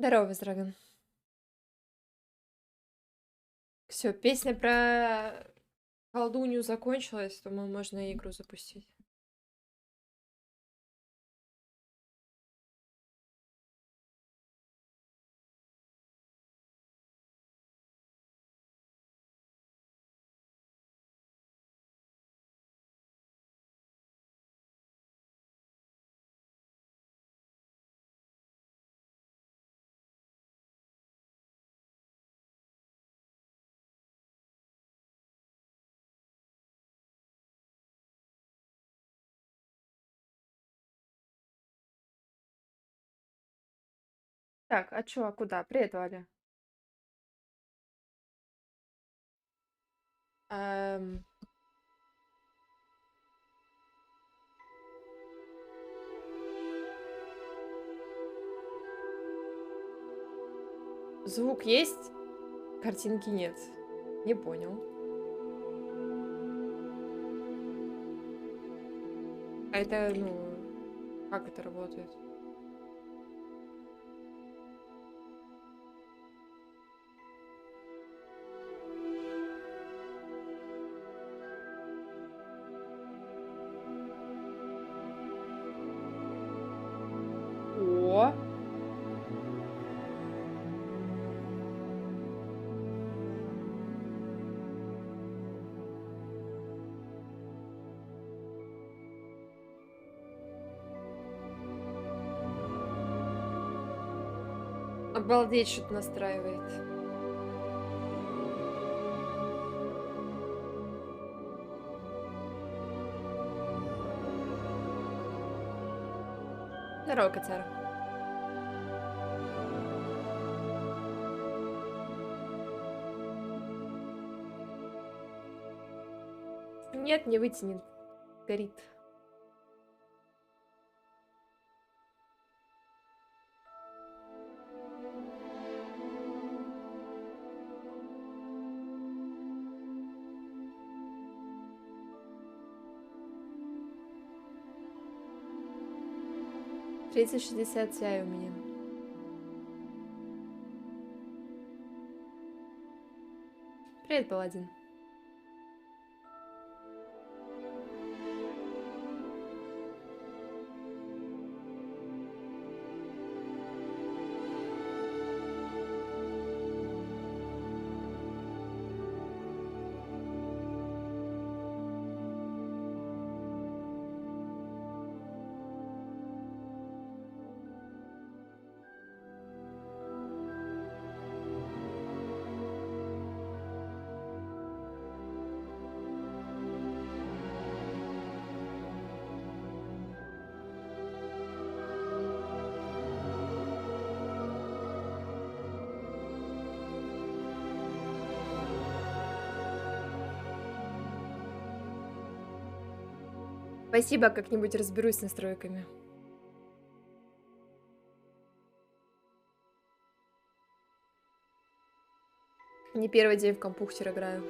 Здорово, Здрагон. Все, песня про колдунью закончилась, думаю, можно игру запустить. Так, а чё, а куда? Привет, Валя. Ам, Звук есть, картинки нет. Не понял. А это, ну, как это работает? О, обалдеть, что-то настраивает. Здорово, котяра. Нет, не вытянет. Горит. Тридцать шестьдесят Ti у меня. Привет, паладин. Спасибо, как-нибудь разберусь с настройками. Не первый день в компьютер играю.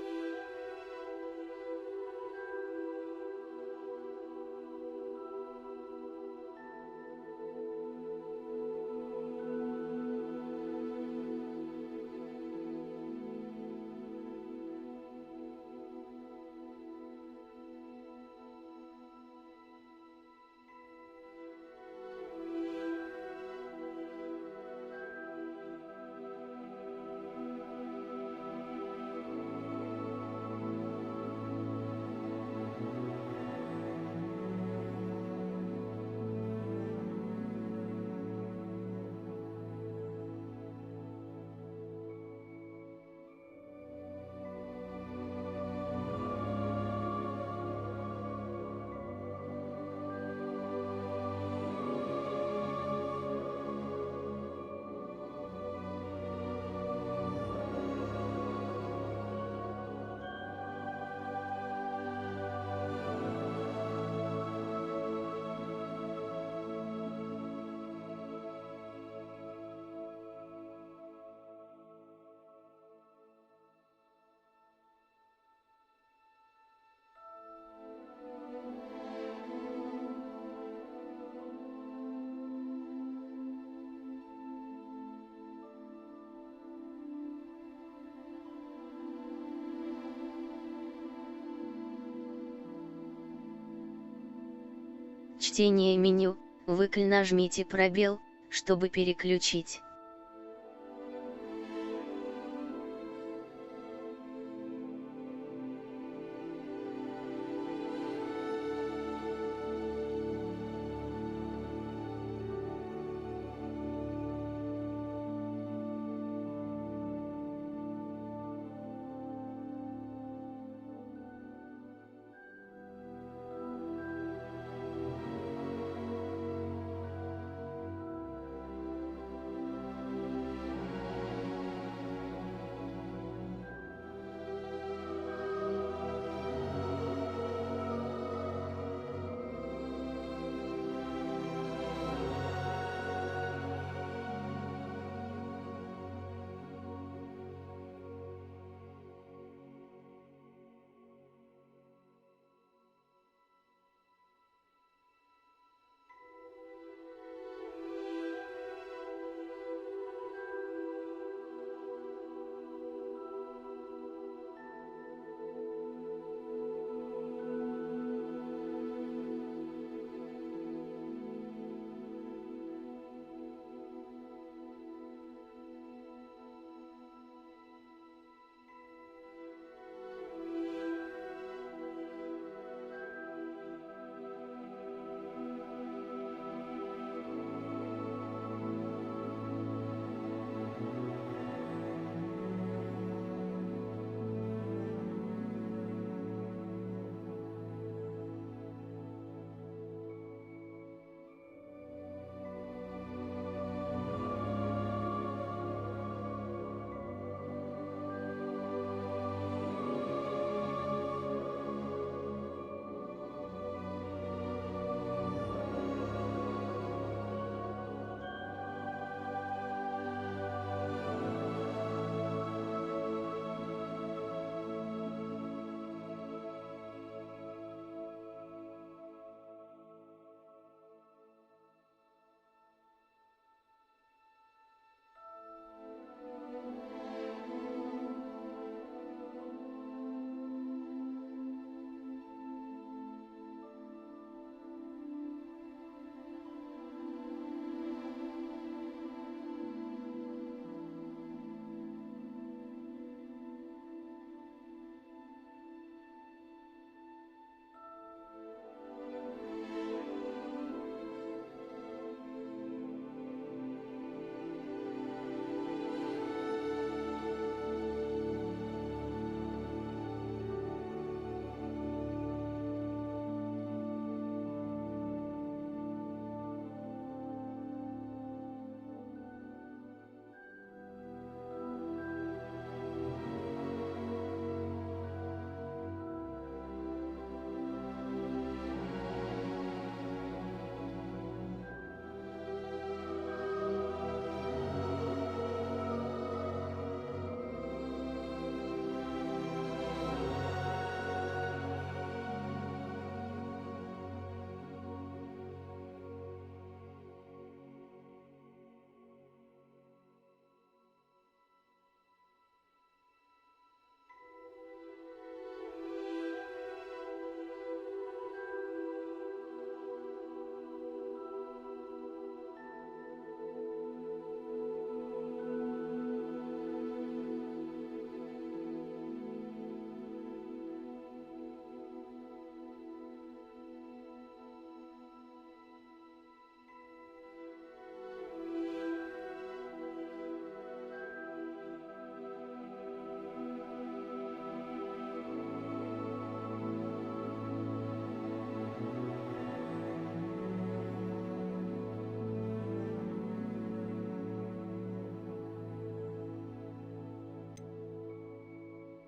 чтения меню, нажмите пробел, чтобы переключить.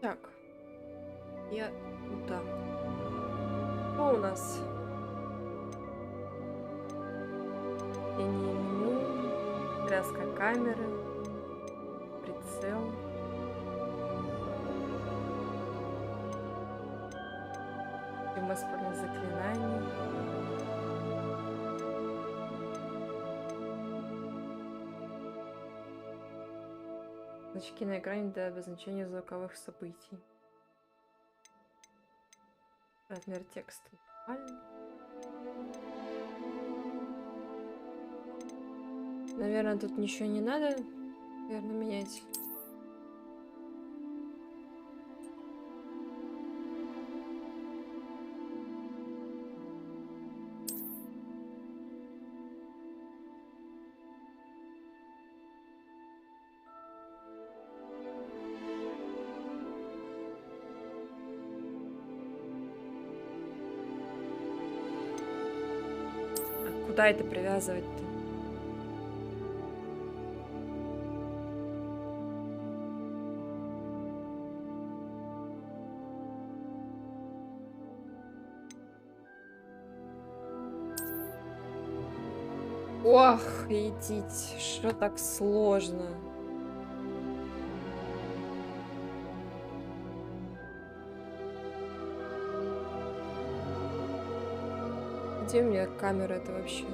Так, я туда. Что у нас? Тени меню, тряска камеры, прицел. Использование заклинаний. Значки на экране для обозначения звуковых событий. Размер текста. Наверное, тут ничего не надо, наверное, менять. А куда это привязывать-то? Ох, идите, что так сложно? Где у меня камера это вообще?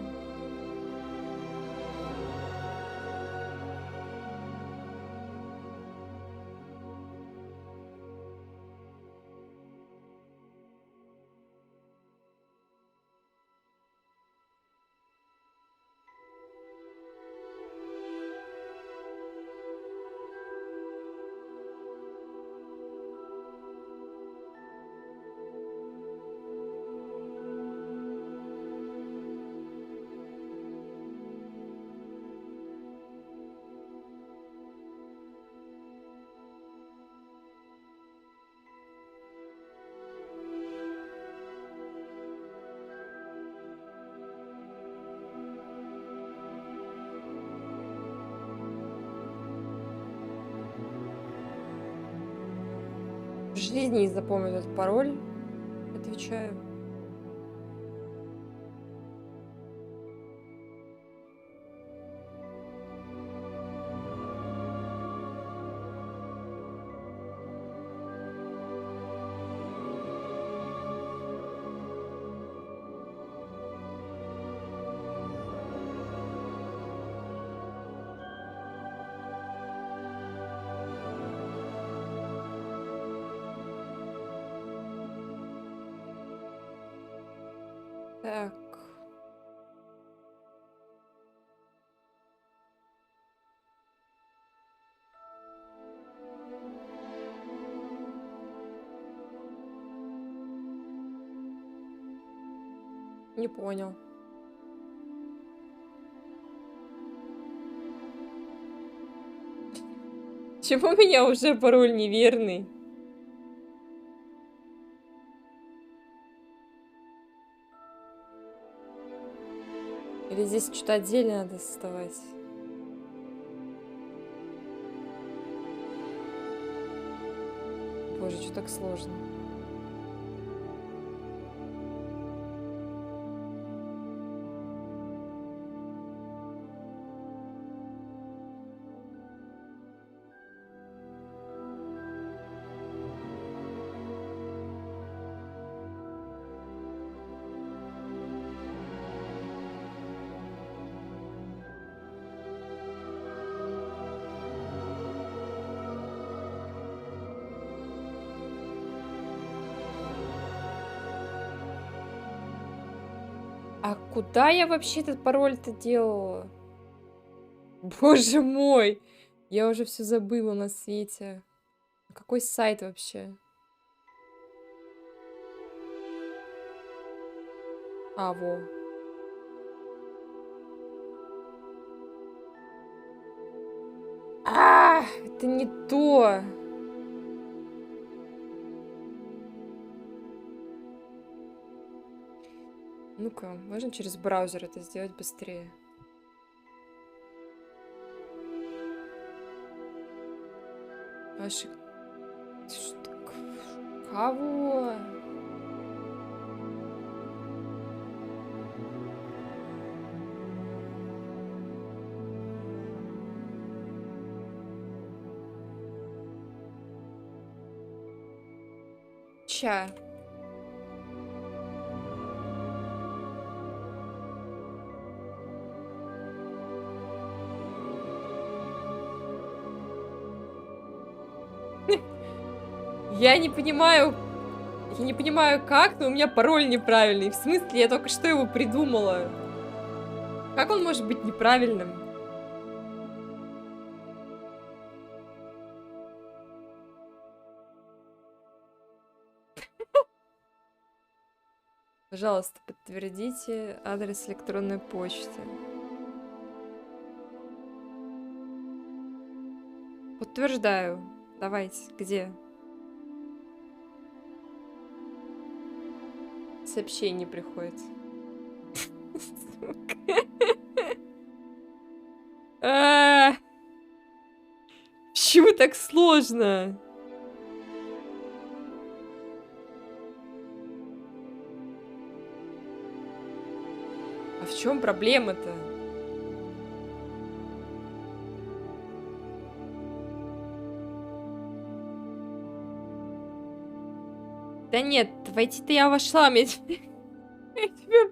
В жизни не запомню этот пароль. Отвечаю. Так. Не понял. Чего у меня уже пароль неверный? Или здесь что-то отдельно надо создавать? Боже, что так сложно? А куда я вообще этот пароль-то делала? Боже мой! Я уже все забыла на свете. Какой сайт вообще? А, во. А, это не то. Ну-ка, можно через браузер это сделать быстрее? Ваши... Что? Кого? Ча. Я не понимаю, как, но у меня пароль неправильный. В смысле, я только что его придумала. Как он может быть неправильным? Пожалуйста, подтвердите адрес электронной почты. Подтверждаю. Давайте, где? Сообщение приходит. Почему так сложно? А в чем проблема-то? Да нет, войти-то я вошла, мне тебе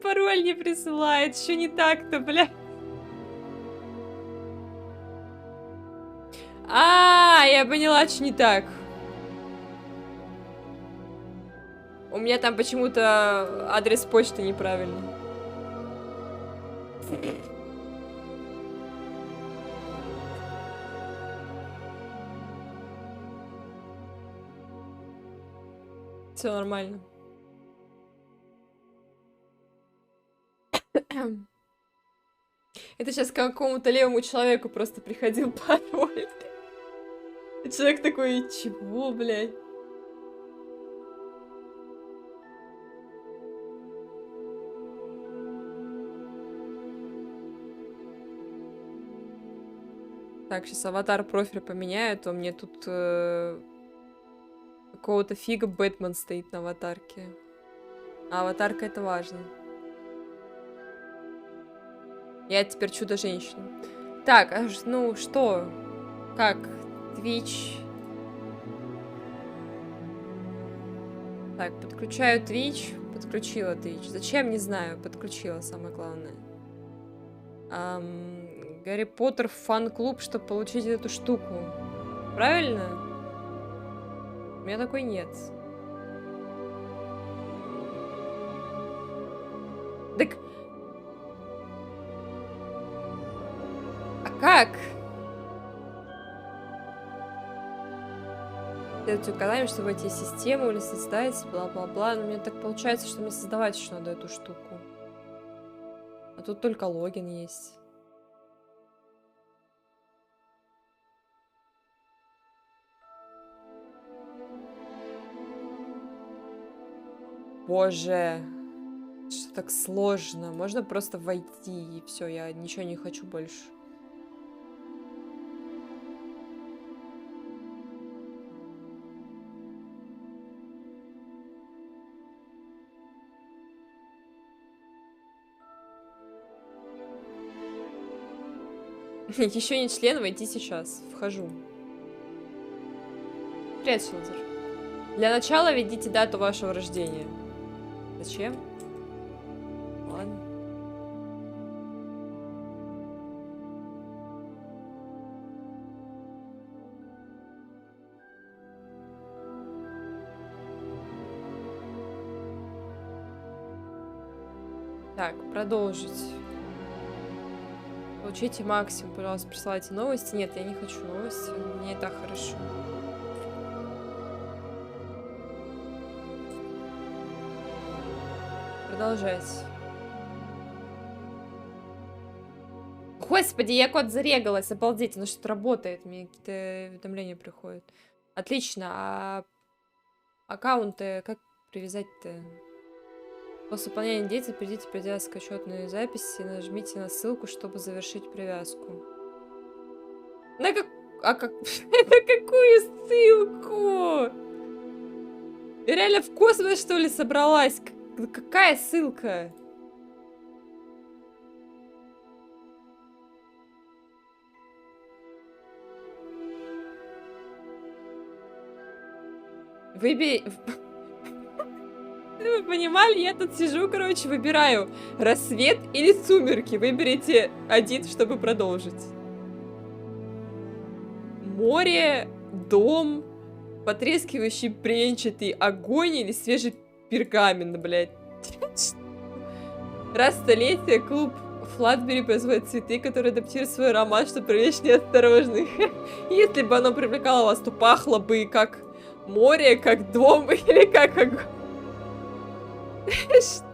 пароль не присылает, что не так-то, бля. Я поняла, что не так. У меня там почему-то адрес почты неправильный. Все нормально. Это сейчас к какому-то левому человеку просто приходил пароль. И человек такой, чего, блядь? Так, сейчас аватар профиль поменяю, то мне тут какого-то фига Бэтмен стоит на аватарке. А аватарка это важно. Я теперь чудо-женщина. Так, ну что? Как? Twitch. Так, подключаю Twitch. Подключила Twitch. Зачем, не знаю. Подключила, самое главное. Гарри Поттер фан-клуб, чтобы получить эту штуку. Правильно? У меня такой нет. Так... А как? Следуйте указаниям, чтобы войти в систему или создать, бла-бла-бла. Но мне так получается, что мне создавать еще надо эту штуку. А тут только логин есть. Боже, что так сложно. Можно просто войти и все, я ничего не хочу больше. Еще не член, войти сейчас. Вхожу. Привет, Шилдер. Для начала введите дату вашего рождения. Зачем? Ладно. Так, продолжить. Получите максимум, пожалуйста, присылайте новости. Нет, я не хочу новости, мне и так хорошо. Продолжать. Господи, я кот зарегалась, обалдеть, оно что-то работает, мне какие-то уведомления приходят. Отлично, а аккаунты как привязать-то? После выполнения действий перейдите в привязку к отчетной записи и нажмите на ссылку, чтобы завершить привязку. На как... На какую ссылку? Я реально в космос, что ли, собралась? Какая ссылка? Выбери... Вы понимали, я тут сижу, короче, выбираю рассвет или сумерки. Выберите один, чтобы продолжить. Море, дом, потрескивающий бренчатый огонь или свежий пергамент, блядь. Раз в столетие клуб Флатбери производит цветы, которые адаптируют свой аромат, чтобы привлечь неосторожных. Если бы оно привлекало вас, то пахло бы как море, как дом или как огонь.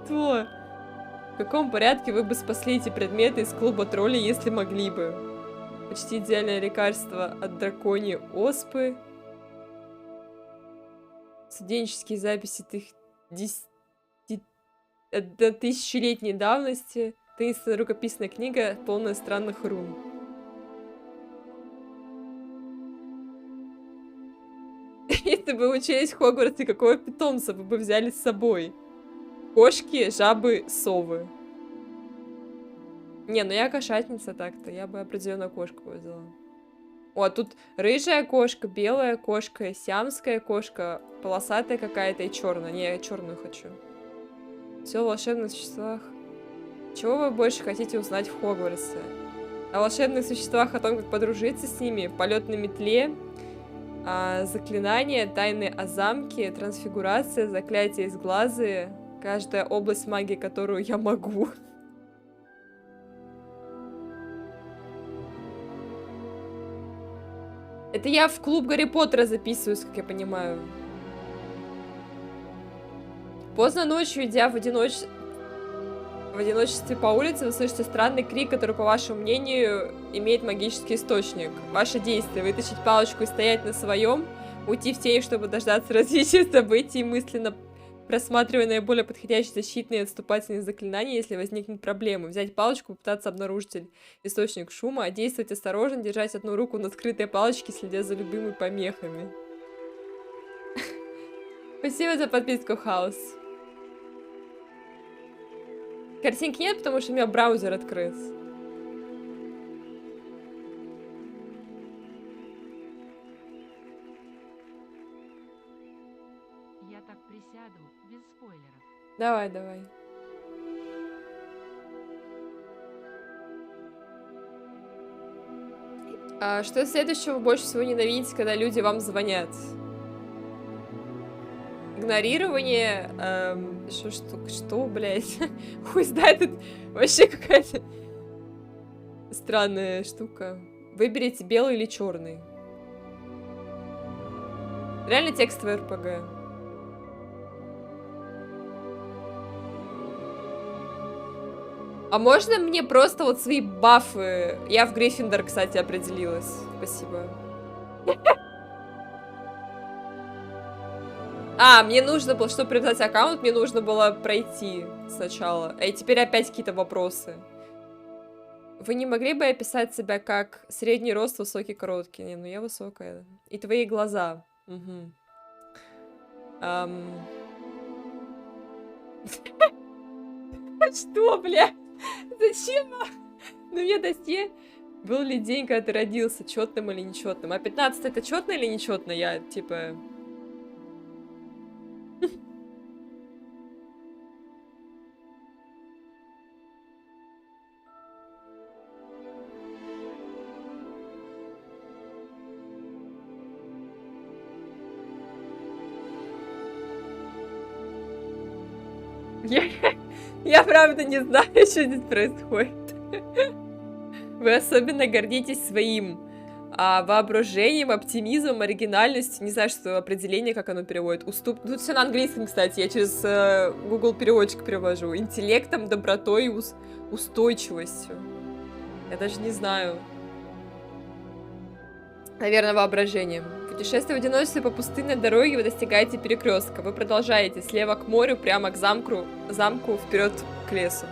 Что? В каком порядке вы бы спасли эти предметы из клуба троллей, если могли бы? Почти идеальное лекарство от драконьей оспы. Студенческие записи до тысячелетней давности. Таинственная рукописная книга, полная странных рун. Если бы вы учились в Хогвартсе, какого питомца вы бы взяли с собой? Кошки, жабы, совы. Не, ну я кошатница так-то. Я бы определенно кошку взяла. О, а тут рыжая кошка, белая кошка, сиамская кошка, полосатая какая-то и черная. Не, я черную хочу. Все о волшебных существах. Чего вы больше хотите узнать в Хогвартсе? О волшебных существах, о том, как подружиться с ними, полет на метле, заклинания, тайны о замке, трансфигурация, заклятие из глаза, каждая область магии, которую я могу. Это я в клуб Гарри Поттера записываюсь, как я понимаю. Поздно ночью, идя в одиночестве по улице, вы слышите странный крик, который, по вашему мнению, имеет магический источник. Ваше действие — вытащить палочку и стоять на своем, уйти в тень, чтобы дождаться развития событий, мысленно просматривая наиболее подходящие защитные и отступательные заклинания, если возникнут проблемы. Взять палочку, попытаться обнаружить источник шума, действовать осторожно, держать одну руку на скрытой палочке, следя за любыми помехами. Спасибо за подписку, Хаус. Картинки нет, потому что у меня браузер открыт. Я так присяду, без спойлеров. Давай, давай. А что следующего вы больше всего ненавидите, когда люди вам звонят? Игнорирование, что, блядь? Хуй знает, это вообще какая-то странная штука. Выберите белый или черный. Реально текстовый РПГ. А можно мне просто вот свои бафы? Я в Гриффиндор, кстати, определилась. Спасибо. Мне нужно было, чтобы привязать аккаунт, мне нужно было пройти сначала. И теперь опять какие-то вопросы. Вы не могли бы описать себя как средний рост, высокий, короткий? Не, ну я высокая. И твои глаза. Угу. Что, бля? Зачем? На мне досье. Был ли день, когда ты родился, четным или нечетным? А 15 это четно или нечетно? Я, типа... Я правда не знаю, что здесь происходит. Вы особенно гордитесь своим воображением, оптимизмом, оригинальностью. Не знаю, что определение, как оно переводит. Тут все на английском, кстати. Я через Google переводчик перевожу. Интеллектом, добротой и устойчивостью. Я даже не знаю. Наверное, воображением. Путешествуя в одиночестве по пустынной дороге, вы достигаете перекрестка. Вы продолжаете слева к морю, прямо к замку, вперед к лесу.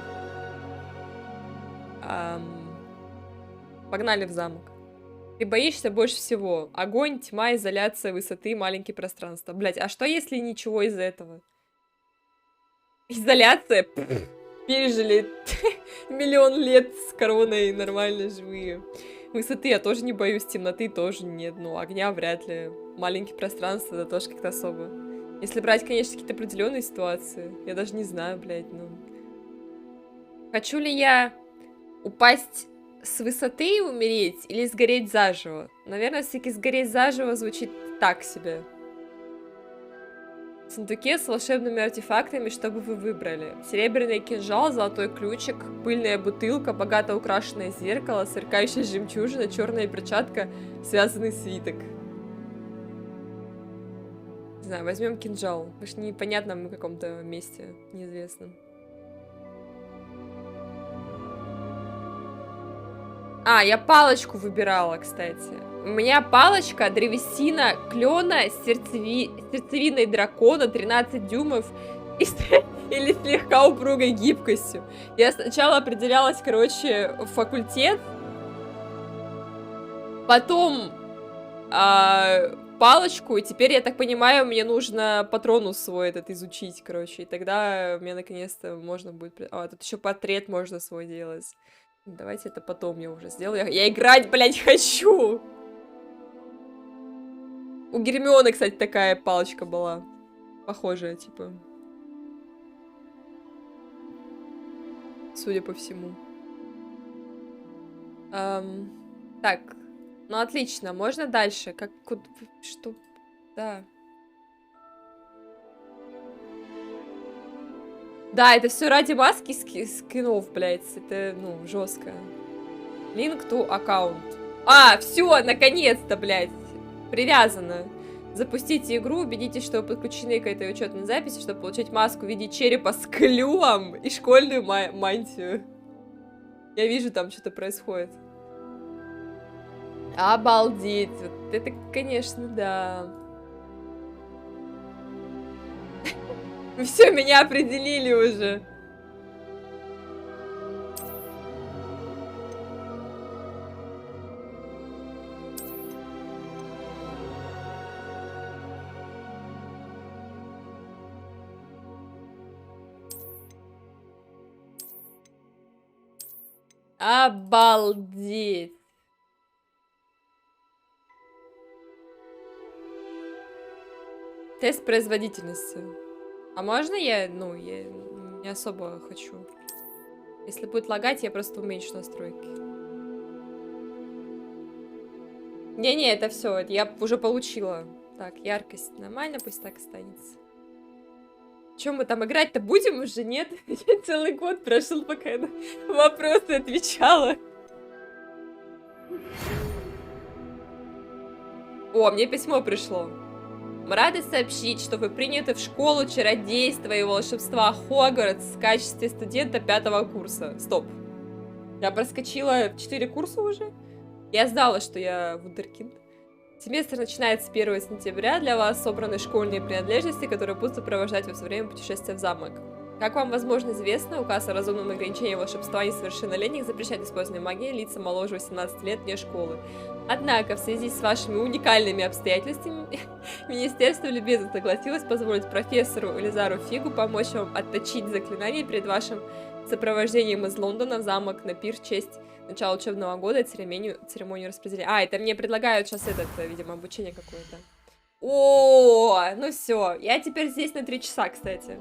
Погнали в замок. Ты боишься больше всего? Огонь, тьма, изоляция, высоты, маленькие пространства. Блять, а что если ничего из этого? Изоляция? Пережили миллион лет с короной, нормально живые. Высоты я тоже не боюсь, темноты тоже нет, ну огня вряд ли. Маленькие пространства, да тоже как-то особо. Если брать, конечно, какие-то определенные ситуации, я даже не знаю, блядь, ну... Хочу ли я упасть с высоты и умереть, или сгореть заживо? Наверное, все-таки сгореть заживо звучит так себе. В сундуке с волшебными артефактами, что бы вы выбрали? Серебряный кинжал, золотой ключик, пыльная бутылка, богато украшенное зеркало, сверкающая жемчужина, черная перчатка, связанный свиток. Не знаю, возьмем кинжал. Потому что непонятно, мы в каком-то месте неизвестном. А, я палочку выбирала, кстати. У меня палочка, древесина, клена, сердцевиной дракона, 13 дюймов или слегка упругой гибкостью. Я сначала определялась, короче, в факультет, потом палочку, и теперь, я так понимаю, мне нужно патронус свой этот изучить, короче, и тогда мне наконец-то можно будет... А, тут еще портрет можно свой делать. Давайте это потом я уже сделаю. Я играть, блядь, хочу! У Гермионы, кстати, такая палочка была. Похожая, типа. Судя по всему. Так. Ну, отлично. Можно дальше? Как... Что? Да. Да, это все ради маски скинов, блядь. Это, ну, жестко. Link to аккаунт. А, все, наконец-то, блядь. Привязано. Запустите игру, убедитесь, что вы подключены к этой учетной записи, чтобы получить маску в виде черепа с клювом и школьную мантию. Я вижу, там что-то происходит. Обалдеть. Вот это, конечно, да. Все, меня определили уже. Обалдеть. Тест производительности. А можно я, ну, я не особо хочу. Если будет лагать, я просто уменьшу настройки. Не-не, это все, я уже получила. Так, яркость нормально, пусть так останется. Чем мы там играть-то будем уже, нет? Я целый год прошел, пока я на вопросы отвечала. О, мне письмо пришло. Мы рады сообщить, что вы приняты в школу чародейства и волшебства Хогвартс в качестве студента 5-го курса. Стоп. Я проскочила 4 курса уже? Я знала, что я вундеркинд. Семестр начинается с 1 сентября. Для вас собраны школьные принадлежности, которые будут сопровождать вас во время путешествия в замок. Как вам, возможно, известно, указ о разумном ограничении волшебства несовершеннолетних запрещает использование магии лицам моложе 18 лет вне школы. Однако, в связи с вашими уникальными обстоятельствами, Министерство любезно согласилось позволить профессору Элизару Фигу помочь вам отточить заклинания перед вашим сопровождением из Лондона в замок на пир в честь начала учебного года и церемонию распределения. А, это мне предлагают сейчас видимо, обучение какое-то. О, ну все, я теперь здесь на 3 часа, кстати.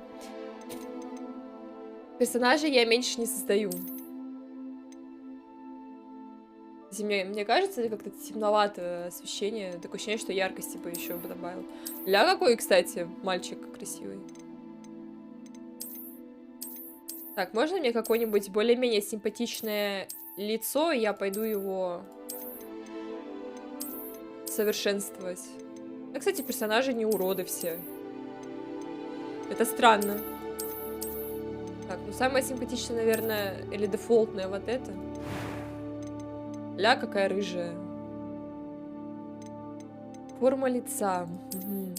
Персонажей я меньше не создаю. Мне кажется, как-то темновато освещение. Такое ощущение, что яркости бы еще бы добавил. Ля какой, кстати, мальчик красивый. Так, можно мне какое-нибудь более-менее симпатичное лицо, и я пойду его совершенствовать. Ну, кстати, персонажи не уроды все. Это странно. Так, ну самое симпатичное, наверное, или дефолтное вот это. Ля, какая рыжая. Форма лица. Угу.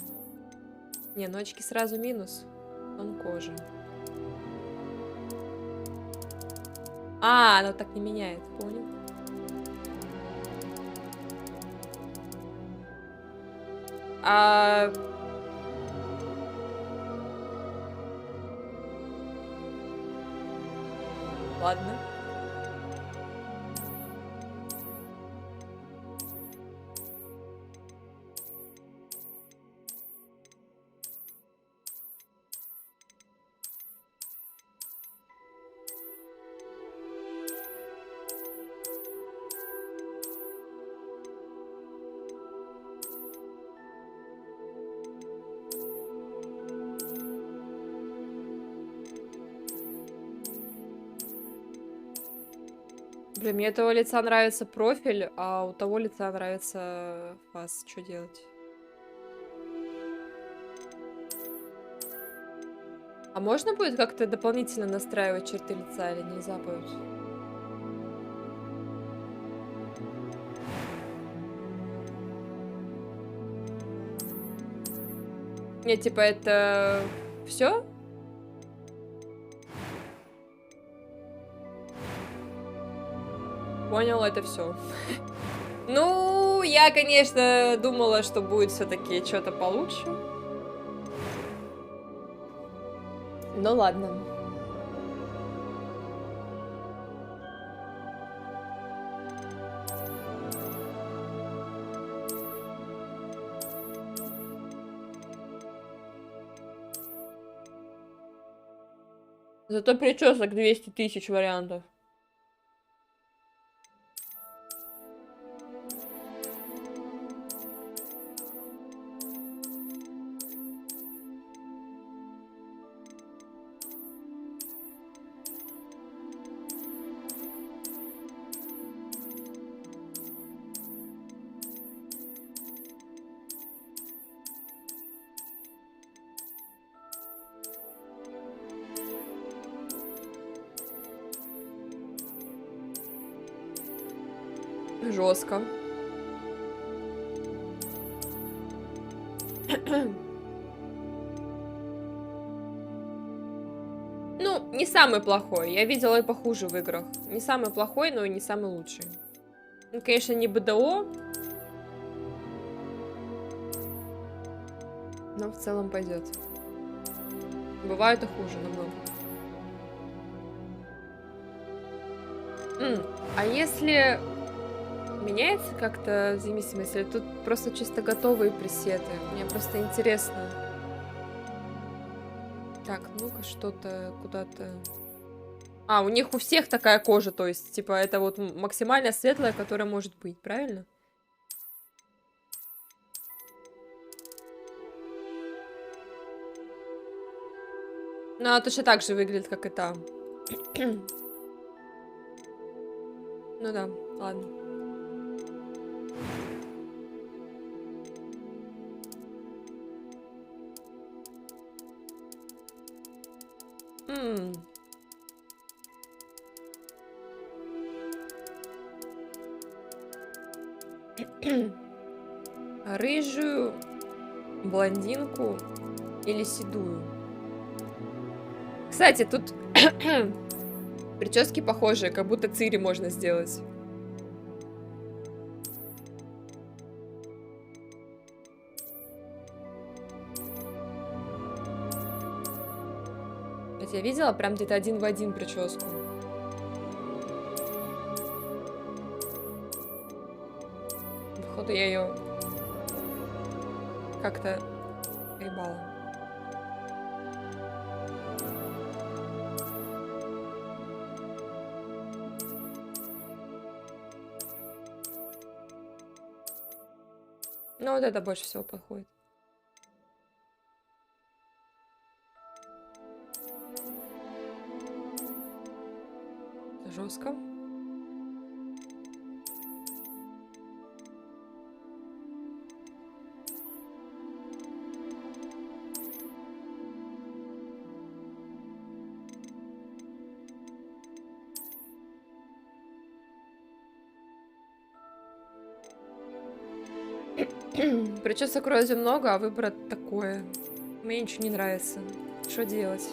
Не, ну очки сразу минус. Тон кожи. А, оно так не меняет, понял. Ладно. Блин, мне этого лица нравится профиль, а у того лица нравится фас. Что делать? А можно будет как-то дополнительно настраивать черты лица или нельзя будет? Нет, типа, это все? Понял, это все. Ну, я, конечно, думала, что будет все-таки что-то получше. Ну ладно. Зато причесок 200 тысяч вариантов. Жестко. Ну, не самый плохой. Я видела и похуже в играх. Не самый плохой, но и не самый лучший. Ну, конечно, не БДО. Но в целом пойдет. Бывает и хуже намного. А если меняется как-то в зависимости? Или тут просто чисто готовые пресеты? Мне просто интересно. Так, ну-ка, что-то куда-то... А, у них у всех такая кожа, то есть, типа, это вот максимально светлая, которая может быть, правильно? Ну, она точно так же выглядит, как и там. Ну да, ладно. М. Рыжую, блондинку или седую? Кстати, тут прически похожие, как будто Цири можно сделать. Я видела прям где-то один в один прическу. Походу я ее как-то ебала. Ну вот это больше всего подходит. Жестко. Причесок вроде много, а выбора такое. Мне ничего не нравится. Что делать?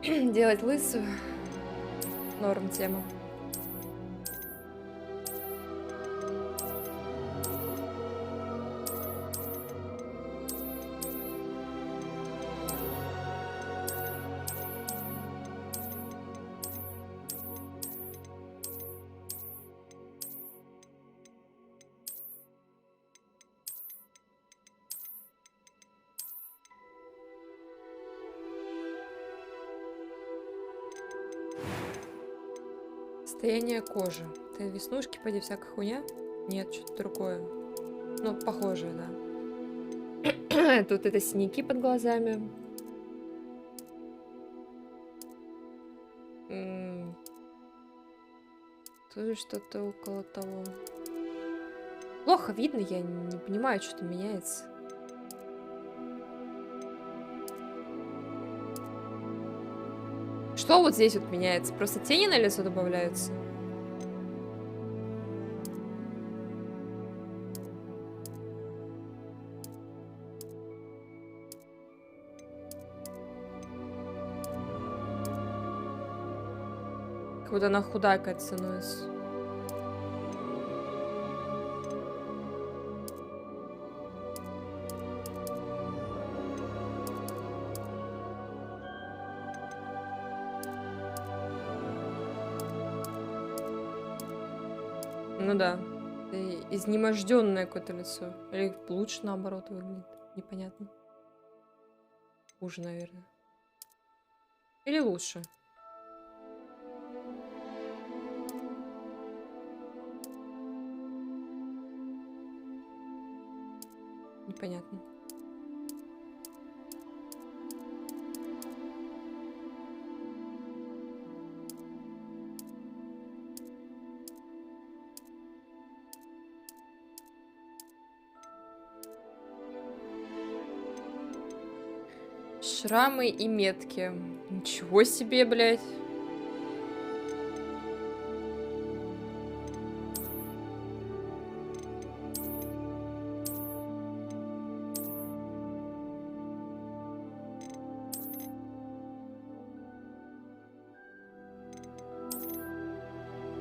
Делать лысую. Норм тема. Состояние кожи. Это веснушки, поди, всякая хуйня? Нет, что-то другое. Ну, похожее, да. Тут это синяки под глазами. Тоже что-то около того. Плохо видно, я не понимаю, что меняется. Что вот здесь вот меняется? Просто тени на лицо добавляются? Как будто она худая какая-то становится. Ну да. Изнеможденное какое-то лицо. Или лучше наоборот выглядит. Непонятно. Хуже, наверное. Или лучше. Непонятно. Шрамы и метки. Ничего себе, блядь.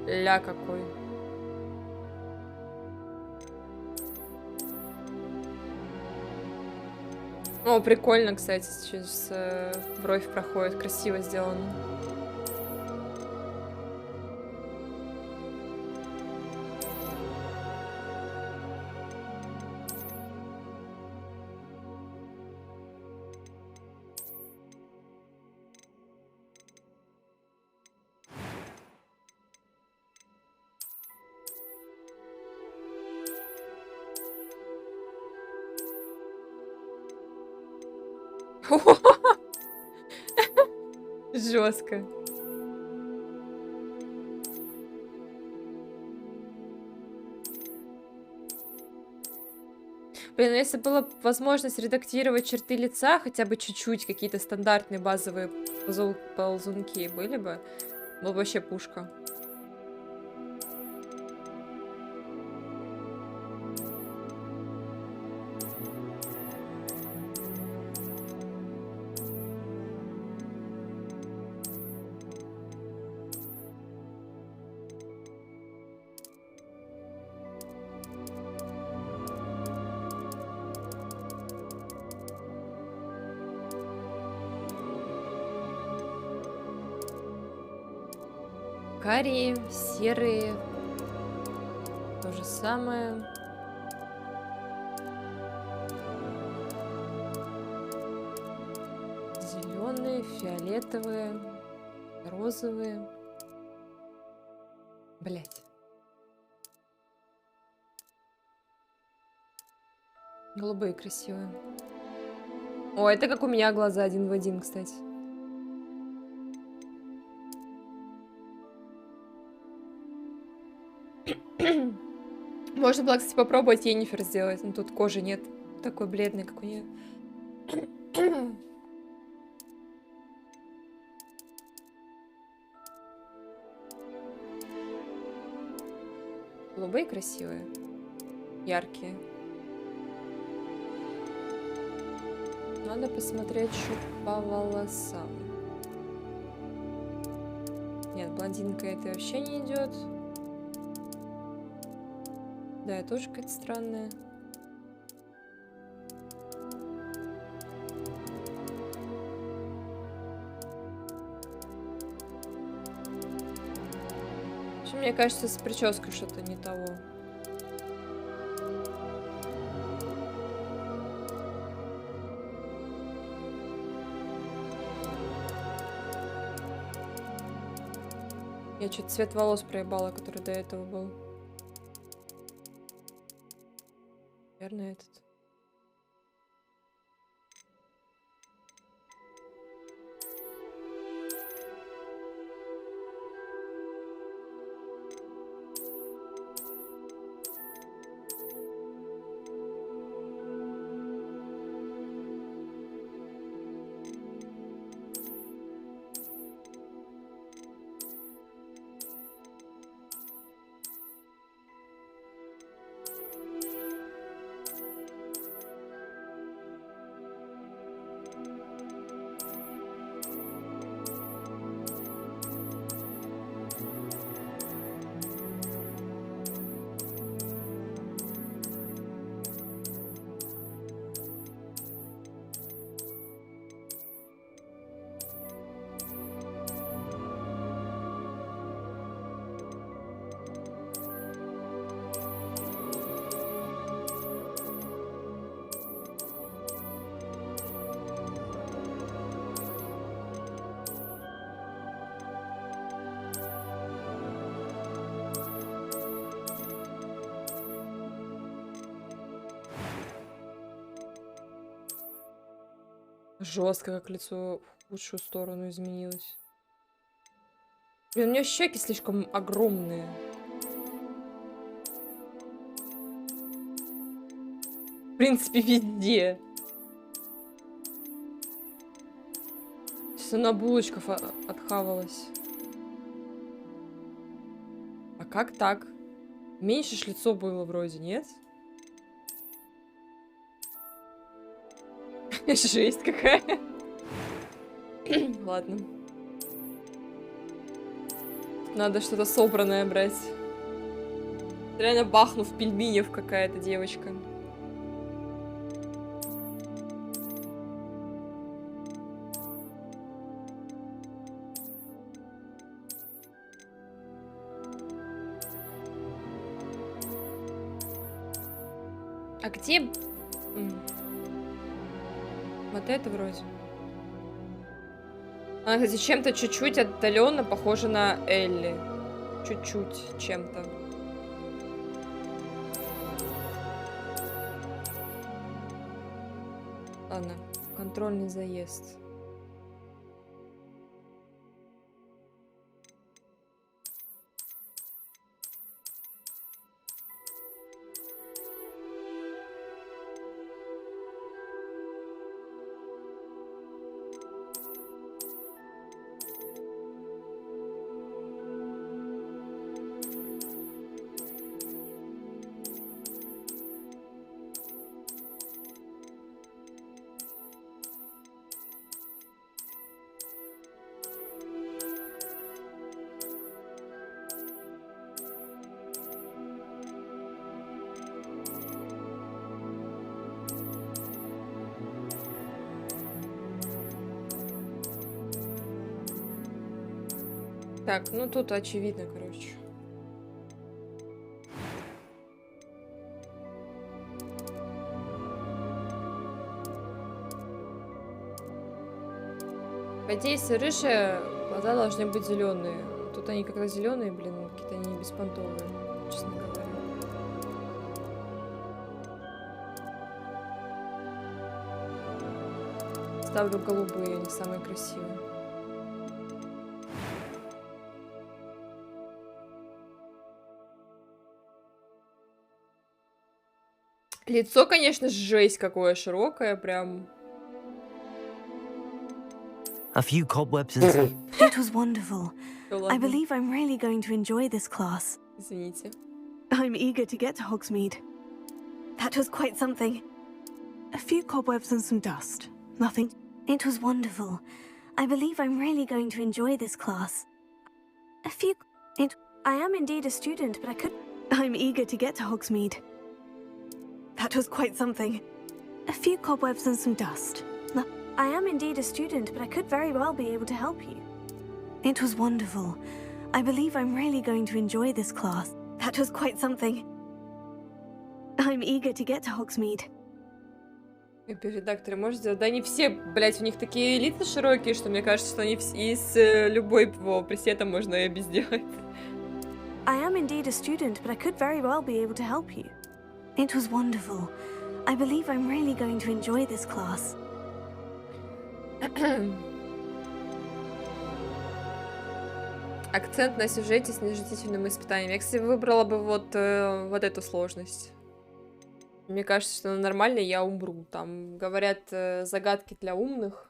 Ля какой. О, прикольно, кстати, через бровь проходит. Красиво сделано. Жестко. Блин, ну если была возможность редактировать черты лица, хотя бы чуть-чуть, какие-то стандартные базовые ползунки были бы, было бы вообще пушка. Карие, серые, то же самое. Зеленые, фиолетовые, розовые. Блять. Голубые красивые. О, это как у меня глаза один в один, кстати. Можно было, кстати, попробовать Йеннифер сделать, но тут кожи нет такой бледной, как у нее. Голубые красивые, яркие. Надо посмотреть, что по волосам. Нет, блондинка это вообще не идет. Да, тоже какая-то странная. В общем, мне кажется, с прической что-то не того. Я что-то цвет волос проебала, который до этого был. Наверное, этот. Жестко, как лицо в худшую сторону изменилось. Блин, у нее щеки слишком огромные. В принципе, везде. Сейчас она булочков отхавалась. А как так? Меньше ж лицо было вроде, нет? Жесть какая. Ладно. Надо что-то собранное брать. Реально бахнув пельменев какая-то девочка. А где... Вот это вроде. Она, кстати, чем-то чуть-чуть отдаленно похожа на Элли. Чуть-чуть чем-то. Ладно, контрольный заезд. Так, ну тут очевидно, короче. По идее, если рыжие, глаза должны быть зеленые. Тут они как-то зеленые, блин, какие-то они беспонтовые, честно говоря. Ставлю голубые, они самые красивые. Лицо, конечно, жесть какое широкое, прям. A few cobwebs and It was wonderful. Да I ладно, believe I'm really going to enjoy this class. извините. I'm eager to get to Hogsmeade. That was quite something. A few cobwebs and some dust. Nothing. It was wonderful. I believe I'm really going to enjoy this class. A few. I am indeed a student, but I could. I'm eager to get to Hogsmeade. That was quite something. A few cobwebs and some dust. I am indeed a student, but I could very well be able to help you. It was wonderful. I believe I'm really going to enjoy this class. That was quite something. I'm eager to get to Hogsmeade. Редакторы, может сделать? Да они все, блять, у них такие лица широкие, что мне кажется, что они из любой пресета можно и сделать. I am indeed a student, but I could very well be able to help you. It was wonderful. I believe I'm really going to enjoy this class. Акцент на сюжете с нежитительным испытанием. Я, кстати, выбрала бы вот эту сложность. Мне кажется, что нормально я умру. Там говорят загадки для умных.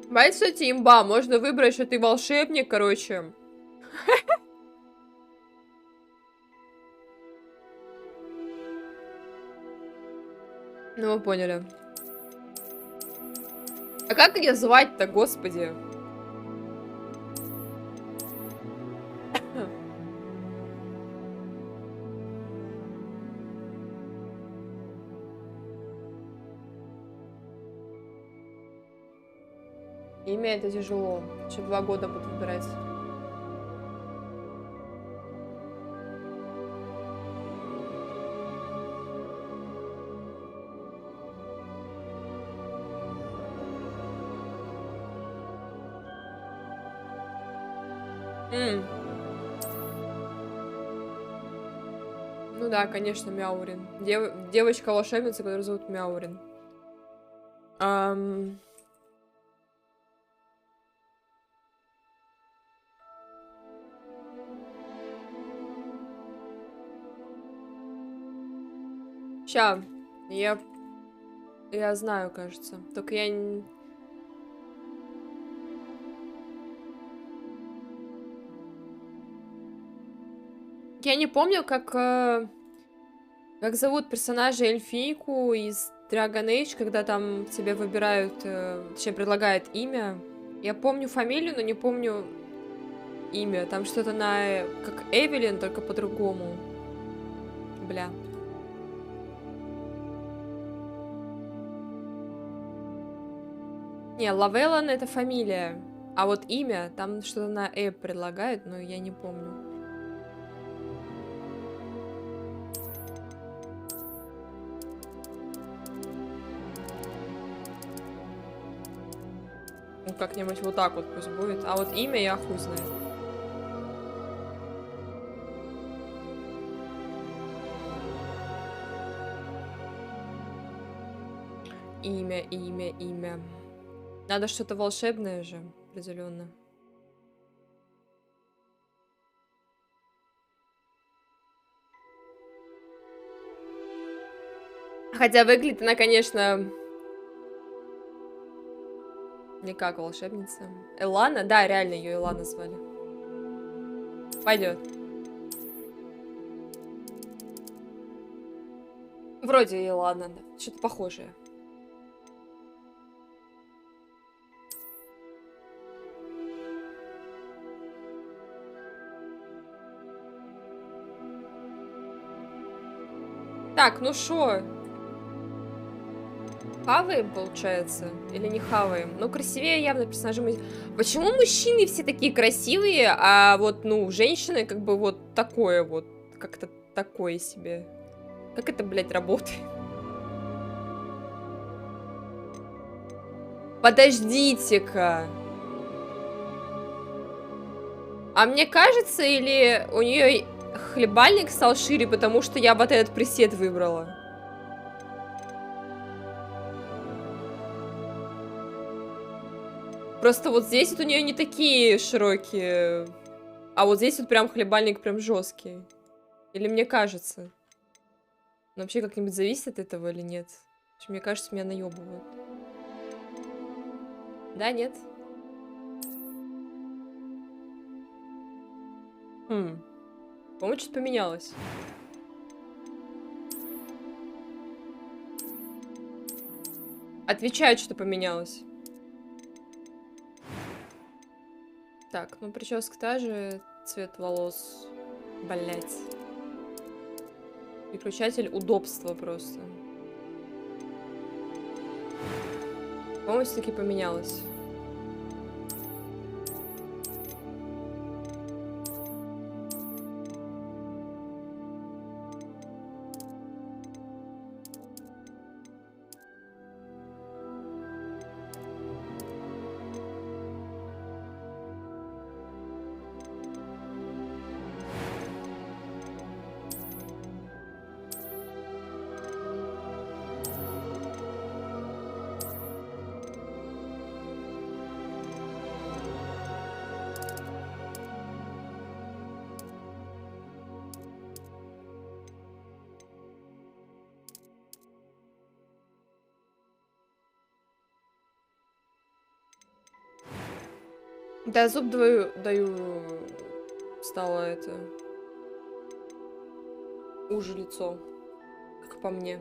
Бать, кстати, имба. Можно выбрать, что ты волшебник, короче. Ну, вы поняли. А как ее звать-то, господи? Имя это тяжело. Еще 2 года буду выбирать. М. Ну да, конечно, Мяурин. Девочка-волшебница, которую зовут Мяурин. Ам. Ща, я знаю, кажется. Только я не помню, как зовут персонажа эльфийку из Dragon Age, когда там тебе выбирают, точнее, предлагают имя. Я помню фамилию, но не помню имя. Там что-то как Эвелин, только по-другому. Бля. Не, Лавеллан это фамилия. А вот имя, там что-то на предлагают, но я не помню. Ну, как-нибудь вот так вот пусть будет. А вот имя я хуй знаю. Имя. Надо что-то волшебное же, определенно. Хотя выглядит она, конечно, не как волшебница. Элана? Да, реально ее Элана звали. Пойдет. Вроде Элана, да. Что-то похожее. Так, ну шо? Хаваем, получается? Или не хаваем? Ну, красивее явно персонажи. Почему мужчины все такие красивые, а вот, ну, женщины как бы вот такое вот. Как-то такое себе. Как это, блядь, работает? Подождите-ка. А мне кажется, или у нее хлебальник стал шире, потому что я вот этот пресет выбрала? Просто вот здесь вот у нее не такие широкие, а вот здесь вот прям хлебальник прям жесткий. Или мне кажется? Но вообще как-нибудь зависит от этого или нет? Мне кажется, меня наебывают. Да, нет? По-моему, что-то поменялось. Отвечают, что поменялось. Так, ну прическа та же, цвет волос. Блять. Переключатель удобства просто. По-моему, все-таки поменялось. Да, зуб даю, стало это уже лицо, как по мне.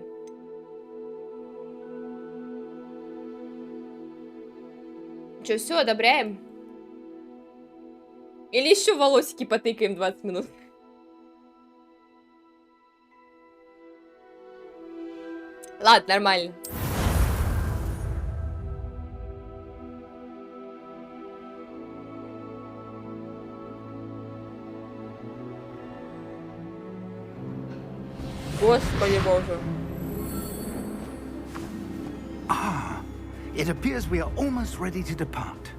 Че, все, одобряем? Или еще волосики потыкаем 20 минут? Ладно, нормально. Господи боже. It appears we are almost ready to depart.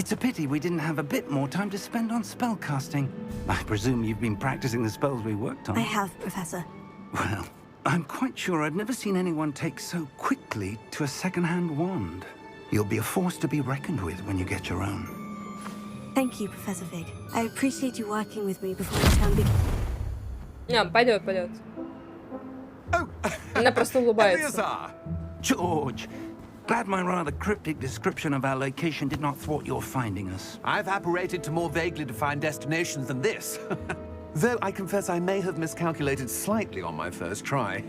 It's a pity we didn't have a bit more time to spend on spellcasting. I presume you've been practicing the spells we worked on. I have, Professor. Well, I'm quite sure I've never seen anyone take so quickly to a second-hand wand. You'll be a force to be reckoned with when you get your own. Thank you, Professor Fig. I appreciate you working with me before the term begins. Не, пойдет. Oh, Она просто улыбается. Eleazar! George, glad my rather cryptic description of our location did not thwart your finding us. I've apparated to more vaguely defined destinations than this. Though I confess I may have miscalculated slightly on my first try.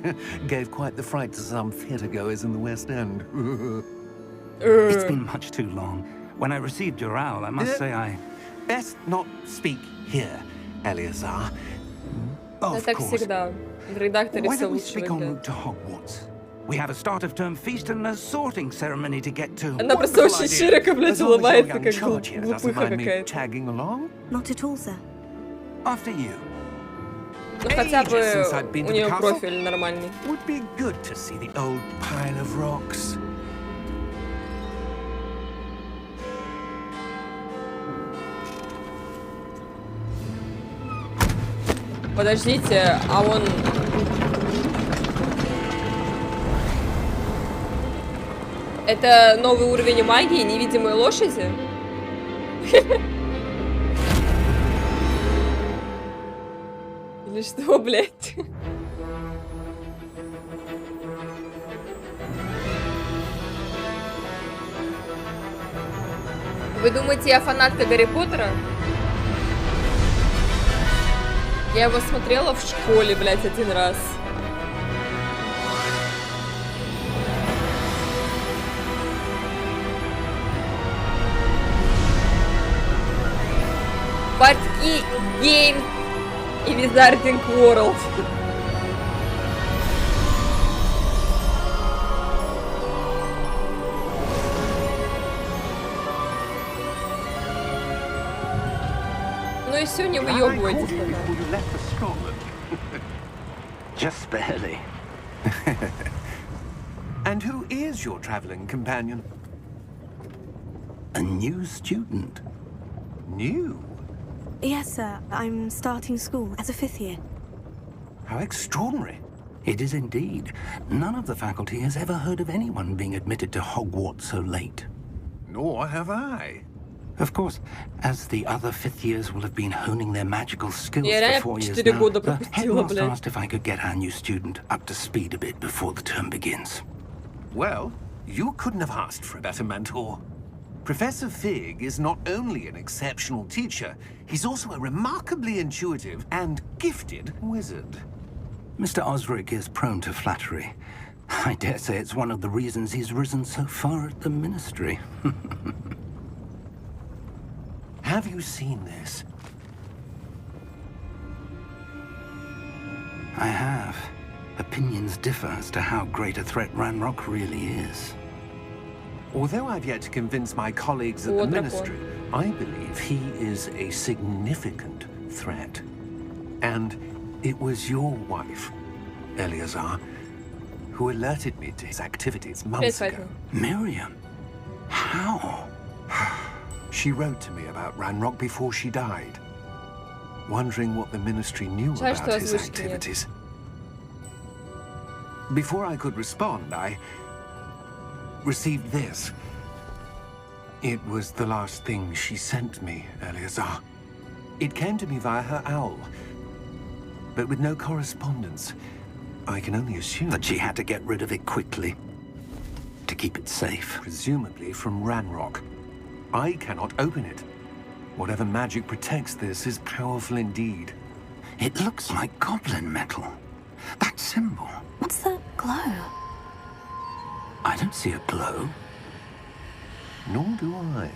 Gave quite the fright to some theatre-goers in the West End. It's been much too long. When I received your owl, I must say I... Best not speak here, Eleazar. Да Of так course. всегда. В редакторе Why все don't we лучше speak en выглядит. route to Hogwarts? We have a start-of-term feast and a sorting ceremony to get to. Она просто очень широко, блядь, As long as your улыбается, young как charge here doesn't глупыха mind me какая-то. tagging along. Not at all, sir. After you. Ну хотя бы Ages since I'd been у to the нее castle. профиль нормальный. Would be good to see the old pile of rocks. Подождите, а он... Это новый уровень магии, невидимые лошади? Или что, блядь? Вы думаете, я фанатка Гарри Поттера? Я его смотрела в школе, блядь, один раз. Партки Гейм и Wizarding World. Ну и все, не выебывайтесь. Before you left for Scotland. Just barely. And who is your traveling companion? A new student. New? Yes, sir. I'm starting school as a 5th year. How extraordinary. It is indeed. None of the faculty has ever heard of anyone being admitted to Hogwarts so late. Nor have I. Of course, as the other 5th years will have been honing their magical skills Я for реально 4 years 4 now, года the пропустила, headmaster блядь. asked if I could get our new student up to speed a bit before the term begins. Well, you couldn't have asked for a better mentor. Professor Fig is not only an exceptional teacher, he's also a remarkably intuitive and gifted wizard. Mr. Osric is prone to flattery. I dare say it's one of the reasons he's risen so far at the Ministry. Have you seen this? I have. Opinions differ as to how great a threat Ranrock really is. Although I've yet to convince my colleagues at the Вот такой. Ministry, I believe he is a significant threat. And it was your wife, Eleazar, who alerted me to his activities months Опять ago. возьму. Miriam? How? She wrote to me about Ranrock before she died, wondering what the Ministry knew Жаль, about что his озвучки нет. activities. Before I could respond, I received this. It was the last thing she sent me, Eleazar. It came to me via her owl, but with no correspondence. I can only assume That she had to get rid of it quickly to keep it safe. presumably from Ranrock. I cannot open it. Whatever magic protects this is powerful indeed. It looks like goblin metal. That symbol. What's that glow? I don't see a glow. Nor do I.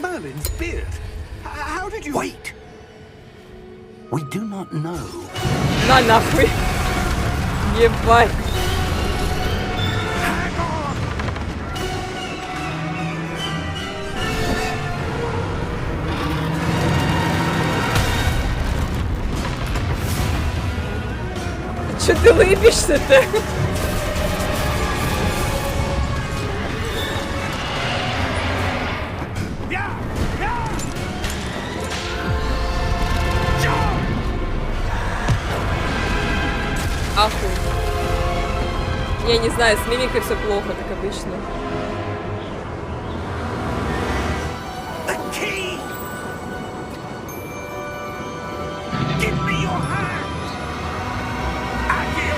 Merlin's beard. How did you... Wait! We do not know. На нахуй. Ебать. Что ты лыбишься-то? Ахуй. Я не знаю, с мимикой все плохо, как обычно. The key! Give me your hand! Accio!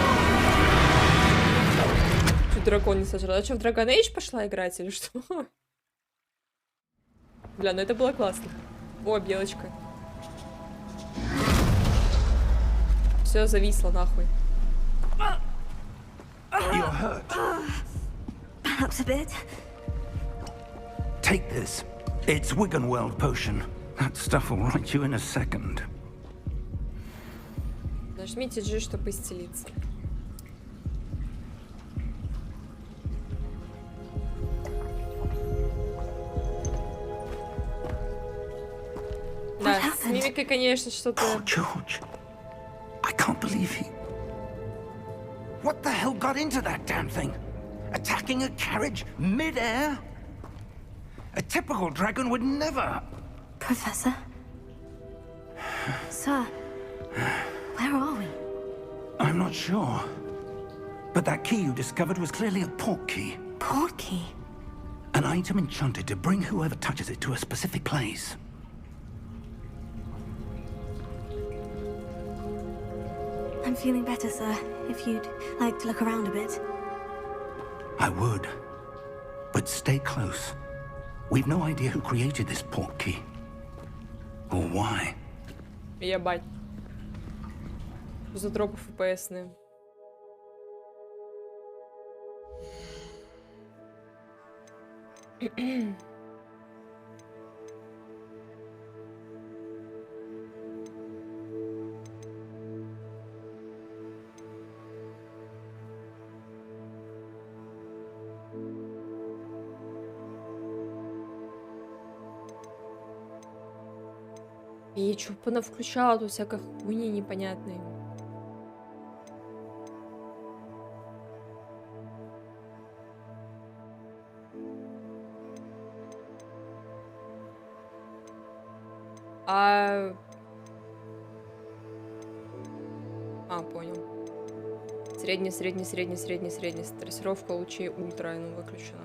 Чуть дракон не сожрал. А что, в Dragon Age пошла играть или что? Бля, ну это было классно. О, белочка. Все зависло нахуй. You're hurt. Perhaps a bit. Take this. It's Wiggenweld potion. That stuff will right you in a second. Нажмите G, чтобы исцелиться. Да, с мимикой, конечно, что-то... Poor George. I can't believe he... What the hell got into that damn thing? Attacking a carriage mid-air? A typical dragon would never... Professor? Sir, where are we? I'm not sure. But that key you discovered was clearly a port key. Port key? An item enchanted to bring whoever touches it to a specific place. I'm feeling better, sir. If you'd like to look around a bit. I would. But stay close. We've no idea who created this port key. Or why. Ебать. Что за дропы ФПСные? И чё она включала тут всякой хуйни непонятной. Понял. Средний. Трассировка лучей ультра, ну, выключена.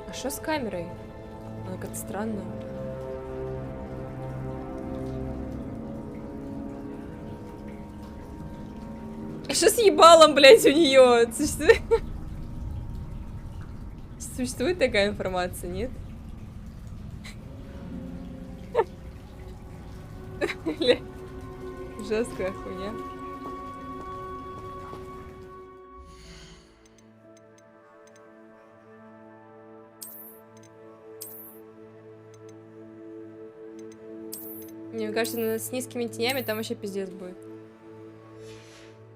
А что с камерой? Она как-то странно. А что с ебалом, блядь, у нее? Существует такая информация, нет? Жесткая хуйня. Мне кажется, с низкими тенями там вообще пиздец будет.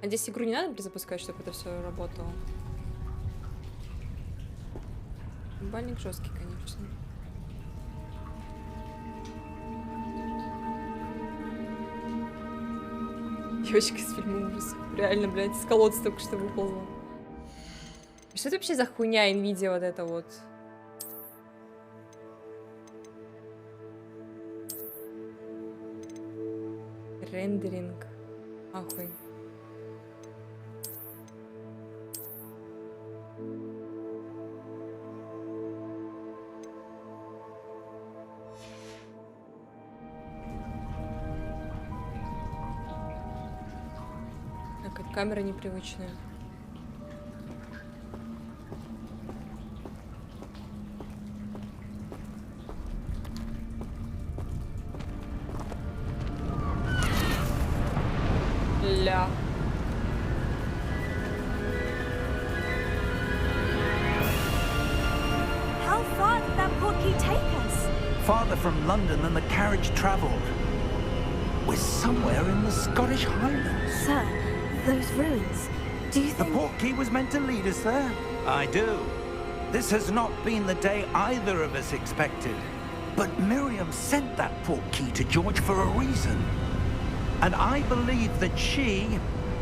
А здесь игру не надо перезапускать, чтобы это все работало. Бальник жесткий, конечно. Девочка из фильма ужасов. Реально, блядь, из колодца только что выползла. Что это вообще за хуйня Nvidia вот это вот? Рендеринг. Ахуй. Так, это камера непривычная. Ля. How far did that port key take us? farther from London than the carriage travelled. We're somewhere in the Scottish Highlands. Sir, those ruins. Do you The think... portkey was meant to lead us there? I do. This has not been the day either of us expected. But Miriam sent that portkey to George for a reason. And I believe that she,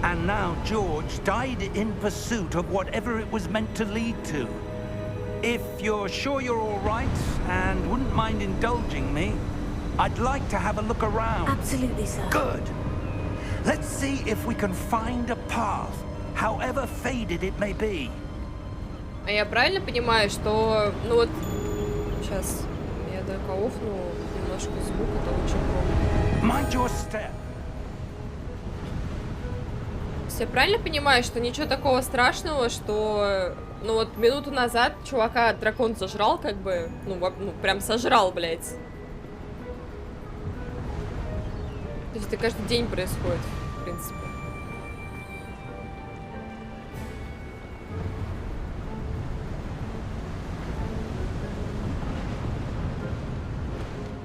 and now George, died in pursuit of whatever it was meant to lead to. If you're sure you're all right, and wouldn't mind indulging me, I'd like to have a look around. Absolutely, sir. Good. Let's see if we can find a path, however faded it may be. А я правильно понимаю, что... Ну вот... Сейчас я только офну немножко звук, это очень громко. Mind your step. Я правильно понимаю, что ничего такого страшного, что... Ну вот минуту назад чувака дракон сожрал, как бы... Ну прям сожрал, блядь. То есть это каждый день происходит, в принципе.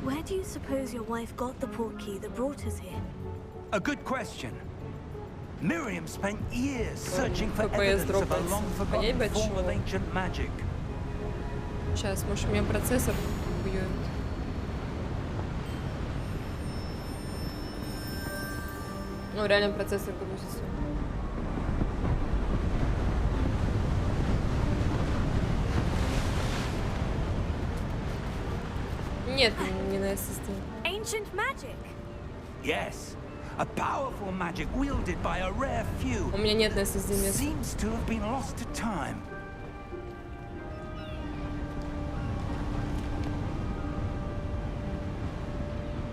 Where do you suppose your wife got the portkey that brought us here? A good question. Miriam spent years searching for FPS evidence of a дропается. long-forgotten Понять бы, form of чего. ancient magic. Сейчас, может, у меня процессор хуёвит. Ну, реально процессор грузится. Нет, не на SSD. Ancient magic! Yes, a powerful magic wielded by a rare few. У меня нет на SSD места. Seems to have been lost to time.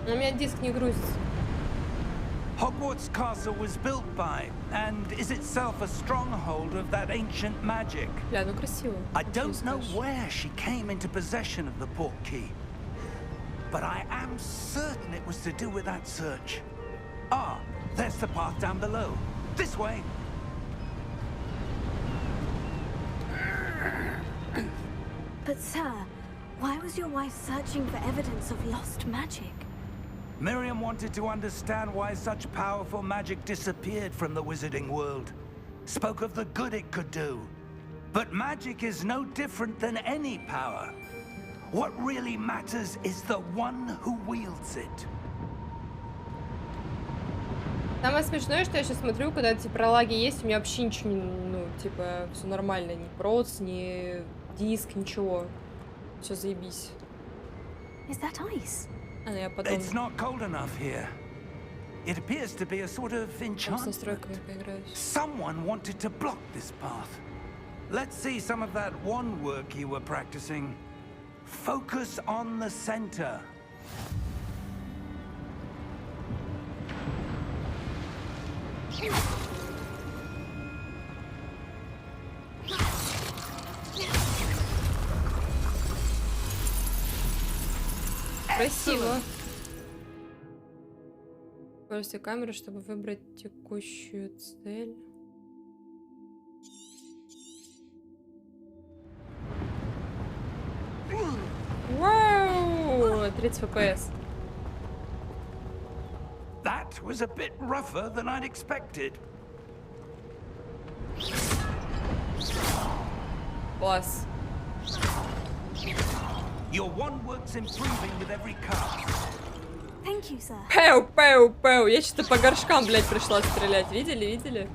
У меня диск не грузится. Hogwarts Castle was built by, and is itself a stronghold of that ancient magic. Бля, ну красиво. I Ничего не don't know скажешь. where she came into possession of the portkey, but I am certain it was to do with that search. Ah, there's the path down below. This way. But sir, why was your wife searching for evidence of lost magic? Miriam wanted to understand why such powerful magic disappeared from the wizarding world. Spoke of the good it could do. But magic is no different than any power. What really matters is the one who wields it. Самое смешное, что я сейчас смотрю, когда эти прологи есть, у меня вообще ничего не, ну, типа, все нормально, ни проц, ни диск, ничего. Все заебись. Is that ice? А, ну я потом It's not cold enough here. It appears to be a sort of с enchantment. настройками поиграюсь. Someone wanted to block this path. Let's see some of that wand work you were practicing. Focus on the center. Красиво. Используйте камеру, чтобы выбрать текущую цель. Вау! 30 FPS. That was a bit rougher than I'd expected. Класс. Your wand work's improving with every cast. Thank you, sir. Пэу, пэу, пэу. Я что-то по горшкам, блядь, пришла стрелять. Видели, видели?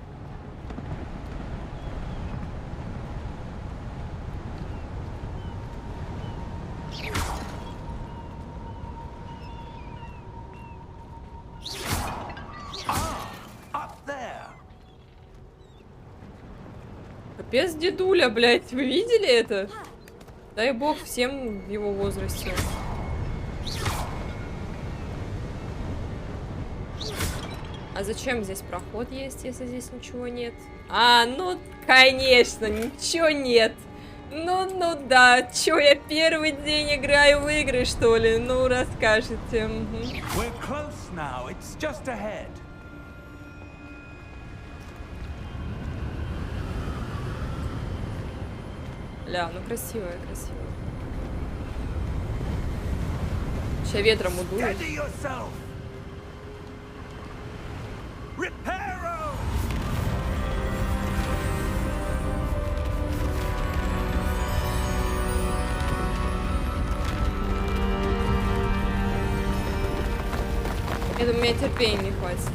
Up there. Капец, дедуля, блядь. Вы видели это? Дай бог всем в его возрасте. А зачем здесь проход есть, если здесь ничего нет? А, ну, конечно, ничего нет. Ну да, чё, я первый день играю в игры, что ли? Ну, расскажете. Угу. We're close now. It's just ahead. Ля, ну красивая, красивая. Сейчас ветром удует. Steady yourself. Reparo. Я думаю, меня терпения не хватит.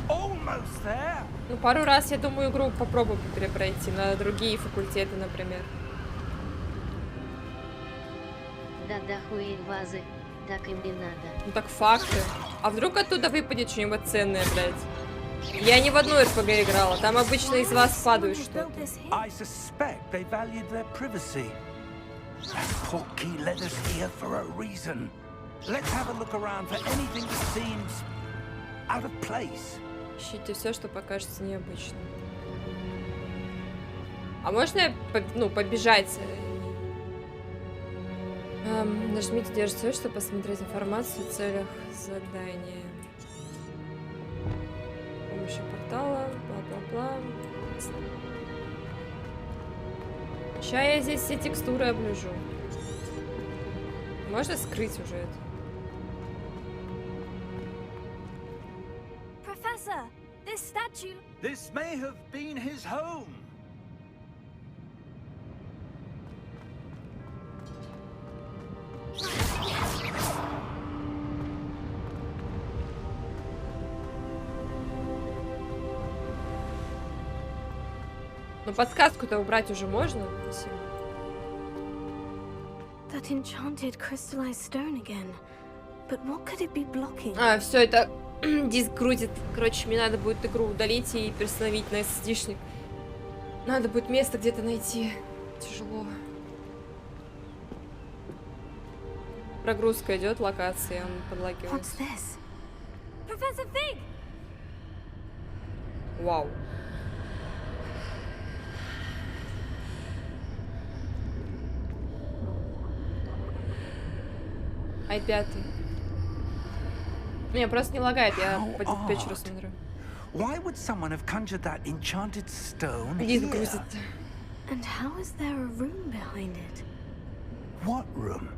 Almost there. Ну, пару раз, я думаю, игру попробую перепройти на другие факультеты, например. Да-да, хуей вазы, так им и надо. Ну так факты. А вдруг оттуда выпадет что-нибудь ценное, блядь? Я ни в одну РПГ играла, там обычно из вас падают что-то. I suspect they valued their privacy. That portkey led us here for a reason. Let's have a look around for anything that seems out of place. Ищите все, что покажется необычным. А можно, побежать? Нажмите, держите, чтобы посмотреть информацию в целях задания. С помощью портала, бла-бла-бла. Сейчас я здесь все текстуры оближу. Можно скрыть уже это? Professor, this statue. This may have been his home. Ну, подсказку-то убрать уже можно? Спасибо. That enchanted crystallized stone again. But what could it be blocking? А, все, это диск крутит. Короче, мне надо будет игру удалить и перестановить на SSD-шник. Надо будет место где-то найти. Тяжело. Прогрузка идет, локации, он подлагивает. What's this? Professor Fig! Вау. i5. Меня просто не лагает, я по диспетчеру смотрю. Why would someone have conjured that enchanted stone Диск here? грузит. And how is there a room behind it? What room?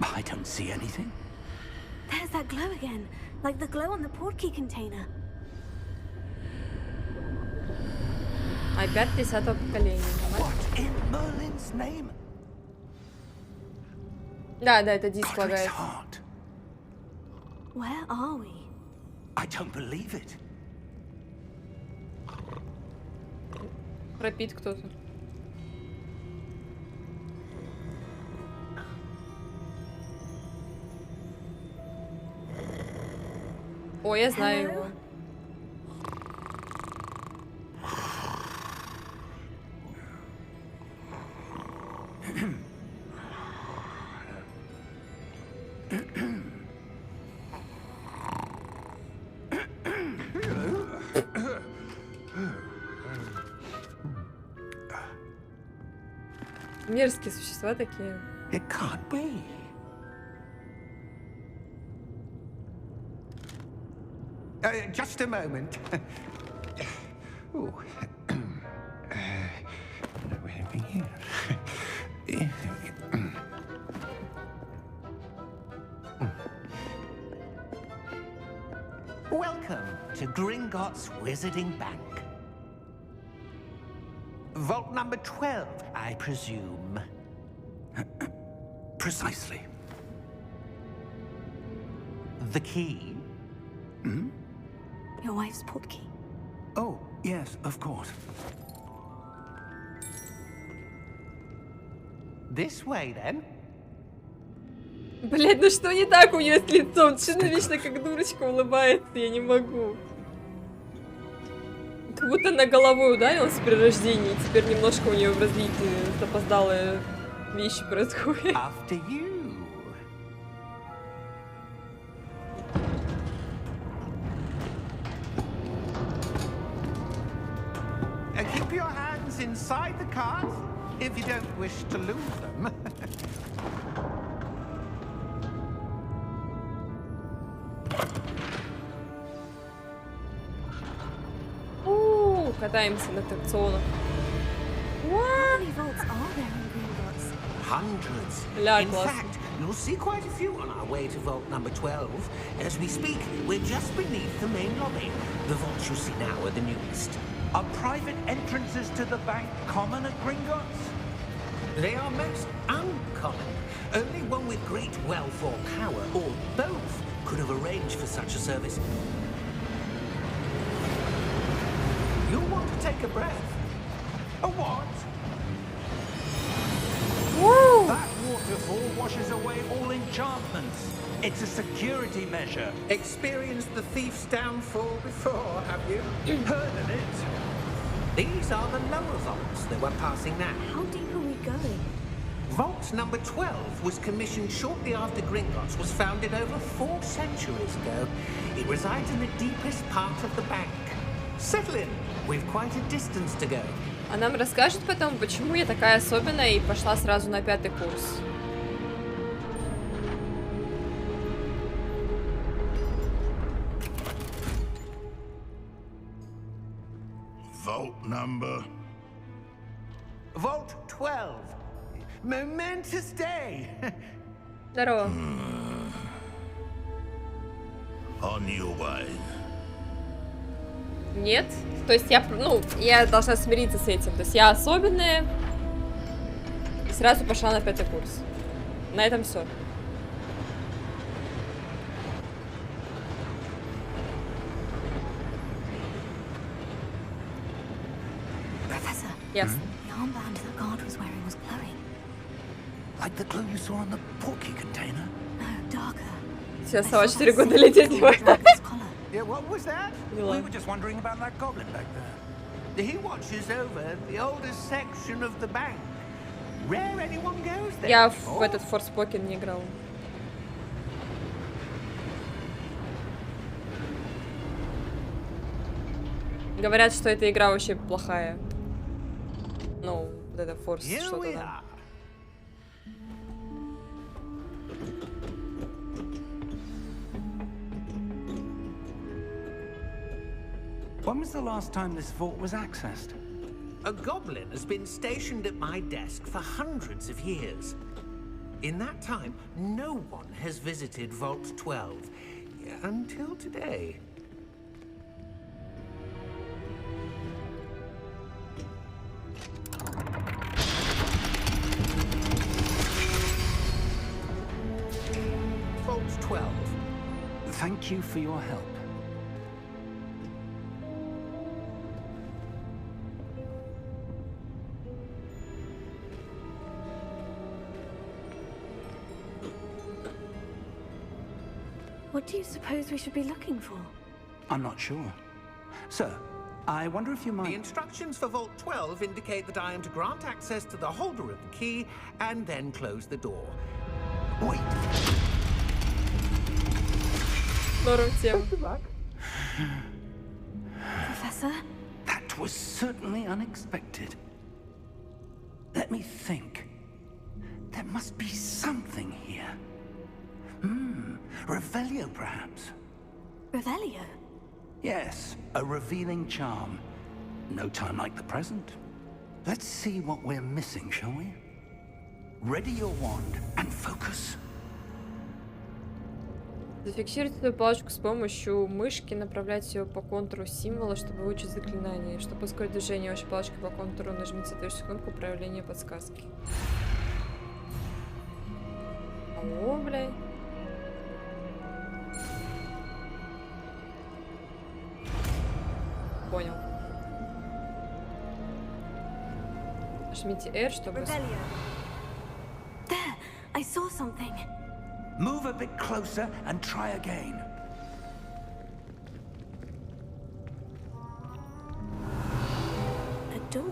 I don't see anything. There's that glow again, like the glow on the portkey container. i5 10-го поколения. What in Merlin's name? Да, это диск Godric's лагает. heart. Where are we? I don't believe it. Пропит кто-то. О, я знаю его. Мерзкие существа такие. It can't be. Just a moment. Ooh. Welcome to Gringotts Wizarding Bank. Vault number 12, I presume. Precisely. The key? Your wife's portkey. Oh, yes, of course. This way, then. Блять, ну что не так у нее с лицом? Что она вечно как дурочка улыбается? Я не могу. Как будто она головой ударилась при рождении, и теперь немножко у нее в развитии запоздалые вещи происходят. After you. Keep your hands inside the cart if you don't wish to lose them. Катаемся на аттракционах. How many vaults are there in Gringotts? Hundreds. Ля, In классно. fact, you'll see quite a few on our way to vault number 12. As we speak, we're just beneath the main lobby. The vaults you see now are the newest. Are private entrances to the bank common at Gringotts? They are most uncommon. Only one with great wealth or power, or both, could have arranged for such a service. You'll want to take a breath. A what? Woo! That waterfall washes away all enchantments. It's a security measure. Experienced the thief's downfall before, have you? Heard of it? These are the lower vaults that we're passing now. How deep are we going? Vault number 12 was commissioned shortly after Gringotts was founded over 4 centuries ago. It resides in the deepest part of the bank. Settle in. We've quite a distance to go. А нам расскажет потом, почему я такая особенная и пошла сразу на 5-й курс. Vault number. Vault 12. Momentous day. Здорово. On your way. Нет. То есть я должна смириться с этим. То есть я особенная. И сразу пошла на 5-й курс. На этом все. Professor, Yes. the armband that guard was wearing was glowing. Like the glue you saw on the porky container? No, darker. Сейчас I стало saw 4 that года same лететь не thing on может. Dragon's collar. Yeah, what was that? Дела. We were just wondering about that goblin back there. He watches over the oldest section of the bank. Rare anyone goes there. Я в before. этот Forspoken не играл. Говорят, что эта игра вообще плохая. Ну, вот это Force Here что-то we там. are. When was the last time this vault was accessed? A goblin has been stationed at my desk for hundreds of years. In that time, no one has visited Vault 12 until today. Vault 12. Thank you for your help. What do you suppose we should be looking for? I'm not sure. Sir, I wonder if you The might... instructions for Vault 12 indicate that I am to grant access to the holder of the key and then close the door. Wait. Норм тем. Professor? That was certainly unexpected. Let me think. There must be something here. Revelio, perhaps? Revelio? Yes, a revealing charm. No time like the present. Let's see what we're missing, shall we? Ready your wand and focus. Зафиксируйте эту палочку с помощью мышки, направлять ее по контуру символа, чтобы выучить заклинание. Чтобы ускорить движение вашей палочки по контуру, нажмите следующую кнопку управления подсказки. О, блядь. Понял. Нажмите R, чтобы... Revelio. There! I saw something. Move a bit closer and try again. A door.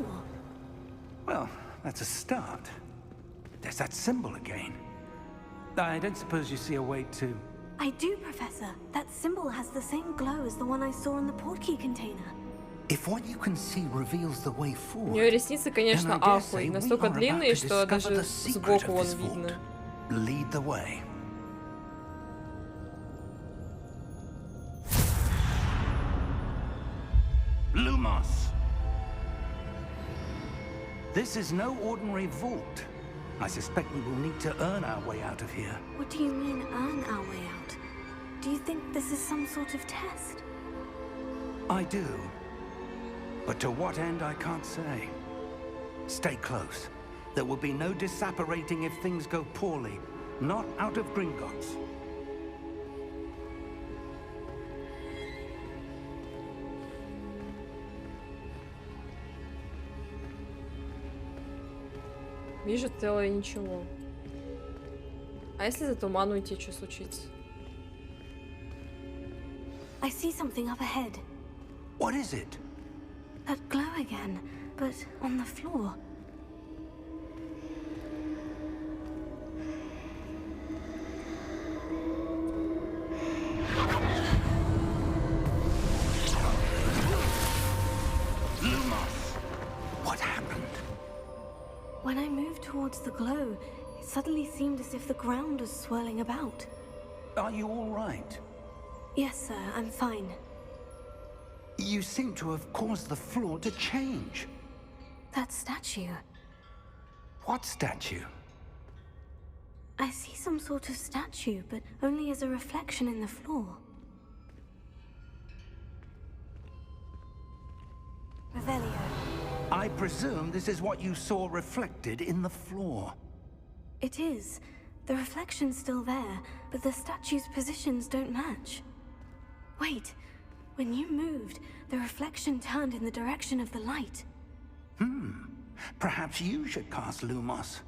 Well, that's a start. There's that symbol again. I don't suppose you see a way to... I do, Professor. That symbol has the same glow as the one I saw in the portkey container. If what you can see reveals the way У forward, нее ресницы, конечно, then I dare say ахуй. we Настолько are about длинные, to что discover даже the secret сбоку of вон this vault. видно. Lead the way. Lumos. This is no ordinary vault. I suspect we will need to earn our way out of here. What do you mean, earn our way out? Do you think this is some sort of test? I do. But to what end, I can't say. Stay close. There will be no disapparating if things go poorly. Not out of Gringotts. Вижу тело и ничего. А если за туман уйти, что случится? I see something up ahead. What is it? That glow again, but on the floor. What happened? When I moved towards the glow, it suddenly seemed as if the ground was swirling about. Are you all right? Yes, sir, I'm fine. You seem to have caused the floor to change. That statue. What statue? I see some sort of statue, but only as a reflection in the floor. Revelio. I presume this is what you saw reflected in the floor. It is. The reflection's still there, but the statue's positions don't match. Wait. When you moved, the reflection turned in the direction of the light. Perhaps you should cast Lumos.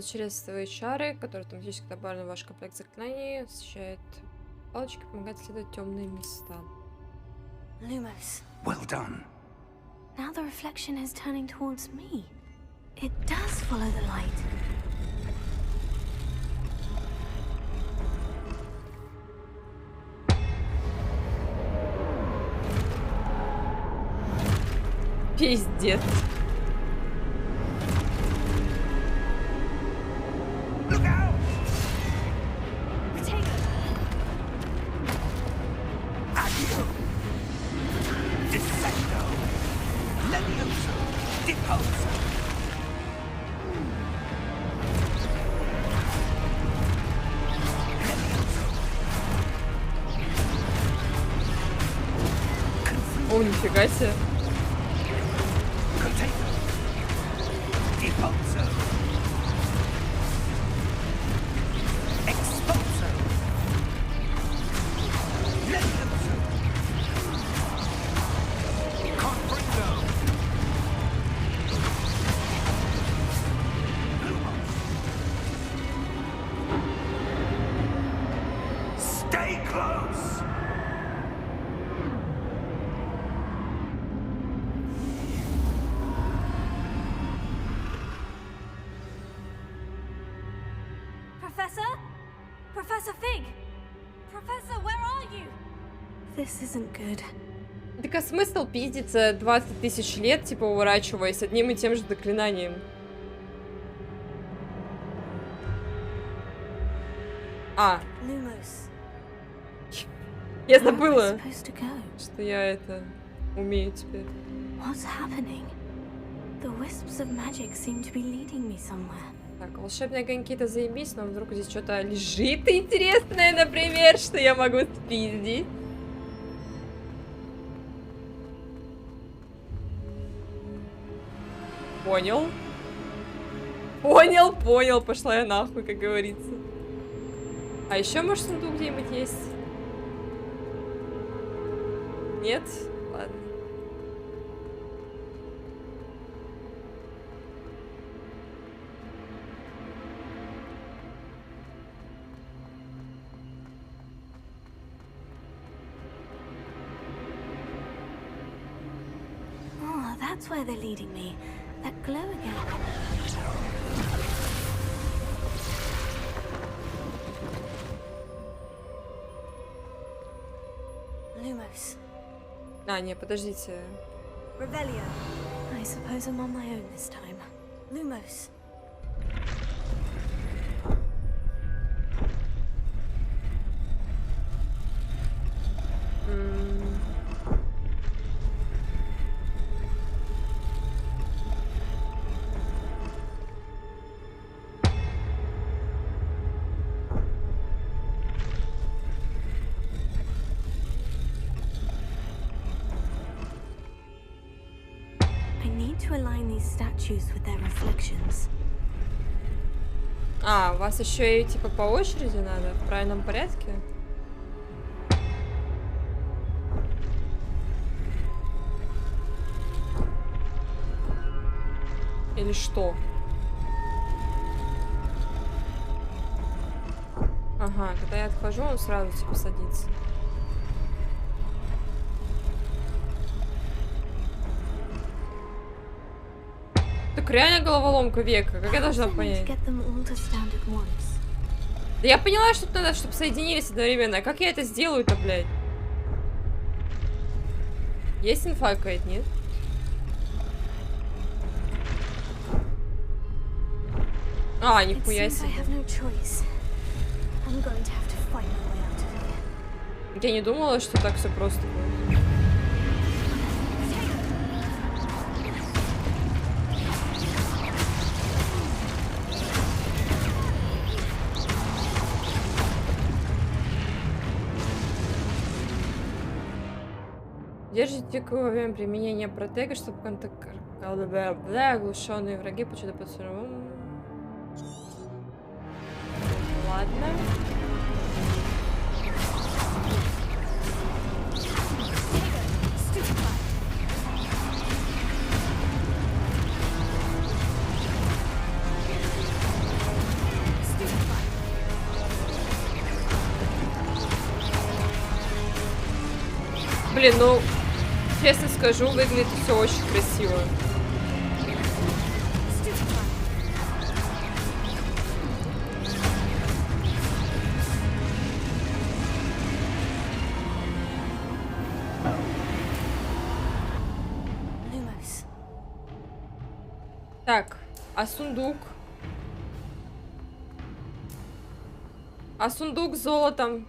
Через свои чары, которые автоматически добавлены в ваш комплект заклинаний, освещает палочки, помогает исследовать темные места. Lumos. Well done. Now the reflection is turning towards me. It does follow the light. Пиздец. Look out! Potato. Accio! Descendo! Levioso! Deposo! Levioso! О, нифига себе. Potato! Deposo! Exposo! Levioso! Confringo! Lumos! Stay close! Professor? Professor Fig! Professor, where are you? This isn't good. Так а смысл пиздиться 20 тысяч лет, типа, уворачиваясь одним и тем же заклинанием? А, Lumos. я Where am I забыла, supposed to go? что я это умею теперь. What's happening? The wisps of magic seem to be leading me somewhere. Так, волшебные огоньки-то заебись, но вдруг здесь что-то лежит интересное, например, что я могу спиздить. Понял. Понял, пошла я нахуй, как говорится. А еще, может, сундук где-нибудь есть? Нет? Ладно. Oh, that's where they're leading me. That glow again. Lumos. А, не, подождите. Revelio. I I suppose I'm on my own this time. Lumos. I need to align these statues with their reflections. А, у вас еще и типа по очереди надо, в правильном порядке? Или что? Ага, когда я отхожу, он сразу типа садится. Так реально головоломка века. Как я должна понять? Да я поняла, что надо, чтобы соединились одновременно. А как я это сделаю-то, блядь? Есть инфа какая-то, нет? А, нихуя себе. Я не думала, что так все просто будет. Держите во время применения протега, чтобы оглушенные враги почему-то под сыром. Ладно. Блин, ну, честно скажу, выглядит все очень красиво. Так, а сундук? А сундук с золотом?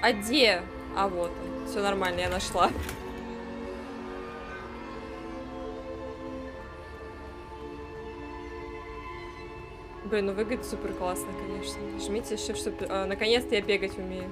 А где? А вот он. Все нормально, я нашла. Блин, ну выглядит супер классно, конечно. Жмите shift, чтобы... наконец-то я бегать умею.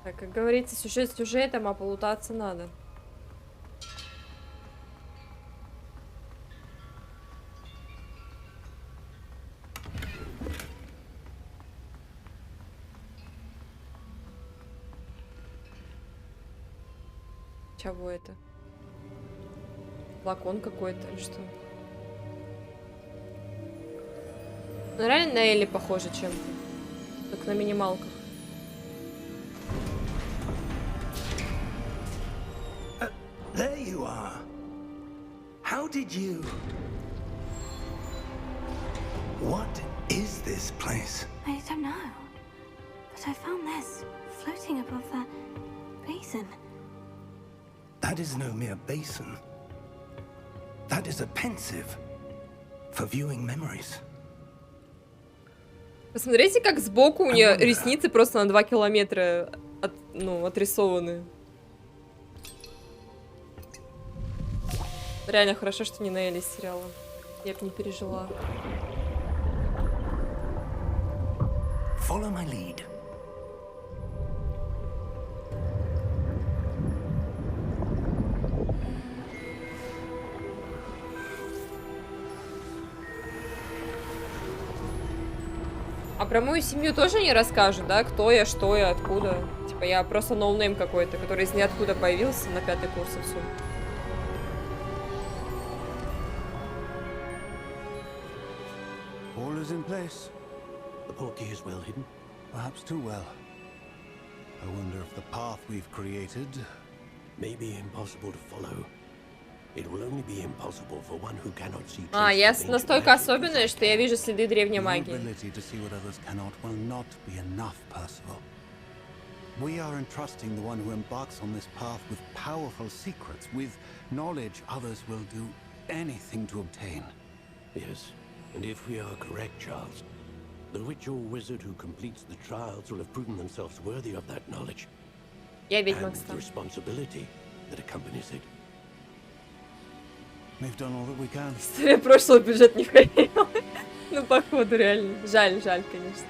Так, как говорится, сюжет сюжетом, а полутаться надо. Чего это? Флакон какой-то или что? Ну, реально на Элли похоже чем-то. Только на минималках. There you are. How did you... What is this place? I don't know. But I found this floating above that basin. That is no mere basin. That is a pensive for viewing memories. Посмотрите, как сбоку у нее ресницы просто на 2 километра отрисованы. Реально хорошо, что не на Элли сериала. Я бы не пережила. Follow my lead. про мою семью тоже не расскажут, да? Кто я, что я, откуда? Типа я просто ноунейм какой-то, который из ниоткуда появился на 5-й курс и все. All is in place. The portkey is well hidden. Perhaps too well. I wonder if the path we've created may be impossible to follow. It will only be impossible for one who cannot see. Я настолько особенная, что я вижу следы древней магии. Ability to see what others cannot will not be enough, Percival. We are entrusting the one who embarks on this path with powerful secrets, with knowledge others will do anything to obtain. Yes, and if we are correct, Charles, the witch or wizard who completes the trials will have proven themselves worthy of that knowledge. Я And ведьмак the стал. responsibility that accompanies it. We've done all that we can. История прошлого бюджет не входил. Ну, походу, реально. Жаль, конечно.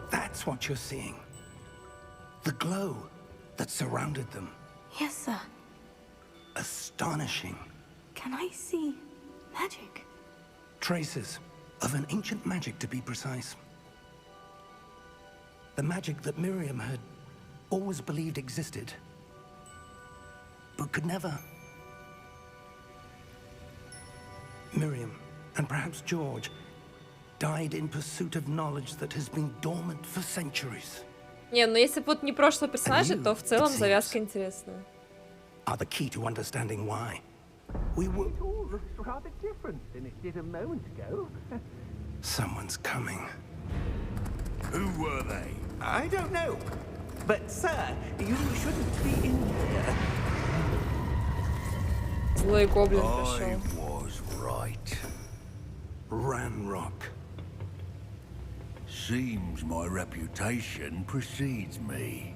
That's what you're seeing. The glow that surrounded them. Yes, sir. Astonishing. Can I see magic? Traces of an ancient magic, to be precise. The magic that Miriam had always believed existed, but could never. Miriam, and perhaps George, died in pursuit of knowledge that has been dormant for centuries. Не, ну если бы вот не прошлые персонажи, то в целом завязка интересная. Are the key to understanding why we were. It all looks rather different than it did a moment ago. Someone's coming. Who were they? I don't know. But, sir, you shouldn't be in here. Злой гоблин I пришел. was right. Ranrock. Seems my reputation precedes me.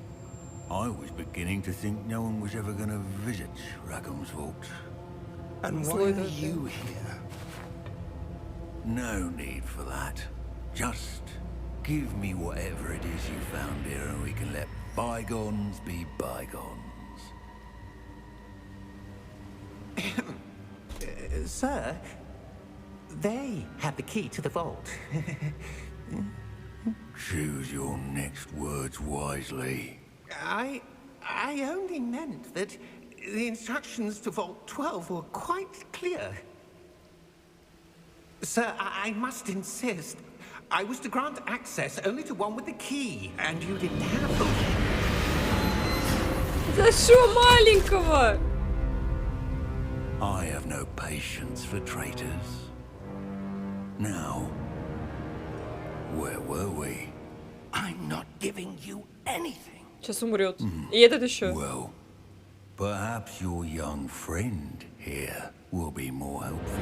I was beginning to think no one was ever going to visit Rackham's vault. And why Zlой are такой. you here? No need for that. Just give me whatever it is you found here and we can let bygones be bygones. Sir, they have the key to the vault. Choose your next words wisely. I only meant that the instructions to Vault 12 were quite clear. Sir, I must insist. I was to grant access only to one with the key, and you didn't have them. За что маленького? I have no patience for traitors. Now, where were we? I'm not giving you anything. Сейчас умрет. И этот еще. Well, perhaps your young friend here will be more helpful.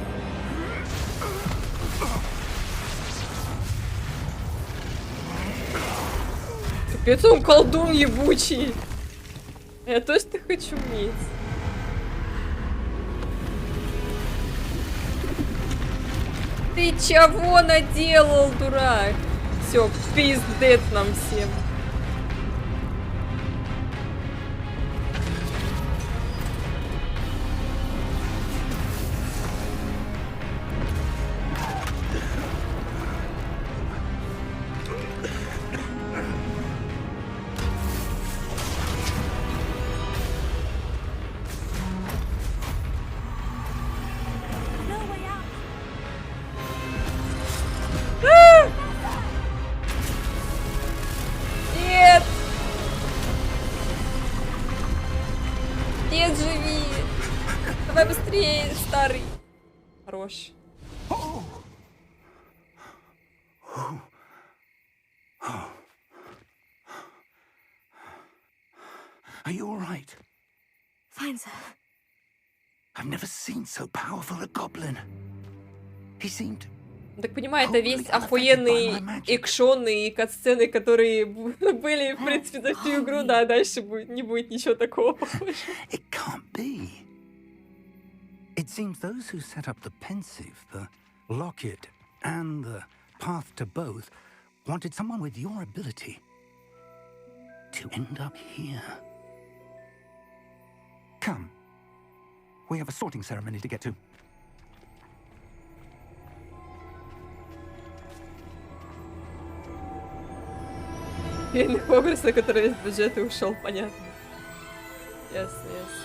Капец, он колдун ебучий. Я точно хочу уметь. Ты чего наделал, дурак? Все, пиздец нам всем. No way out. Нет! Нет, живи! Давай быстрее, старый. Хорош. Are you all right? Fine, sir. I've never seen so powerful a goblin. He seemed. Так понимаю, это весь охуенные экшоны и катсцены, которые были, в принципе, за всю игру, да, дальше не будет ничего такого похожего. It can't be. It seems those who set up the pensive, the locket, and the path to both wanted someone with your ability to end up here. Come. We have a sorting ceremony to get to. Бедный Хогвартс, на который весь бюджет и ушел, понятно. Ясно, ясно.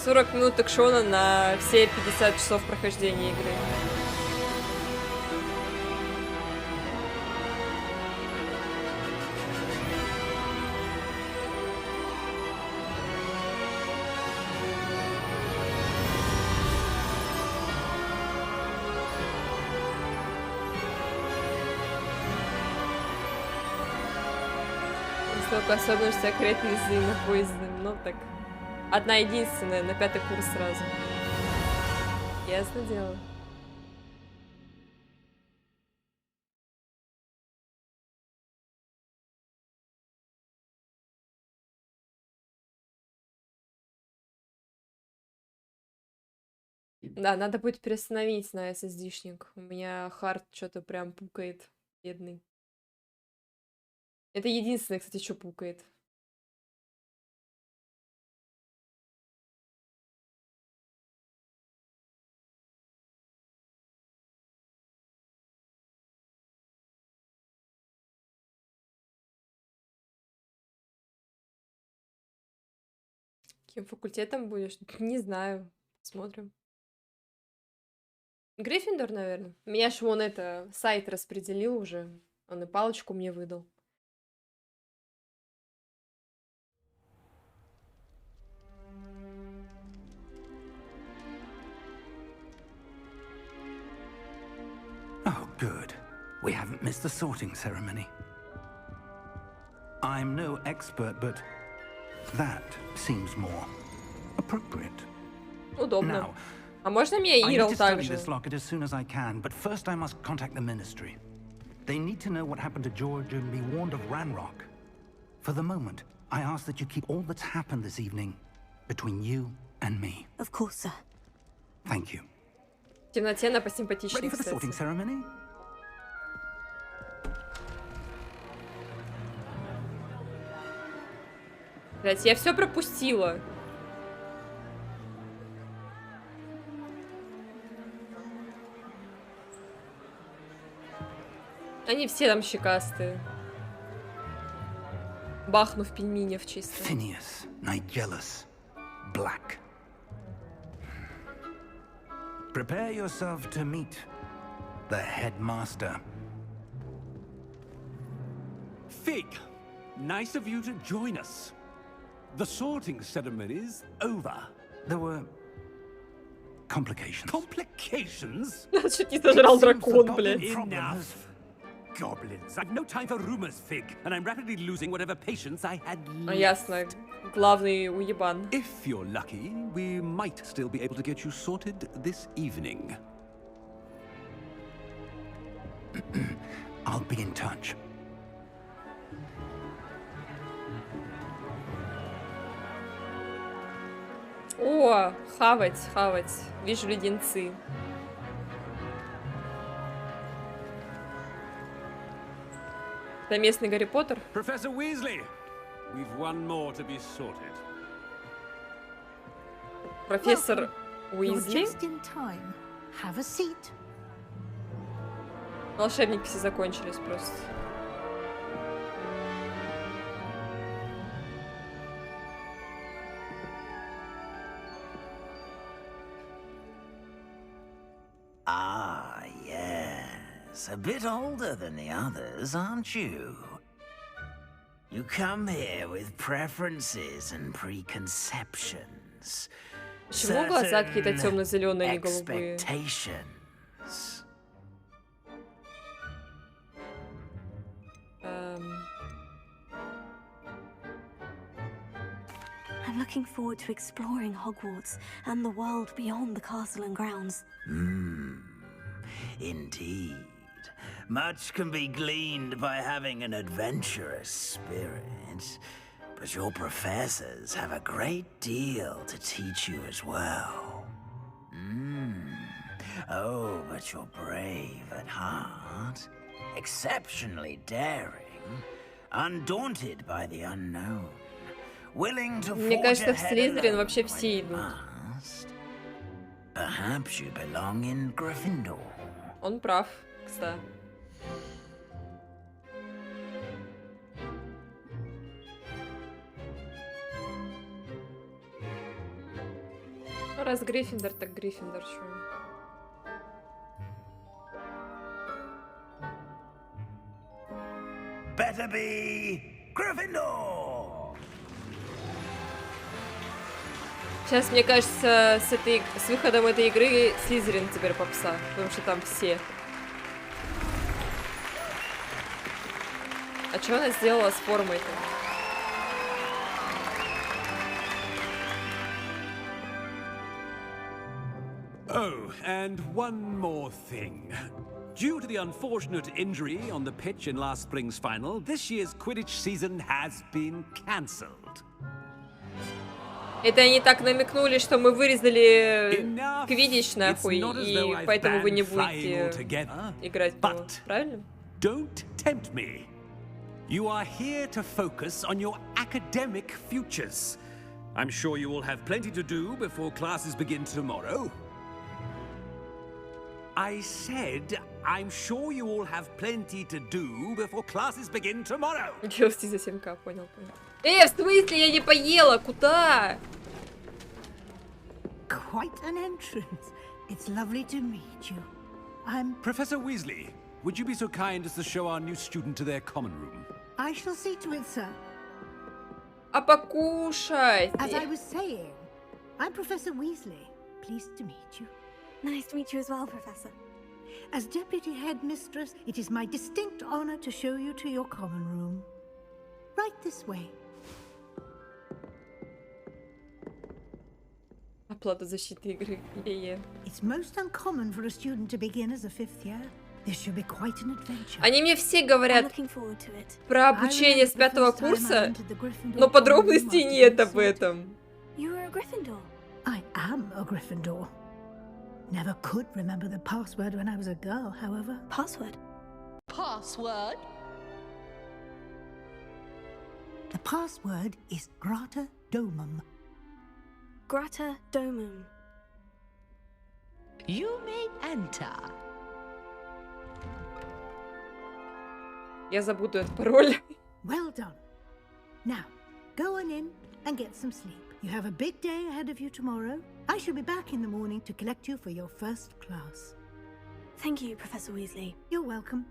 «40 минут экшона на все 50 часов прохождения игры». Только особенность секретной взаимопоездным. Ну так, одна единственная, на 5-й курс сразу. Ясно дело. Да, надо будет переустановить на SSD-шник. У меня хард что-то прям пукает, бедный. Это единственное, кстати, что пукает. Каким факультетом будешь? Не знаю. Смотрим. Гриффиндор, наверное. Меня ж вон это сайт распределил уже. Он и палочку мне выдал. Oh, good. We haven't missed the sorting ceremony. I'm no expert, but that seems more appropriate. Удобно. Now, А можно мне I need Ирл to study также? this locket as soon as I can, but first I must contact the Ministry. They need to know what happened to George and be warned of Ranrock. For the moment, I ask that you keep all that's happened this evening between you and me. Of course, sir. Thank you. В темноте она Ready посимпатичнее, for the sorting кстати. ceremony? Блять, я все пропустила. Они все там щекастые. Бахнув пельменев чисто. Phineas, Nigellus, Black. Prepare yourself to meet the headmaster. Fig, nice of you to join us. The sorting ceremony's over. There were complications. Complications? Чуть не сожрал It seems the дракон, goblin блядь. problem Enough. has- Goblins. I've no time for rumors, Fig, and I'm rapidly losing whatever patience I had Ну, left. ясно. Главный уебан. If you're lucky, we might still be able to get you sorted this evening. I'll be in touch. О, хавать, хавать. Вижу леденцы. Это местный Гарри Поттер. Professor Weasley, we've one more to be sorted. Профессор You're Уизли. just in time. Have a seat. Волшебники все закончились просто. Ah, yes. A bit older than the others, aren't you? You come here with preferences and preconceptions. Почему глаза какие-то Certain темно-зеленые, а не голубые? expectations. I'm looking forward to exploring Hogwarts and the world beyond the castle and grounds. Indeed. Much can be gleaned by having an adventurous spirit, but your professors have a great deal to teach you as well. Oh, but you're brave at heart. exceptionally daring, undaunted by the unknown, willing to Мне forge кажется, в ahead Слизерин alone вообще when все you идут. must. Perhaps you belong in Gryffindor. Он прав, кстати. Ну, раз Гриффиндор, так Гриффиндор, чё? Better be Gryffindor. Сейчас, мне кажется, с выходом этой игры Слизерин теперь попса, потому что там все. А что она сделала с формой-то? Oh, and one more thing. Due to the unfortunate injury on the pitch in last spring's final, this year's Quidditch season has been cancelled. Это они так намекнули, что мы вырезали квиддич нахуй, и поэтому вы не будете играть в него, правильно? Don't tempt me. You are here to focus on your academic futures. I'm sure you will have plenty to do before classes begin tomorrow. I said, I'm sure you all have plenty to do before classes begin tomorrow. Делости за 7К, понял. В смысле, я не поела? Куда? Quite an entrance. It's lovely to meet you. I'm... Professor Weasley, would you be so kind as to show our new student to their common room? I shall see to it, sir. А покушать? As I was saying, I'm Professor Weasley. Pleased to meet you. Nice to meet you as well, Professor. As Deputy Headmistress, it is my distinct honor to show you to your common room. Right this way. Оплата защиты игры. It's most uncommon for a student to begin as a fifth year. This should be quite an adventure. Они мне все говорят про обучение с 5-го курса, но подробностей нет об этом. You were a Gryffindor. I am a Gryffindor. Never could remember the password when I was a girl, however. Password? Password? The password is Grata Domum. Grata Domum. You may enter. Я забуду этот пароль. Well done. Now, go on in and get some sleep. You have a big day ahead of you tomorrow. I shall be back in the morning to collect you for your first class. Thank you, Professor Weasley. You're welcome.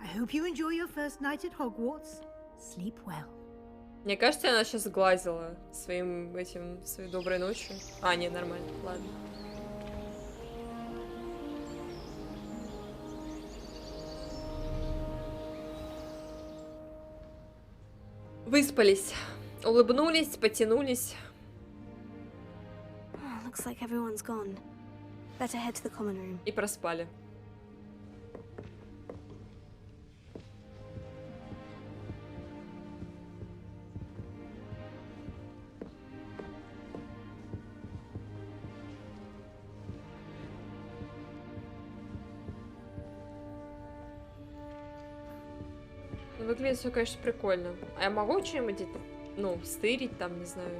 I hope you enjoy your first night at Hogwarts. Sleep well. Мне кажется, она сейчас сглазила своей доброй ночью. А, нет, нормально, ладно. Выспались, улыбнулись, потянулись. Oh, looks like everyone's gone. Better head to the common room. И проспали. Выглядит все, конечно, прикольно. А я могу что-нибудь, ну, стырить там, не знаю.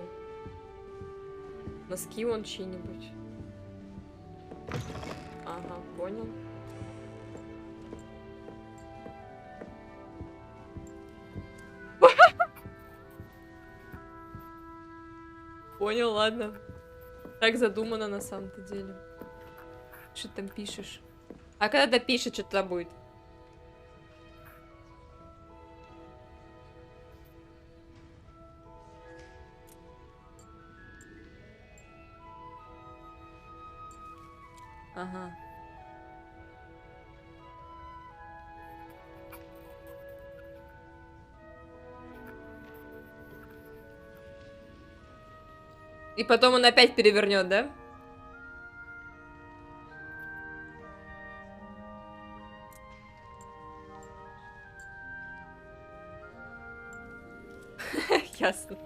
Носки вон чьи-нибудь. Ага, понял. Понял, ладно. Так задумано на самом-то деле. Что ты там пишешь? А когда допишет, что туда будет? Ага. И потом он опять перевернет, да? Ясно.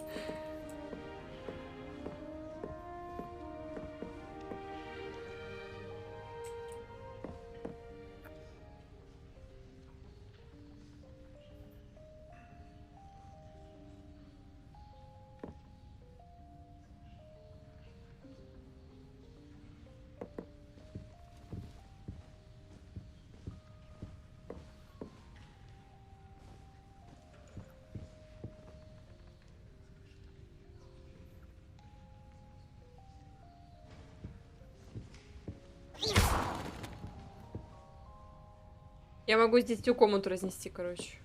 Я могу здесь всю комнату разнести, короче.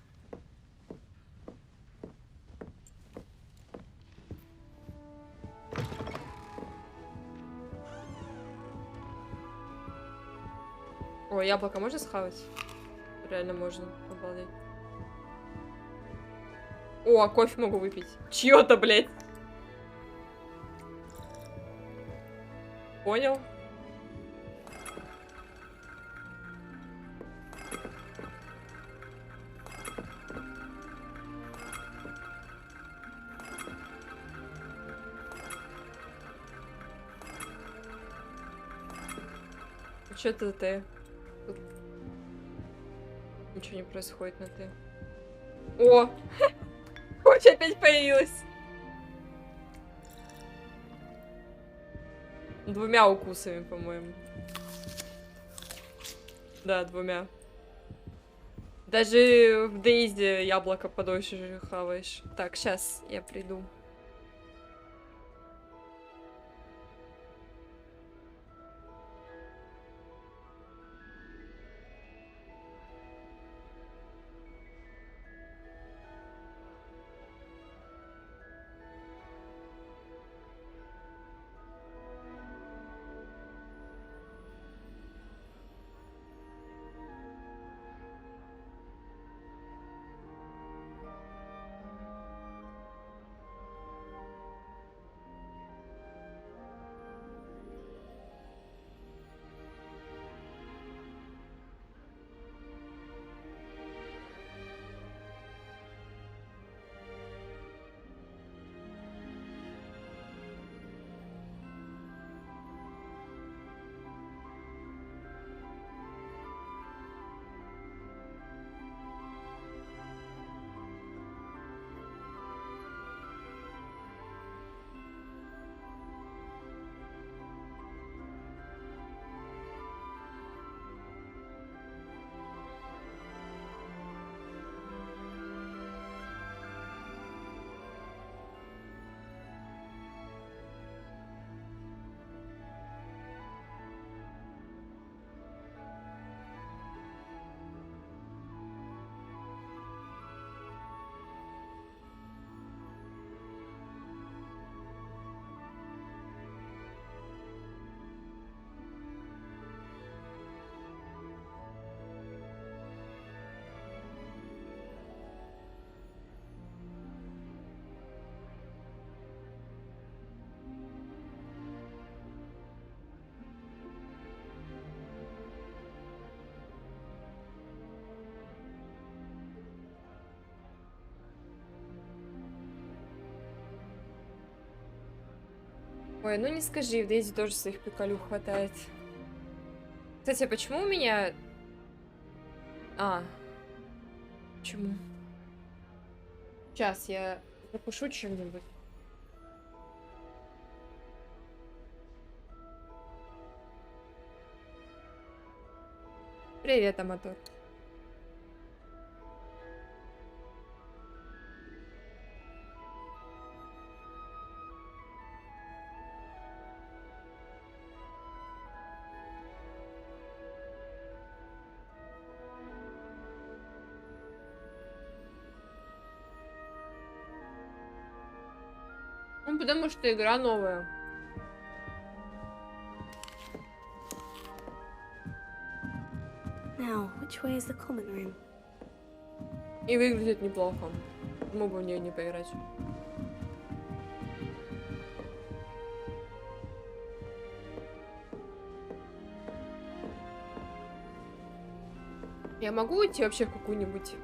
О, яблоко можно схавать? Реально можно, обалдеть. О, кофе могу выпить. Чьё-то, блядь. Понял? Что это ты? Тут ничего не происходит на ты. О! Кофе опять появилась. Двумя укусами, по-моему. Да, двумя. Даже в Дейзи яблоко подольше же хаваешь. Так, сейчас я приду. Ой, ну не скажи, в Дейзи тоже своих приколюх хватает. Кстати, а почему у меня... А. Почему? Сейчас я запишу чем-нибудь. Привет, Аматор. Ну, потому что игра новая. Now, which way is the common room? И выглядит неплохо. Почему бы в нее не поиграть? Я могу уйти вообще в какую-нибудь...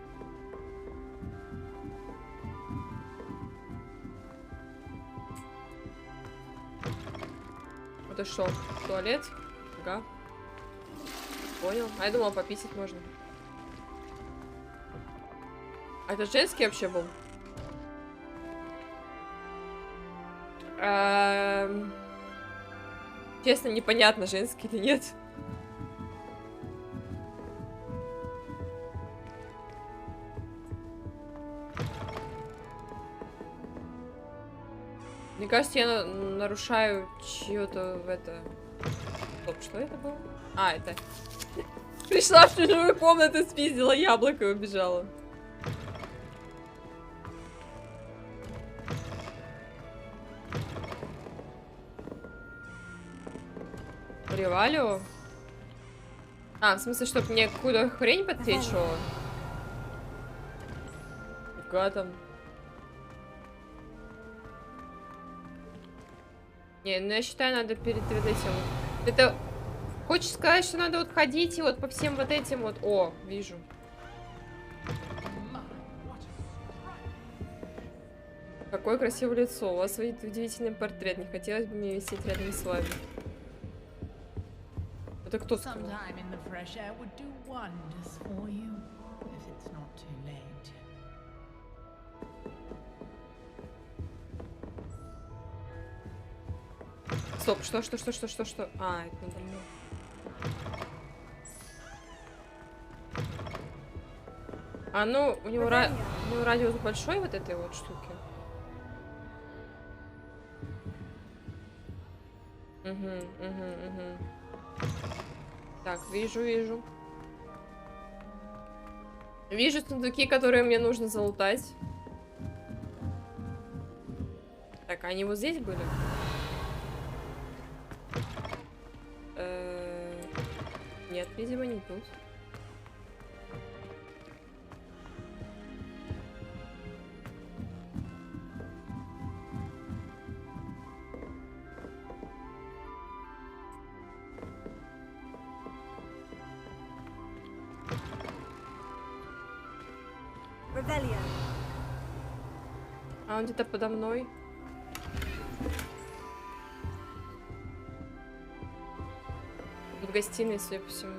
Это что? Туалет? Ага. Понял. А я думала, пописать можно. А это женский вообще был? Честно, непонятно, женский или нет. Мне кажется, я нарушаю чьё-то в это... Стоп, что это было? А, это... Пришла в чужую комнату, спиздила яблоко и убежала. Привалю? А, в смысле, чтобы мне какую-то хрень подсвечивала? Какая там? Не, ну я считаю, надо перед вот этим. Это... Хочешь сказать, что надо вот ходить и вот по всем вот этим вот... О, вижу. Какое красивое лицо. У вас удивительный портрет. Не хотелось бы мне висеть рядом с вами. Это кто сказал? Стоп, что? А, это надо мной. А ну, у него радиус большой вот этой вот штуки. Угу. Так, вижу. Вижу сундуки, которые мне нужно залутать. Так, они вот здесь были? Нет, видимо, не тут. А он где-то подо мной. В гостиной, судя по всему.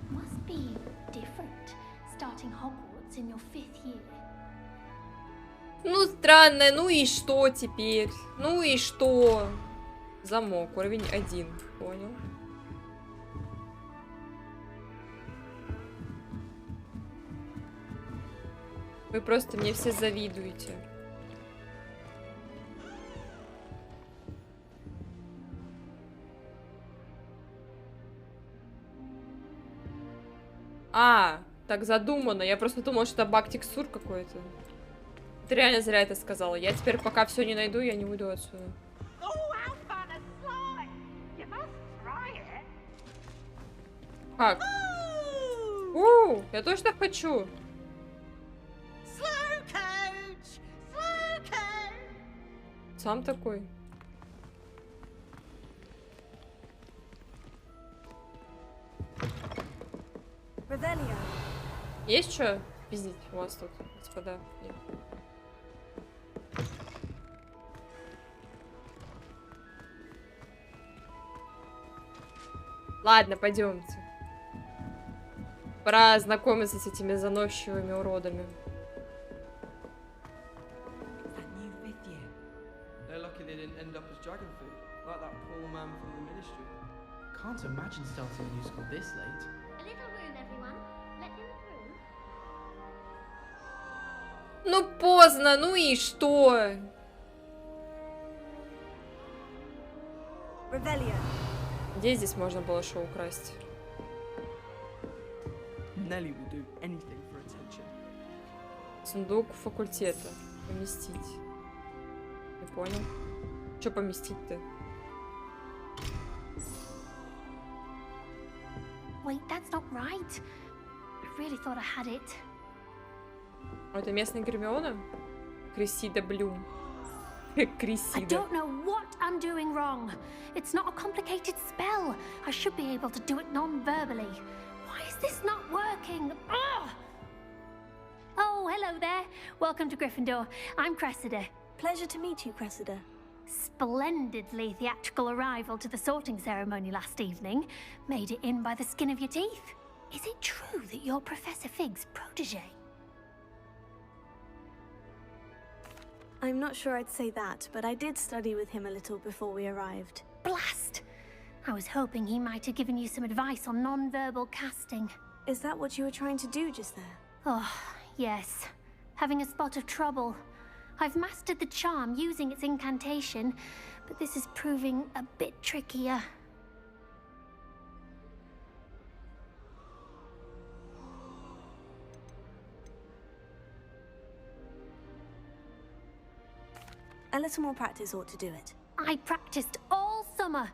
Must be different starting Hogwarts in your 5th year. Ну, странно, ну и что теперь? Ну и что? Замок, уровень 1, понял. Вы просто мне все завидуете. А, так задумано. Я просто думала, что это баг текстур какой-то. Ты реально зря это сказала. Я теперь пока все не найду, я не уйду отсюда. Как? Я тоже так хочу. Сам такой. Есть что пиздить у вас тут, господа? Нет. Ладно, пойдемте. Пора знакомиться с этими заносчивыми уродами. Can't imagine starting a new school this late. A little room, everyone. Let him through. Ну поздно, ну и что? Где здесь можно было что украсть? Nelly will do anything for attention. Сундук факультета. Поместить. Не понял. Что поместить-то? Wait, that's not right. I really thought I had it. Это местная Гермиона? Крисида Блюм. I Крисида. don't know what I'm doing wrong. It's not a complicated spell. I should be able to do it non-verbally. Why is this not working? Ugh! Oh, hello there. Welcome to Gryffindor. I'm Cressida. Pleasure to meet you, Cressida. Splendidly theatrical arrival to the sorting ceremony last evening. Made it in by the skin of your teeth. Is it true that you're Professor Fig's protege? I'm not sure I'd say that, but I did study with him a little before we arrived. Blast! I was hoping he might have given you some advice on non-verbal casting. Is that what you were trying to do just there? Oh, yes. Having a spot of trouble. I've mastered the charm using its incantation, but this is proving a bit trickier. A little more practice ought to do it. I practiced all summer.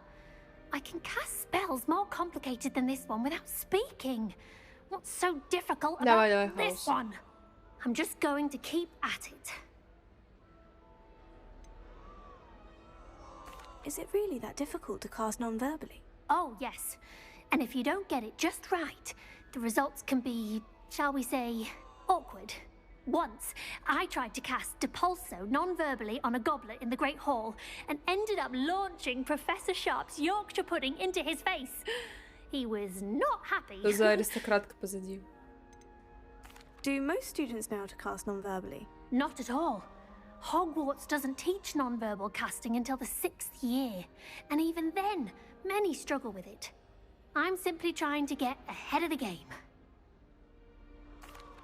I can cast spells more complicated than this one without speaking. What's so difficult about this one? I'm just going to keep at it. Is it really that difficult to cast non-verbally? Oh, yes. And if you don't get it just right, the results can be, shall we say, awkward. Once, I tried to cast Depulso non-verbally on a goblet in the Great Hall and ended up launching Professor Sharp's Yorkshire pudding into his face. He was not happy. За аристократка позади. Do most students know how to cast non-verbally? Not at all. Hogwarts doesn't teach non-verbal casting until the 6th year, and even then, many struggle with it. I'm simply trying to get ahead of the game.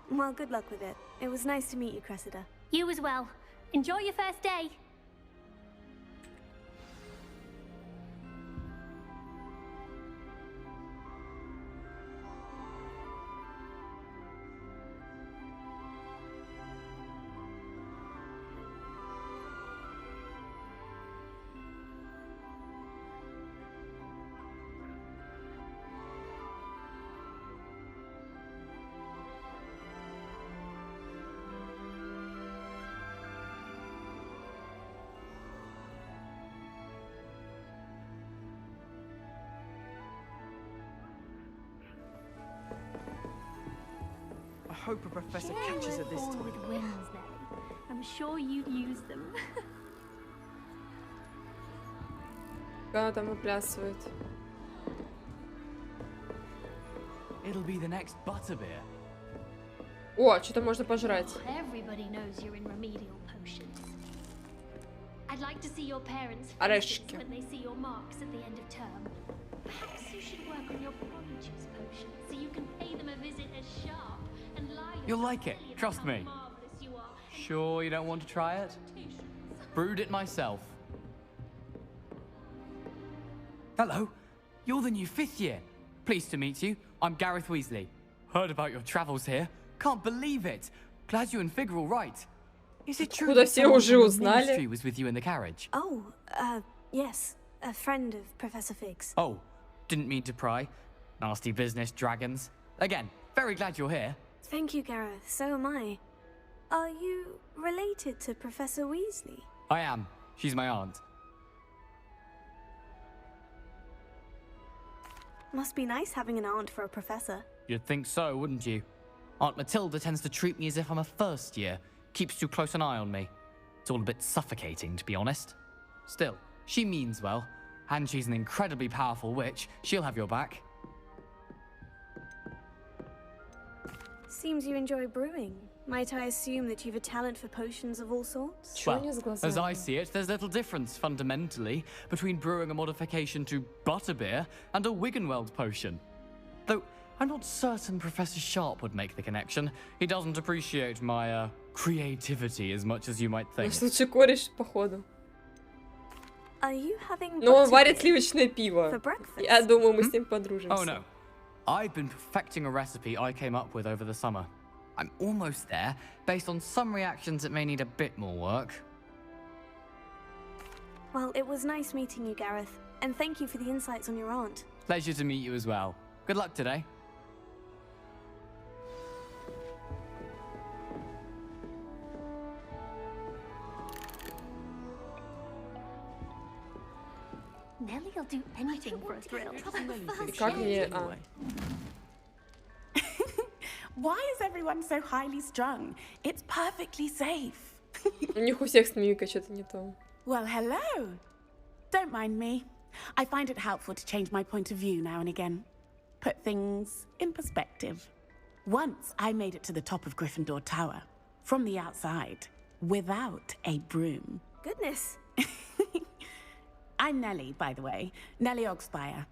Well, good luck with it. It was nice to meet you, Cressida. You as well. Enjoy your first day. I hope a professor catches her this time. With wings, Nelly. I'm sure you'd use them. Она там выплясывает. It'll be the next butterbeer. О, что-то можно пожрать. Everybody knows you're in remedial potions. I'd like to see your parents' Орешки. faces when they see your marks at the end of term. Perhaps you should work on your portu's potion so you can pay them a visit as sharp and lie. You'll like it, trust me. Sure you don't want to try it? Brewed it myself. Hello, you're the new 5th year. Pleased to meet you. I'm Gareth Weasley. Heard about your travels here. Can't believe it. Glad you and Fig are all right. Is it true that someone from the ministry was with you in the carriage? Oh, yes. A friend of Professor Fig's. Oh, didn't mean to pry. Nasty business, dragons. Again, very glad you're here. Thank you, Gareth. So am I. Are you related to Professor Weasley? I am. She's my aunt. Must be nice having an aunt for a professor. You'd think so, wouldn't you? Aunt Matilda tends to treat me as if I'm a first year. Keeps too close an eye on me. It's all a bit suffocating, to be honest. Still, she means well. And she's an incredibly powerful witch. She'll have your back. Seems you enjoy brewing. Might I assume that you've a talent for potions of all sorts? Well, as I see it, there's little difference, fundamentally, between brewing a modification to butterbeer and a Wiggenweld potion. Though, I'm not certain Professor Sharp would make the connection. He doesn't appreciate my, creativity as much as you might think. Наш лучший кореш, походу. Are you having Но он варит butterbeer сливочное пиво. for breakfast? Я думаю, мы с ним подружимся. Oh no. I've been perfecting a recipe I came up with over the summer. I'm almost there, based on some reactions that may need a bit more work. Well, it was nice meeting you, Gareth. And thank you for the insights on your aunt. Pleasure to meet you as well. Good luck today. Nelly'll do anything for a thrill. Как мне... Why is everyone so highly strung? It's perfectly safe. У них у всех с мимикой что-то не то. Well, hello. Don't mind me. I find it helpful to change my point of view now and again. Put things in perspective. Once I made it to the top of Gryffindor Tower, from the outside, without a broom. Goodness. I'm Nellie, by the way. Nellie Ogspire.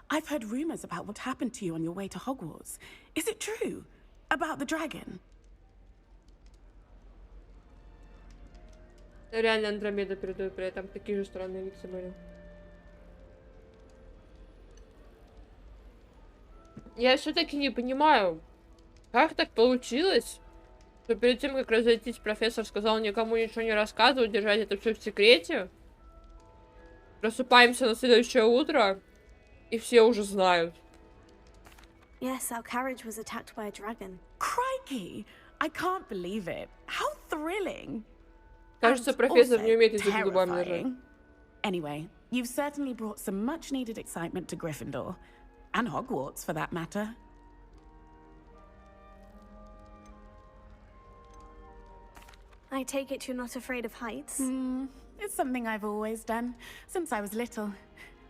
I've heard rumors about what happened to you on your way to Hogwarts. Is it true? About the dragon? Реально Андромеду передаю, при этом такие же странные лица были. Я все-таки не понимаю, как так получилось, что перед тем, как разойтись, профессор сказал никому ничего не рассказывать, держать это все в секрете. Просыпаемся на следующее утро, и все уже знают. Yes, our carriage was attacked by a dragon. Crikey! I can't believe it. How thrilling! Кажется, And профессор не also умеет язык зубами держать. terrifying. Anyway, you've certainly brought some much-needed excitement to Gryffindor. And Hogwarts, for that matter. I take it you're not afraid of heights? It's something I've always done, since I was little.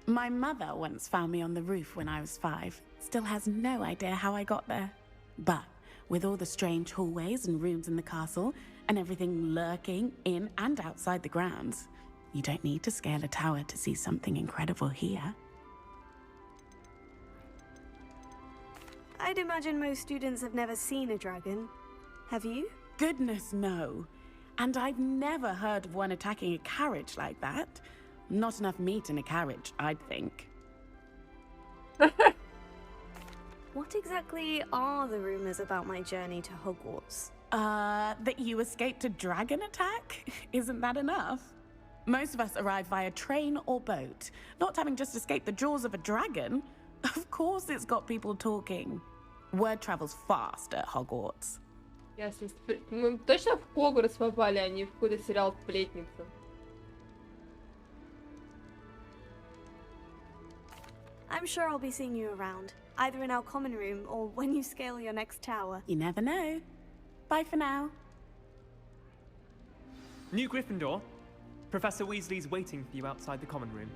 My mother once found me on the roof when I was 5. Still has no idea how I got there. But with all the strange hallways and rooms in the castle, and everything lurking in and outside the grounds, you don't need to scale a tower to see something incredible here. I'd imagine most students have never seen a dragon. Have you? Goodness, no. And I've never heard of one attacking a carriage like that. Not enough meat in a carriage, I'd think. What exactly are the rumors about my journey to Hogwarts? That you escaped a dragon attack? Isn't that enough? Most of us arrive via train or boat. Not having just escaped the jaws of a dragon. Of course it's got people talking. Word travels fast at Hogwarts. Ясно. Мы точно в Хогвартс попали, а не в какой-то сериал «Сплетница». I'm sure I'll be seeing you around, either in our common room or when you scale your next tower. You never know. Bye for now. New Gryffindor. Professor Weasley's waiting for you outside the common room.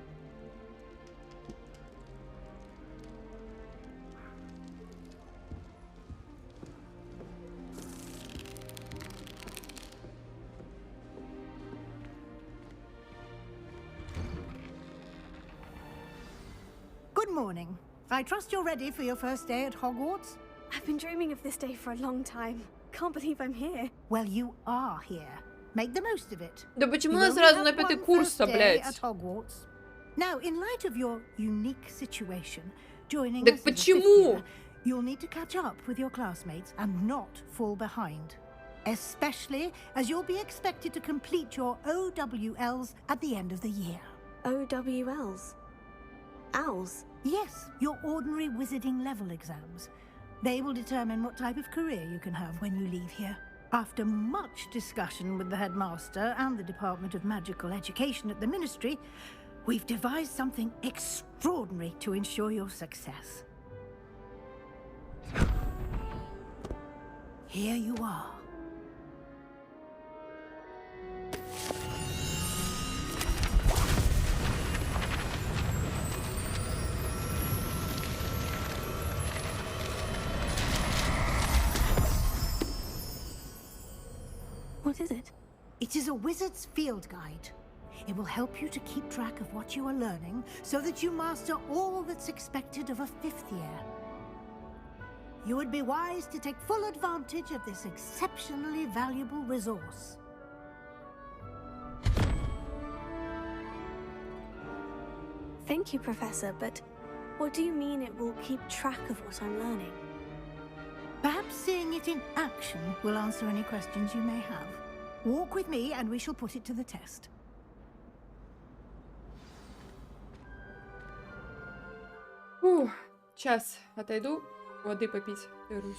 Good morning. I trust you're ready for your first day at Hogwarts? I've been dreaming of this day for a long time. Can't believe I'm here. Well, you are here. Make the most of it. Да почему You нас only сразу have на пятый one курс-то, first day блядь? at Hogwarts. Now, in light of your unique situation, joining Так us as a почему? fifth year, you'll need to catch up with your classmates and not fall behind. Especially as you'll be expected to complete your OWLs at the end of the year. OWLs? Owls? Yes, your ordinary wizarding level exams. They will determine what type of career you can have when you leave here. After much discussion with the headmaster and the Department of Magical Education at the Ministry, we've devised something extraordinary to ensure your success. Here you are. What is it? It is a wizard's field guide. It will help you to keep track of what you are learning so that you master all that's expected of a fifth year. You would be wise to take full advantage of this exceptionally valuable resource. Thank you, Professor, but what do you mean it will keep track of what I'm learning? Perhaps seeing it in action will answer any questions you may have. Walk with me and we shall put it to the test. Фух, сейчас отойду, воды попить, вернусь.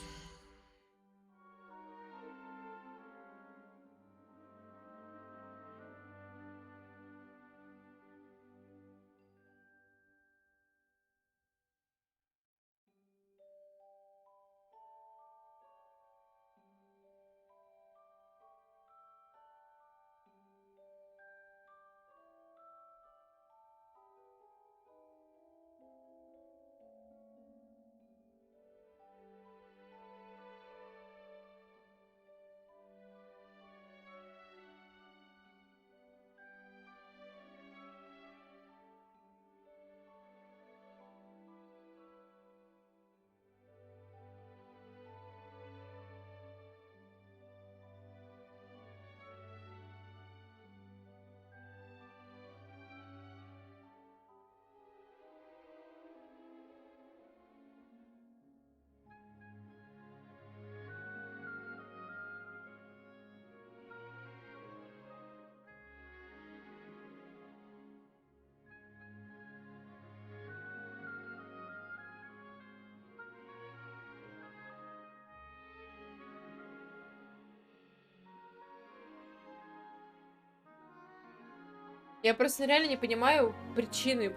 Я просто реально не понимаю причины.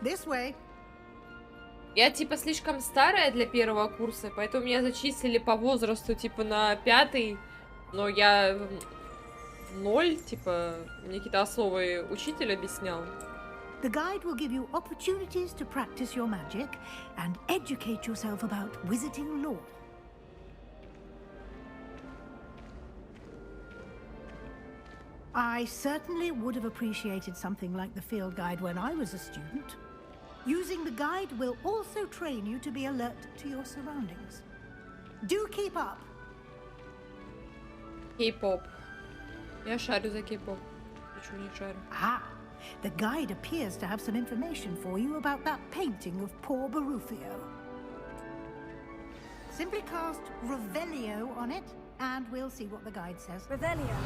Я типа слишком старая для первого курса, поэтому меня зачислили по возрасту типа на 5-й, но я 0, типа, мне какие-то основы учитель объяснял. The guide will give you opportunities to practice your magic and educate yourself about wizarding lore. I certainly would have appreciated something like the field guide when I was a student. Using the guide will also train you to be alert to your surroundings. Do keep up! Кей-поп. Я шарю за кей-поп. Ничего не шарю. Ah, the guide appears to have some information for you about that painting of poor Barufio. Simply cast Revelio on it, and we'll see what the guide says. Revelio.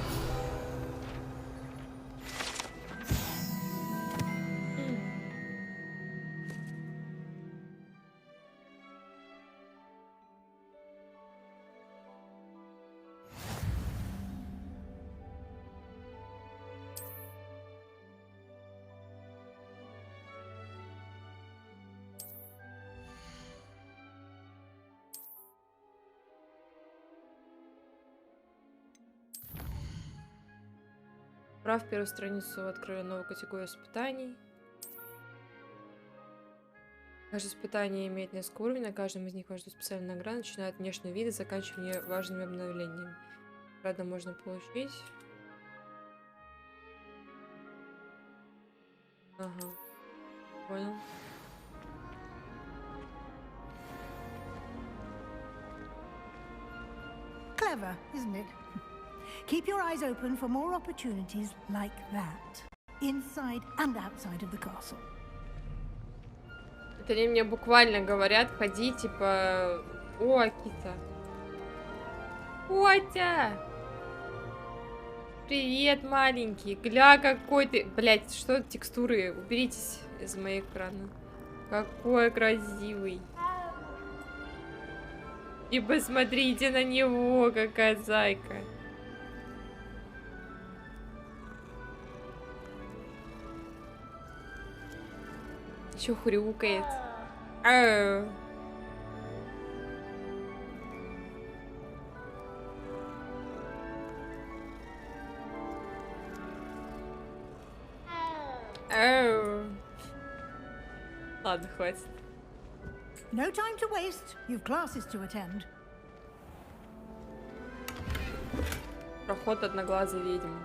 Прав первую страницу открыли новую категорию испытаний. Каждое испытание имеет несколько уровней, на каждом из них важна специальная награда, начиная от внешнего вида, заканчивая важными обновлениями. Награду можно получить. Ага. Понял. Clever, isn't it? Keep your eyes open for more opportunities like that, inside and outside of the castle. Это они мне буквально говорят, ходи, типа... О, Акита. Котя! Привет, маленький. Гля, какой ты... Блять, что текстуры? Уберитесь из моего экрана. Какой красивый. И посмотрите на него, какая зайка. Еще хрюкает. Ау. Ау. Ладно, хватит. No time to waste. You've classes to attend. Проход одноглазой ведьмы.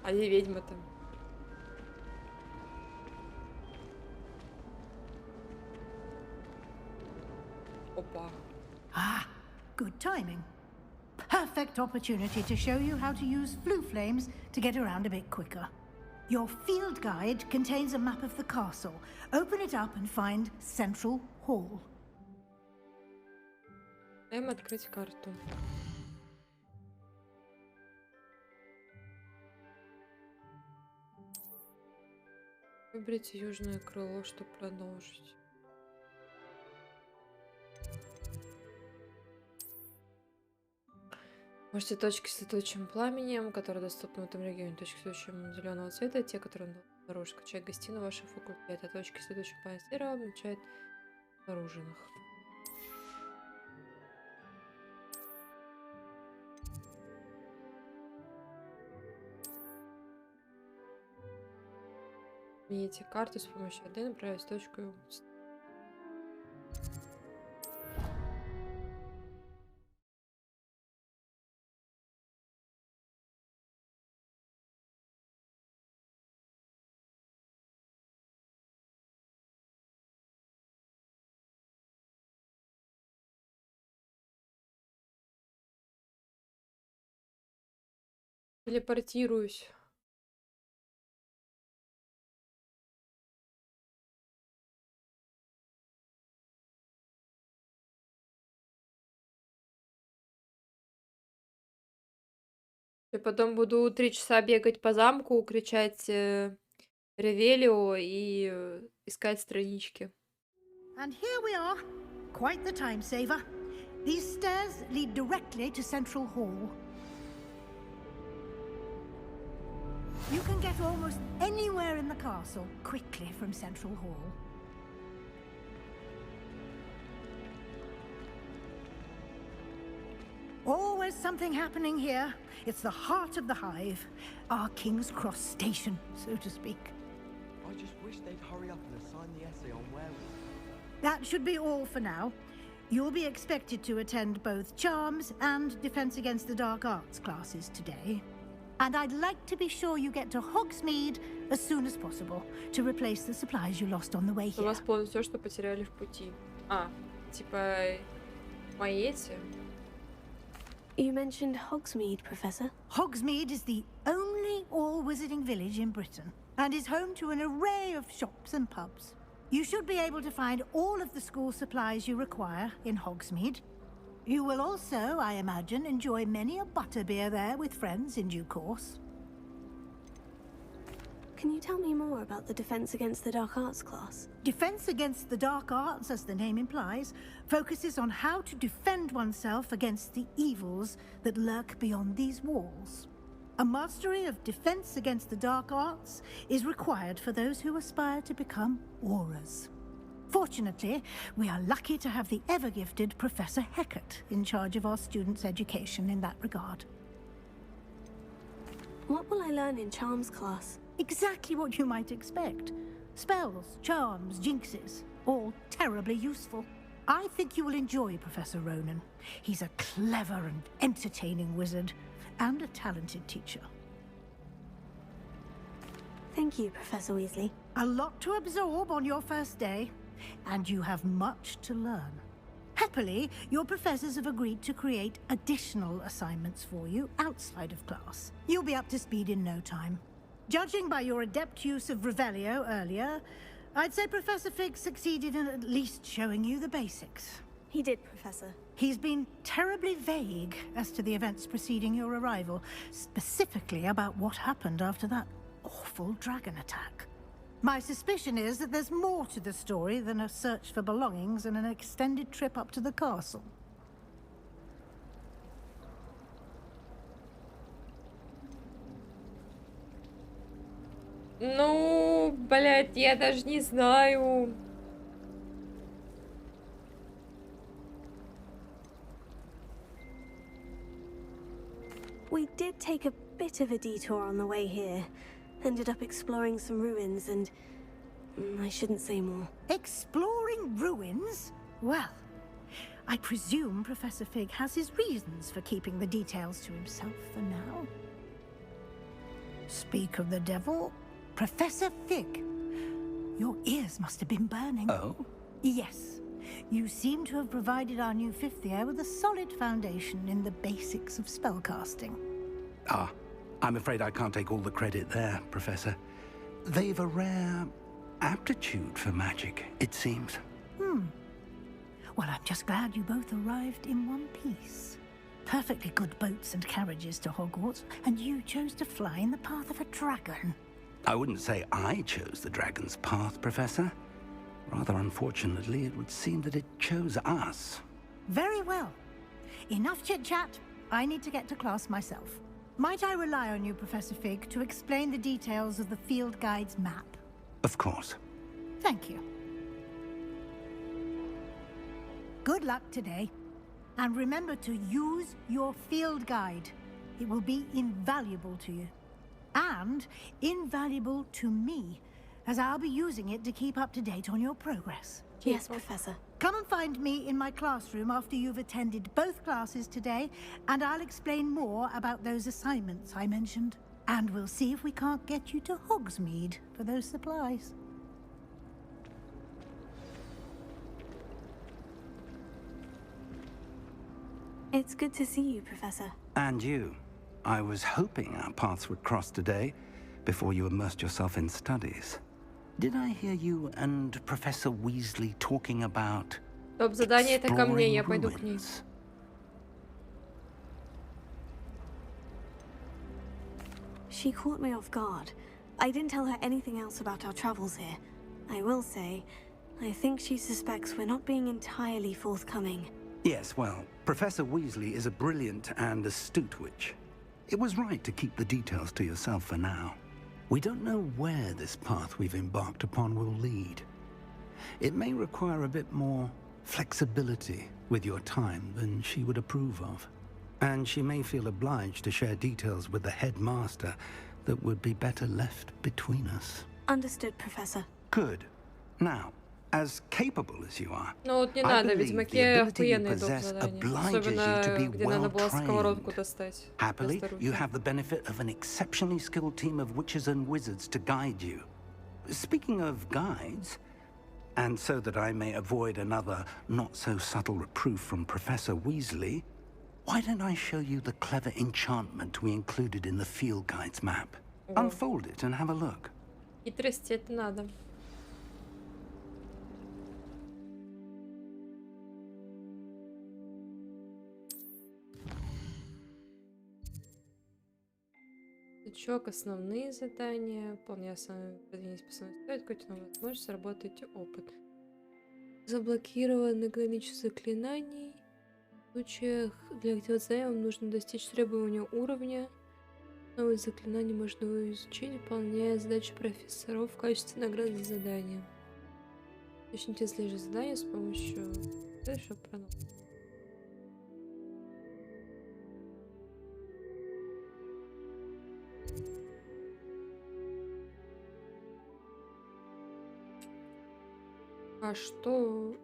А где ведьма-то? Опа. Ah, good timing. Perfect opportunity to show you how to use flue flames to get around a bit quicker. Your field guide contains a map of the castle. Open it up and find Central Hall. Открыть карту. Выберите южное крыло, чтобы продолжить. Можете точки с летучим пламенем, которые доступны в этом регионе. Точки с летучим зеленого цвета, те, которые дороже. Скачать гостиную вашего факультета. Точки с летучим пламенем серого обозначают оружейных. Смените карту с помощью AD, направляясь в точку и область. Телепортируюсь. Я потом буду 3 часа бегать по замку, кричать Ревелио и искать странички. And here we are. Quite the time saver. These stairs lead directly to Central Hall. You can get almost anywhere in the castle quickly from Central Hall. Always something happening here. It's the heart of the hive. Our King's Cross station, so to speak. I just wish they'd hurry up and assign the essay on werewolves. That should be all for now. You'll be expected to attend both Charms and Defense Against the Dark Arts classes today. And I'd like to be sure you get to Hogsmeade as soon as possible to replace the supplies you lost on the way here. Восполнить все, что потеряли в пути. А, типа мои эти. You mentioned Hogsmeade, Professor. Hogsmeade is the only all-wizarding village in Britain and is home to an array of shops and pubs. You should be able to find all of the school supplies you require in Hogsmeade. You will also, I imagine, enjoy many a butterbeer there with friends in due course. Can you tell me more about the Defense Against the Dark Arts class? Defense Against the Dark Arts, as the name implies, focuses on how to defend oneself against the evils that lurk beyond these walls. A mastery of Defense Against the Dark Arts is required for those who aspire to become Aurors. Fortunately, we are lucky to have the ever-gifted Professor Heckert in charge of our students' education in that regard. What will I learn in Charms class? Exactly what you might expect. Spells, charms, jinxes, all terribly useful. I think you will enjoy Professor Ronan. He's a clever and entertaining wizard, and a talented teacher. Thank you, Professor Weasley. A lot to absorb on your first day, and you have much to learn. Happily, your professors have agreed to create additional assignments for you outside of class. You'll be up to speed in no time. Judging by your adept use of Revelio earlier, I'd say Professor Fig succeeded in at least showing you the basics. He did, Professor. He's been terribly vague as to the events preceding your arrival, specifically about what happened after that awful dragon attack. My suspicion is that there's more to the story than a search for belongings and an extended trip up to the castle. Ну, блядь, я даже не знаю. We did take a bit of a detour on the way here. Ended up exploring some ruins and... I shouldn't say more. Exploring ruins? Well, I presume Professor Fig has his reasons for keeping the details to himself for now. Speak of the devil, Professor Fig. Your ears must have been burning. Oh? Yes. You seem to have provided our new fifth year with a solid foundation in the basics of spellcasting. Ah, I'm afraid I can't take all the credit there, Professor. They've a rare aptitude for magic, it seems. Well, I'm just glad you both arrived in one piece. Perfectly good boats and carriages to Hogwarts, and you chose to fly in the path of a dragon. I wouldn't say I chose the dragon's path, Professor. Rather unfortunately, it would seem that it chose us. Very well. Enough chit-chat. I need to get to class myself. Might I rely on you, Professor Fig, to explain the details of the field guide's map? Of course. Thank you. Good luck today. And remember to use your field guide. It will be invaluable to you. And invaluable to me, as I'll be using it to keep up to date on your progress. Yes, Professor. Come and find me in my classroom after you've attended both classes today, and I'll explain more about those assignments I mentioned. And we'll see if we can't get you to Hogsmeade for those supplies. It's good to see you, Professor. And you. I was hoping our paths would cross today, before you immersed yourself in studies. Did I hear you and Professor Weasley talking about... Топ-задание это ко мне, я пойду к ней. She caught me off guard. I didn't tell her anything else about our travels here. I will say, I think she suspects we're not being entirely forthcoming. Yes, well, Professor Weasley is a brilliant and astute witch. It was right to keep the details to yourself for now. We don't know where this path we've embarked upon will lead. It may require a bit more flexibility with your time than she would approve of. And she may feel obliged to share details with the headmaster that would be better left between us. Understood, Professor. Good. Now, as capable as you are, Ну вот не I надо, believe ведьмаки the ability you охуенные доп. possess Задания. obliges you to Особенно, be где надо well было сковородку trained. достать. Happily, вместо you руки. have the benefit of an exceptionally skilled team of witches and wizards to guide you. Speaking of guides, and so that I may avoid another not-so-subtle reproof from Professor Weasley, why don't I show you the clever enchantment we included in the field guide's map? Unfold it and have a look. Хитрости это надо. Значок, основные задания. Вполне основные задания способны стоит какую-то новую возможность заработать опыт. Заблокированное количество заклинаний. В случаях для активации задания вам нужно достичь требования уровня. Новые заклинания можно изучить, выполняя задачи профессоров в качестве награды за задание. Начните следующее задание с помощью... Дальше продолжим. А что...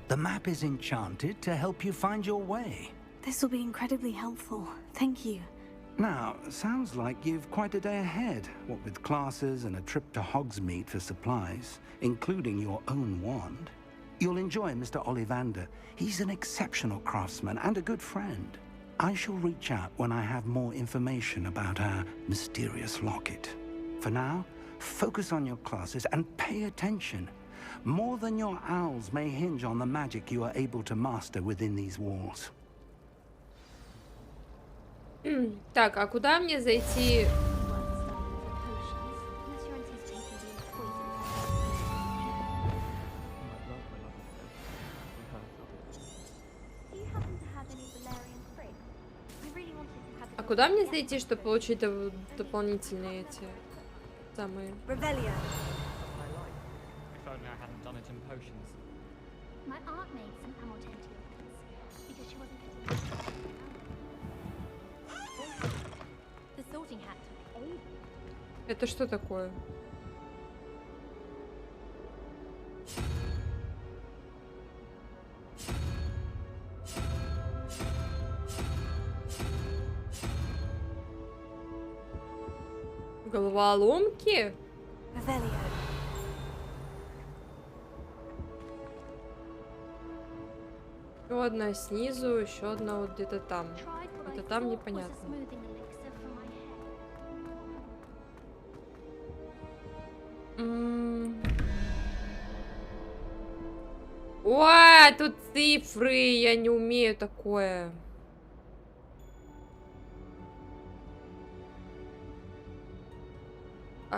The map is enchanted to help you find your way. This will be incredibly helpful. Thank you. Now, sounds like you've quite a day ahead, what with classes and a trip to Hogsmeade for supplies, including your own wand. You'll enjoy Mr. Ollivander. He's an exceptional craftsman and a good friend. I shall reach out when I have more information about our mysterious locket. For now, focus on your classes and pay attention. More than your owls may hinge on the magic you are able to master within these walls. Так, а куда мне зайти? А куда мне зайти, чтобы получить дополнительные эти самые? My aunt made some amortentia because she wasn't getting the sorting hat took ages. Это что такое? Головоломки? Еще одна снизу, еще одна вот где-то там. Это там непонятно. Ой, тут цифры, я не умею такое. У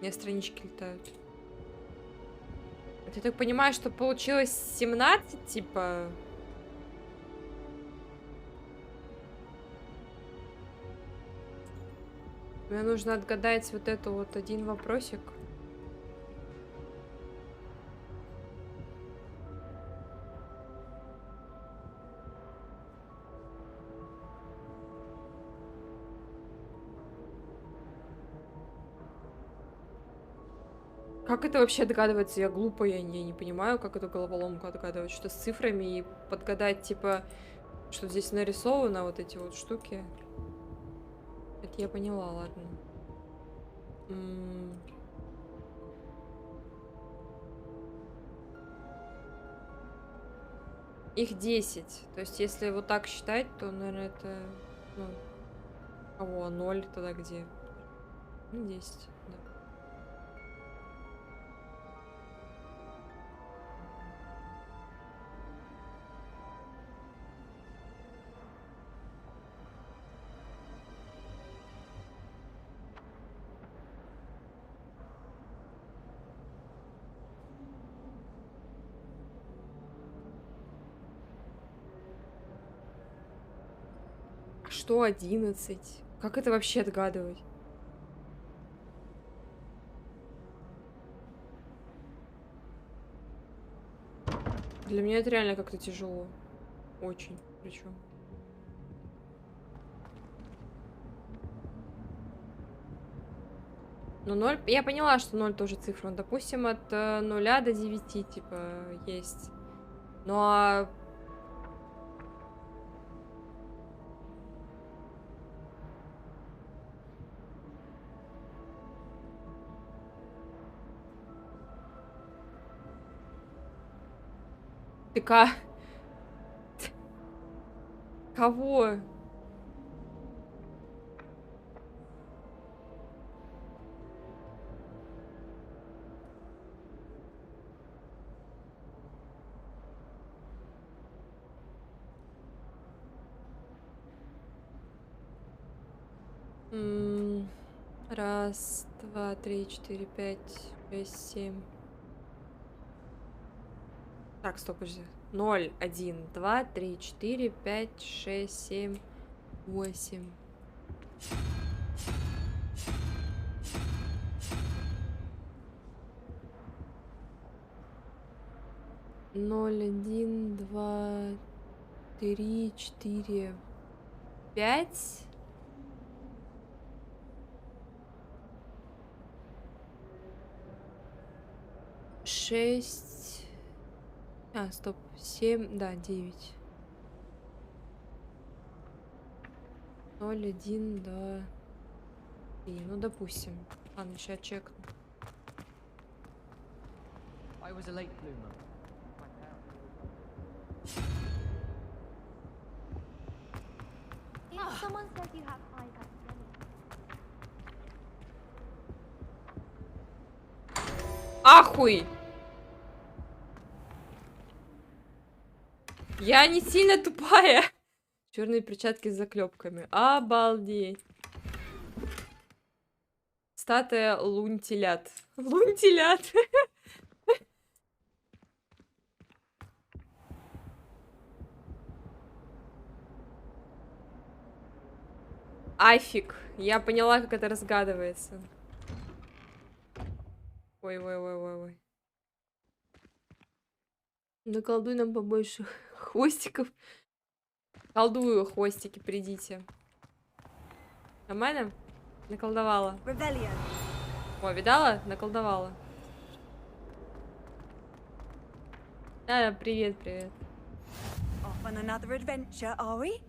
меня странички летают. Я так понимаю, что получилось 17, типа... Мне нужно отгадать вот это вот один вопросик. Как это вообще догадывается? Я глупая, я не понимаю, как эту головоломку отгадывать. Что с цифрами и подгадать, типа, что здесь нарисовано, вот эти вот штуки. Это я поняла, ладно. Их 10. То есть, если вот так считать, то, наверное, это... Ну, кого? 0 тогда где? Ну, 10, да. что 11? Как это вообще отгадывать? Для меня это реально как-то тяжело. Очень, причем. Ну, 0, я поняла, что 0 тоже цифра. Ну, допустим, от 0 до 9, типа, есть. Ну, а... Ты кого? Раз, два, три, четыре, пять, шесть, семь. Так, стоп, подожди. 0, 1, 2, 3, 4, 5, 6, 7, 8. Ноль, один, два, три, четыре, 5. Шесть. А, стоп. 7, да, 9. 0, 1, 2, 3. Ну, допустим. Ладно, сейчас чекну. I was a late bloomer. If someone says you have eyes like Ахуй! Я не сильно тупая. Черные перчатки с заклепками. Обалдеть. Статуя лунтилят. Лунтилят. Афиг. Я поняла, как это разгадывается. Ой. Наколдуй нам побольше хвостиков. Колдую, хвостики, придите. Нормально? Наколдовала. О, видала? Наколдовала. Да, привет. Off on another adventure, are we?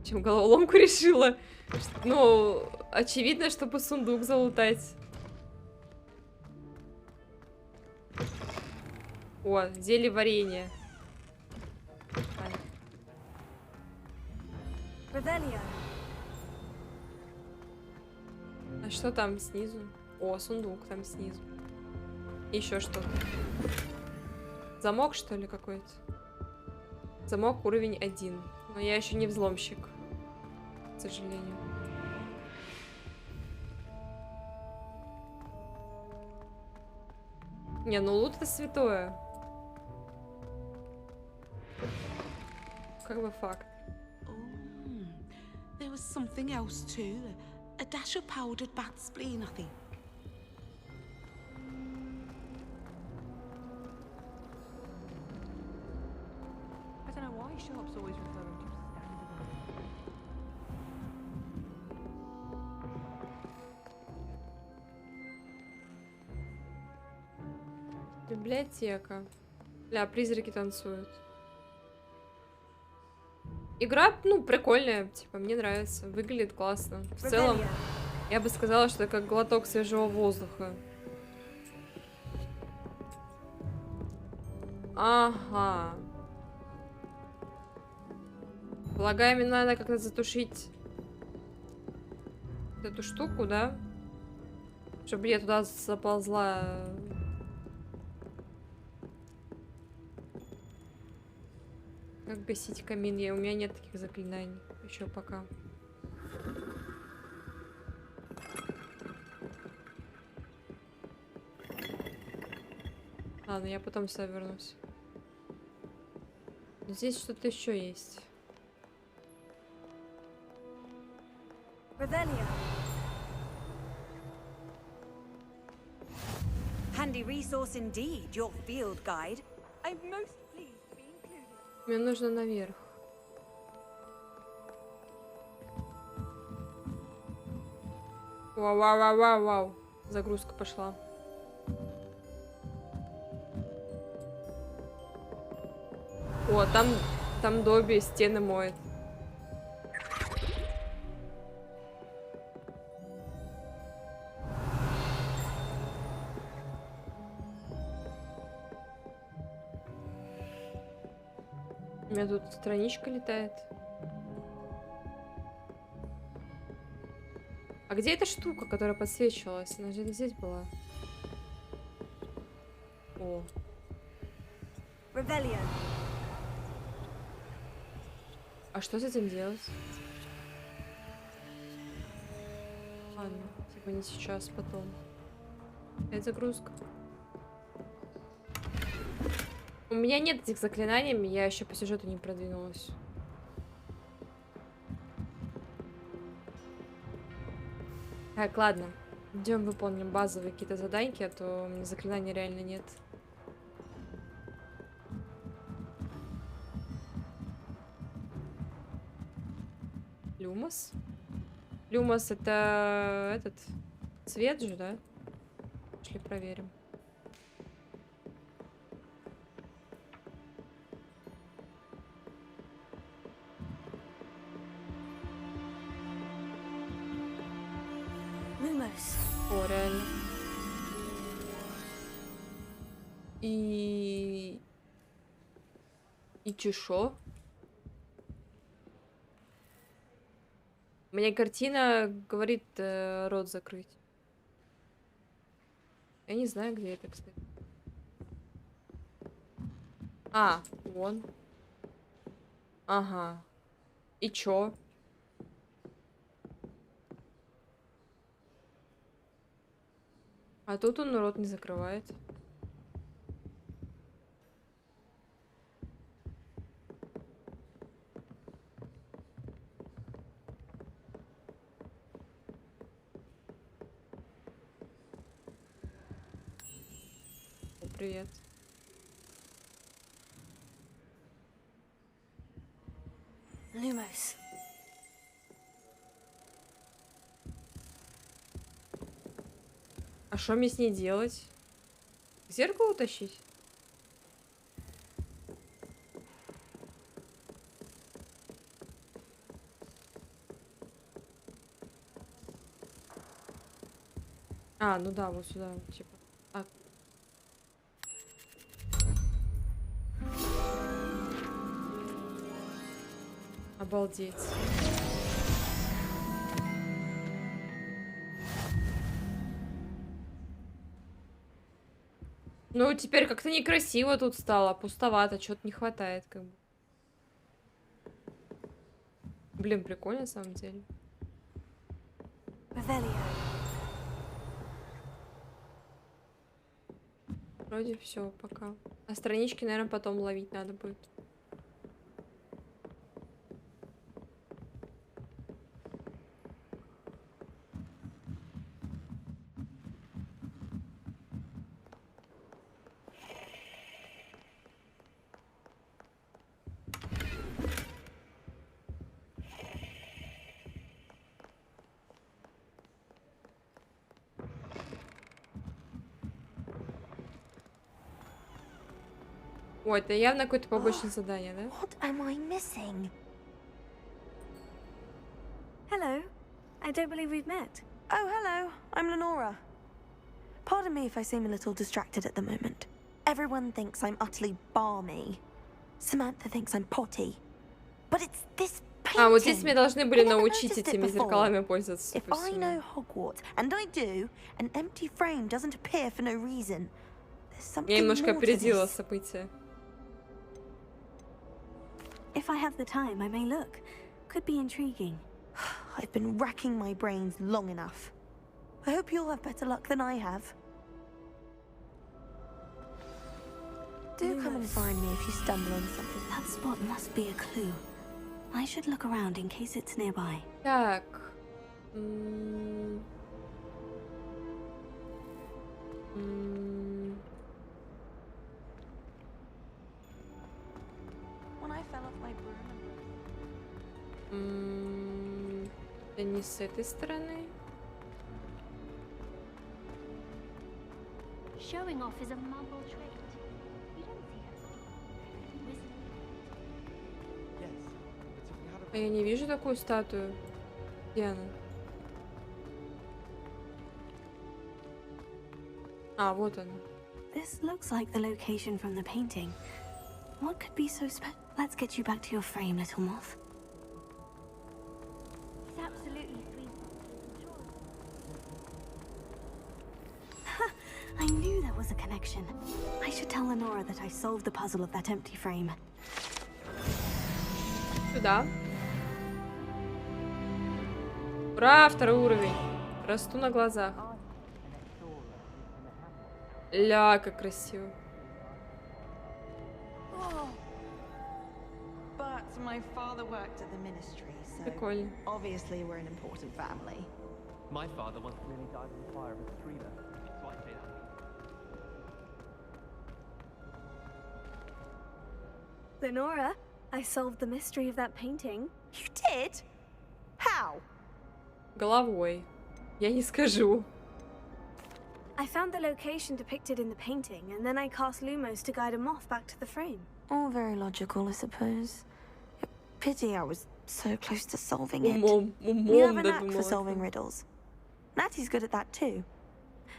Чем головоломку решила? Ну, очевидно, чтобы сундук залутать. О, зелье варенье. А что там снизу? О, сундук там снизу. Еще что-то. Замок, что ли, какой-то? Замок уровень 1. Но я еще не взломщик. К сожалению. Не, ну лут это святое. Как бы факт. There was something else too. A dash of powdered bat spleen, I think. I don't know why shops always refer to standard. Библиотека. Бля, призраки танцуют. Игра, ну, прикольная, типа, мне нравится, выглядит классно. В целом, я бы сказала, что это как глоток свежего воздуха. Ага. Полагаю, мне надо как-то затушить эту штуку, да? Чтобы я туда заползла. Как гасить камин? У меня нет таких заклинаний. Еще пока. Ладно, я потом сюда вернусь. Но здесь что-то еще есть. Revelia. Handy resource indeed, your field guide. I'm most pleased to be included. Мне нужно наверх. Вау. Загрузка пошла. О, там Добби стены моет. У меня тут страничка летает. А где эта штука, которая подсвечивалась? Она же здесь была. О. Revelia. А что с этим делать? Ладно, типа не сейчас, потом. Это загрузка. У меня нет этих заклинаний, я еще по сюжету не продвинулась. Так, ладно. Идем выполним базовые какие-то заданьки, а то у меня заклинаний реально нет. Люмос? Люмос это этот цвет же, да? Пошли проверим. О, реально. И чешо? У меня картина говорит рот закрыть. Я не знаю, где это, кстати. А, вон. Ага. И чё? А тут он рот не закрывает. О, привет. Lumos. А что мне с ней делать? К зеркалу тащить? А, ну да, вот сюда, типа. А. Обалдеть. Ну, теперь как-то некрасиво тут стало, пустовато, чего-то не хватает, как бы. Блин, прикольно, на самом деле. Вроде все, пока. А странички, наверное, потом ловить надо будет. Ой, это явно какое-то побочное задание, да? What am I missing? Hello. I don't believe we've met. Oh, hello. I'm Lenora. Pardon me if I seem a little distracted at the moment. Everyone thinks I'm utterly balmy. Samantha thinks I'm potty. But it's this painting. А, вот здесь меня должны были научить этими зеркалами пользоваться. If I know Hogwarts, and I do, an empty frame doesn't appear for no reason. There's something Я немножко more to опередила this. события. If I have the time, I may look. Could be intriguing. I've been racking my brains long enough. I hope you'll have better luck than I have. Do come and find me if you stumble on something. That spot must be a clue. I should look around in case it's nearby. Так. When I fell off my broom. Да не с этой стороны. Showing off is a mumble trait. You don't see that wizard. А я не вижу такую статую. Где она? А, вот она. This looks like the location from the painting. What could be so special? Let's get you back to your frame, little moth. He's absolutely sweet. I knew there was a connection. I should tell Lenora that I solved the puzzle of that empty frame. Сюда. Ура, второй уровень. Расту на глазах. Ля, как красиво. But my father worked at the ministry, so Прикольно. obviously we're an important family. My father once nearly died in the fire of a tree there, so I paid out. Lenora, I solved the mystery of that painting. You did? How? Головой. Я не скажу. I found the location depicted in the painting, and then I cast Lumos to guide a moth back to the frame. All very logical, I suppose. Pity I was so close to solving it. Умом You have a knack for додумалась. solving riddles. Natty's good at that too.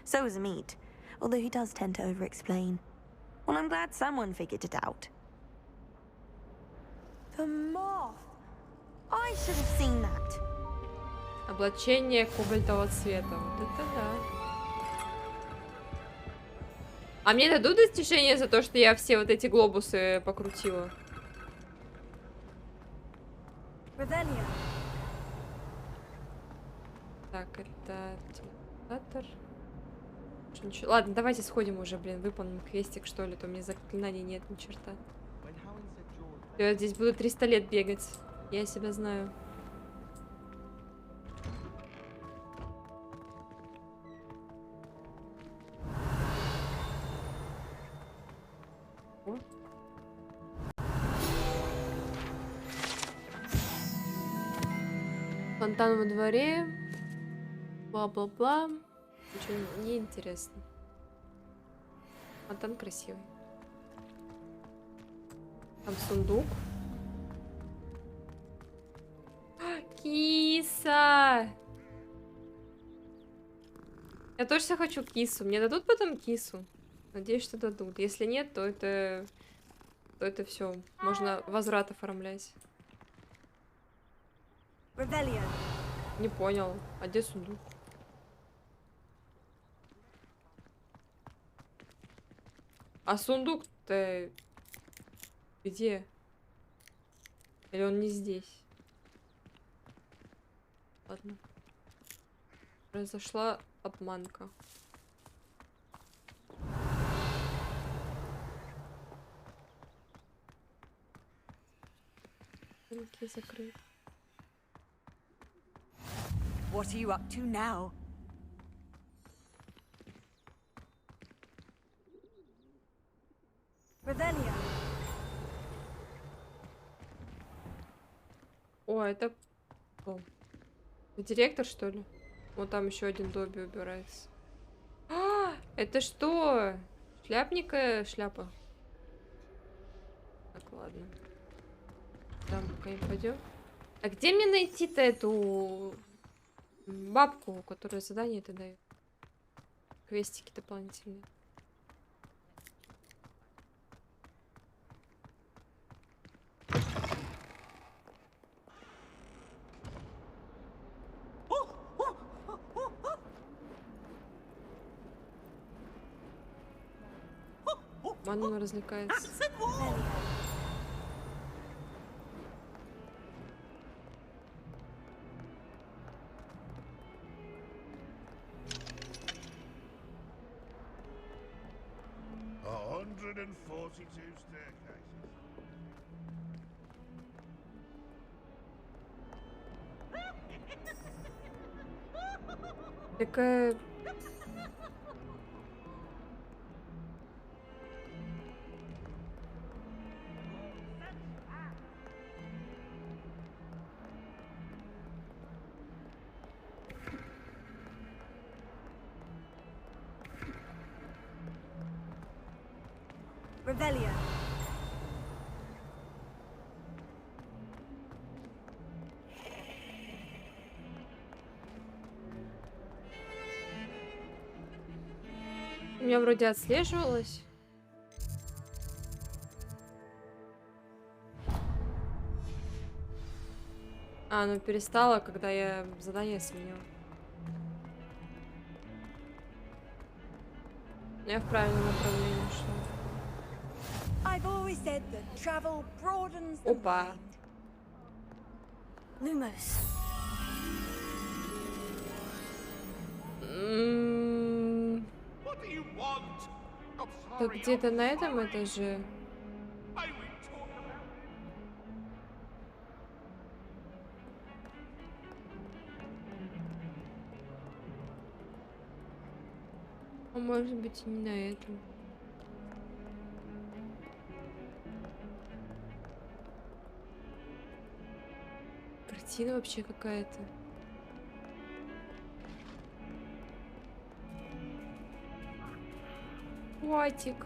So is Amit, although he does tend to over-explain. Well, I'm glad someone figured it out. The moth! I should have seen that. Облачение кобальтового цвета. Вот это да. А мне дадут достижение за то, что я все вот эти глобусы покрутила? Revelia. Так, это телепортатор. Ладно, давайте сходим уже, блин, выполним квестик, что ли, то у меня заклинаний нет ни черта. Я здесь буду 300 лет бегать. Я себя знаю. О. Фонтан во дворе. Бла-бла-бла. Ничего не интересно. Фонтан красивый. Там сундук. Киса! Я точно хочу кису. Мне дадут потом кису? Надеюсь, что дадут. Если нет, то это все. Можно возврат оформлять. Revelia. Не понял. А где сундук? А сундук-то где? Или он не здесь? Ладно. Произошла обманка. Руки закрыты. What are you up to now? Revelia. О, это... О. Это директор, что ли? Вот там еще один Добби убирается. А, это что? Шляпника шляпа? Так, ладно. Там пока не пойдем. А где мне найти-то эту бабку, которая задание-то дает? Квестики дополнительные. Манна развлекается. Такая... Revelio. У меня вроде отслеживалось. А, ну перестала, когда я задание сменила. Я в правильном направлении шла. I've always said that travel broadens the Опа. Lumos. What do you want? I'm Так sorry. где-то на этом этаже. I will talk about А может быть и не на этом. Картина вообще какая-то. Котик.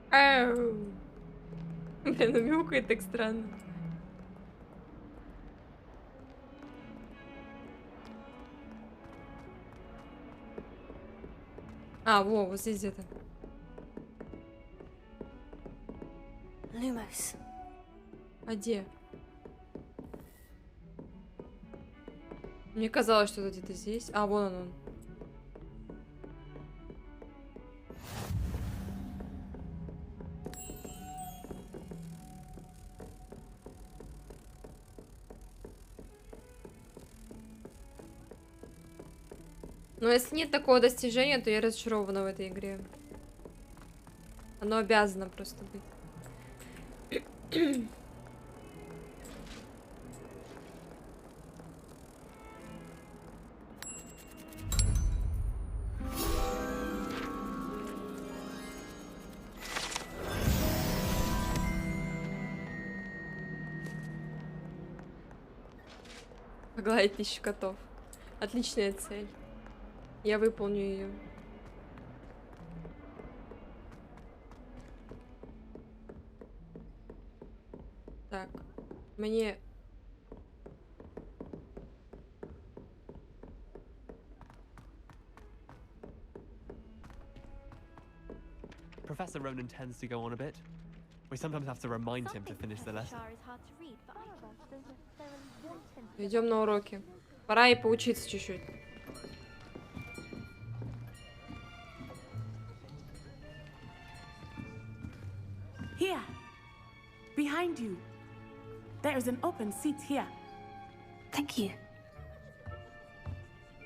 Ау. Блин, ну мяукает так странно. А, во, вот здесь где-то. Lumos. А где? Мне казалось, что это где-то здесь. А, вон он. Но если нет такого достижения, то я разочарована в этой игре. Оно обязано просто быть. Погладить 1000 котов. Отличная цель. Я выполню ее. Так, мне... Professor Ronan tends to go on a bit. We sometimes have to remind him to finish the lesson. Идем на уроки. Пора и поучиться чуть-чуть. Here, behind you. There is an open seat here. Thank you.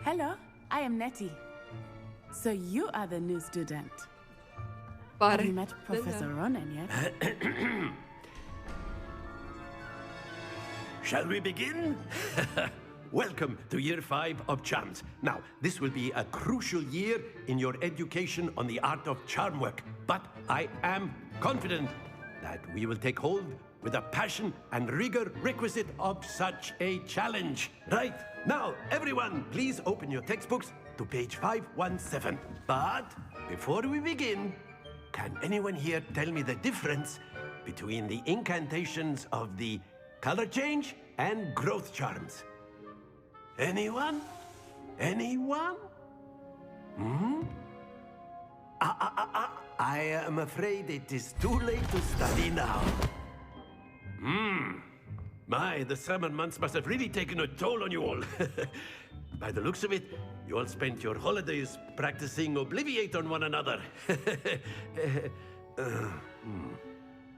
Hello, I am Nettie. So you are the new student. Pare. Have you met Professor Ronan yet? Shall we begin? Welcome to Year 5 of Charms. Now, this will be a crucial year in your education on the art of charm work, but I am confident that we will take hold with the passion and rigor requisite of such a challenge. Right, now, everyone, please open your textbooks to page 517. But before we begin, can anyone here tell me the difference between the incantations of the color change and growth charms? Anyone? Anyone? Hmm? I am afraid it is too late to study now. My, the summer months must have really taken a toll on you all. By the looks of it, you all spent your holidays practicing Obliviate on one another.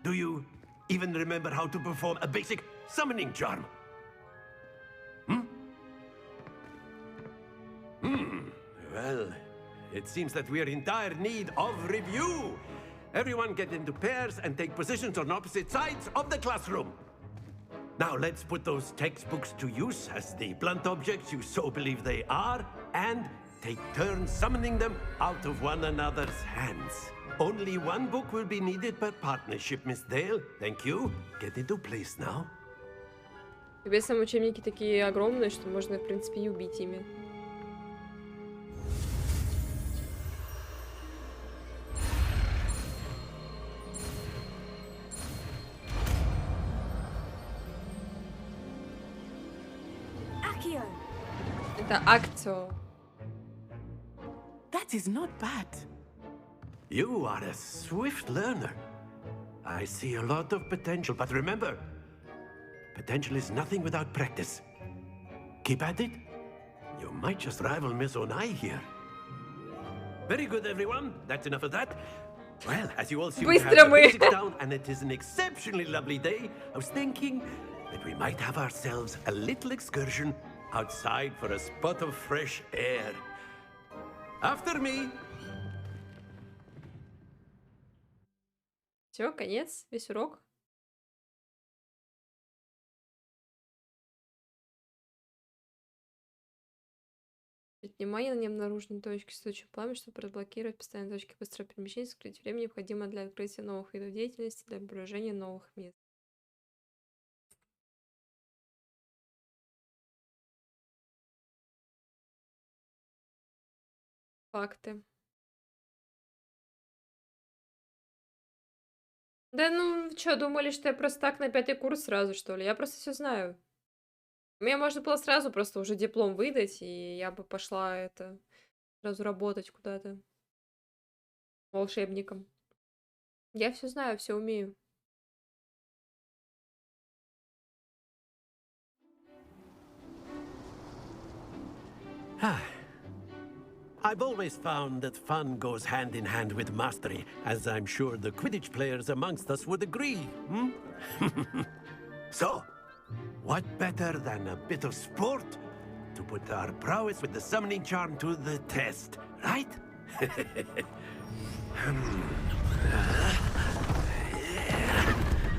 Do you even remember how to perform a basic summoning charm. Well, it seems that we're in dire need of review. Everyone get into pairs and take positions on opposite sides of the classroom. Now let's put those textbooks to use as the blunt objects you so believe they are, and take turns summoning them out of one another's hands. Only one book will be needed per partnership, Miss Dale. Thank you. Get into place now. Тебе сам учебники такие огромные, что можно, в принципе, и убить ими. Это акцио. That is not bad. You are a swift learner. I see a lot of potential, but remember, potential is nothing without practice. Keep at it. You might just rival Miss Onai here. Very good, everyone. That's enough of that. Well, as you all seem to have the basics down, and it is an exceptionally lovely day, I was thinking that we might have ourselves a little excursion outside for a spot of fresh air. After me. Все, конец, весь урок. Внимание на необнаруженной точке с случаем пламя, чтобы разблокировать постоянные точки быстрого перемещения, скрыть время, необходимо для открытия новых видов деятельности, для обнаружения новых мест. Факты. Да ну, вы что, думали, что я просто так на 5-й курс сразу, что ли? Я просто все знаю. Мне можно было сразу просто уже диплом выдать, и я бы пошла сразу работать куда-то волшебником. Я все знаю, все умею. I've always found that fun goes hand in hand with mastery, as I'm sure the Quidditch players amongst us would agree. So, what better than a bit of sport to put our prowess with the summoning charm to the test, right?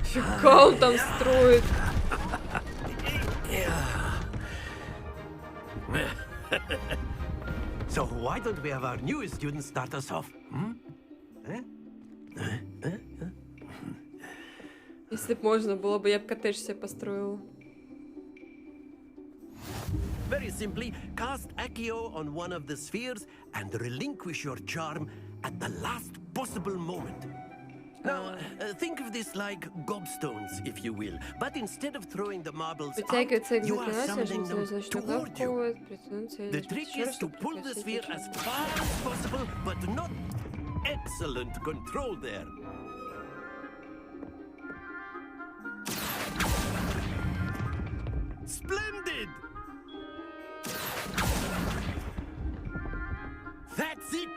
Фига он там строит. So why don't we have our newest student start us off? Если бы можно было бы, я бы коттедж себе построила. Very simply, cast Accio on one of the spheres and relinquish your charm at the last possible moment. Now, think of this like gobstones, if you will, but instead of throwing the marbles out, you are summoning them toward you. The trick is to pull the sphere as far as possible, but not excellent control there. Splendid! That's it!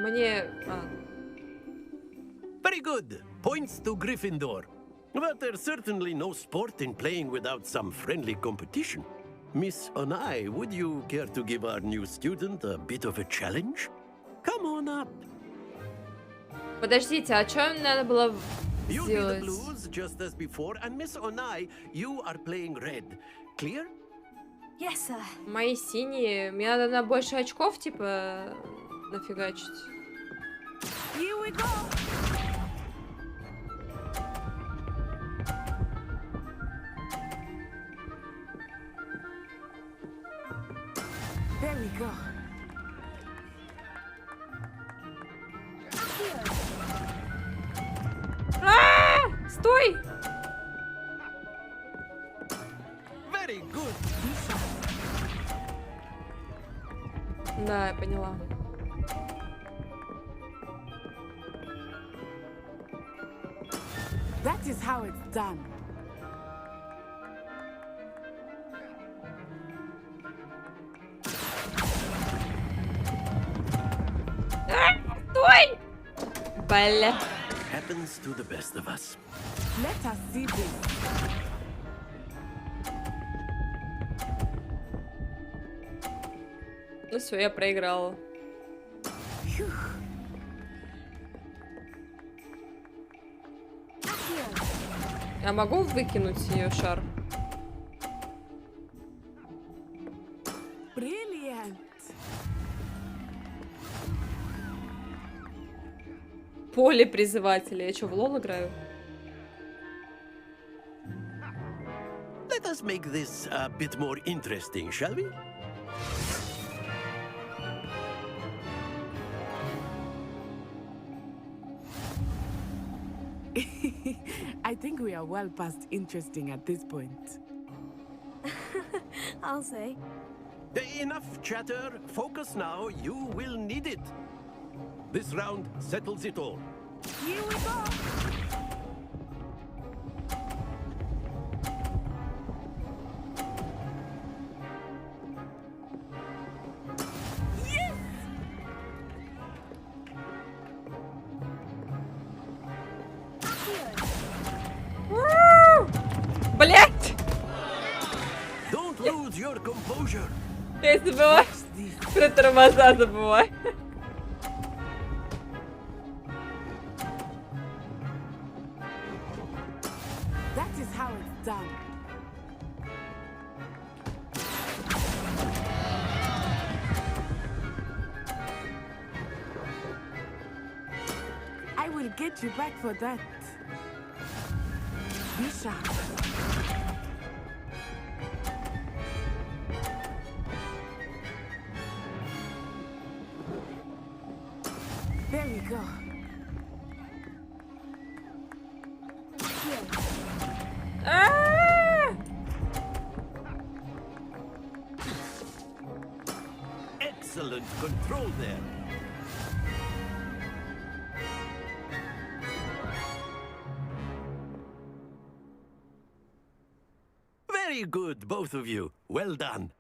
Мне... Very good. Points to Gryffindor. But there's certainly no sport in playing without some friendly competition. Miss Onai, would you care to give our new student a bit of a challenge? Come on up. Подождите, а что мне надо было You'll be the сделать? blues just as before, and Miss Onai, you are playing red. Clear? Yes, sir. Мои синие. Мне надо на больше очков, типа, нафигачить. Here we go. There we go. Стой! Very good. Да, я поняла. That is how it's done. Стой! Бля. happens to the best of us. Let us see this. Ну все, я проиграла. Я могу выкинуть ее шар? Brilliant. Поле призывателя. Я что, в лол играю? Let us make this a bit more interesting, shall we? I think we are well past interesting at this point. I'll say. Enough chatter. Focus now. You will need it. This round settles it all. Here we go. Блять! Don't lose your composure. Я забыла. Про тормоза забываю. That is how it's done. I will get you back for that. Be sharp. There we go. Ah! Excellent control there. Very good, both of you. Well done.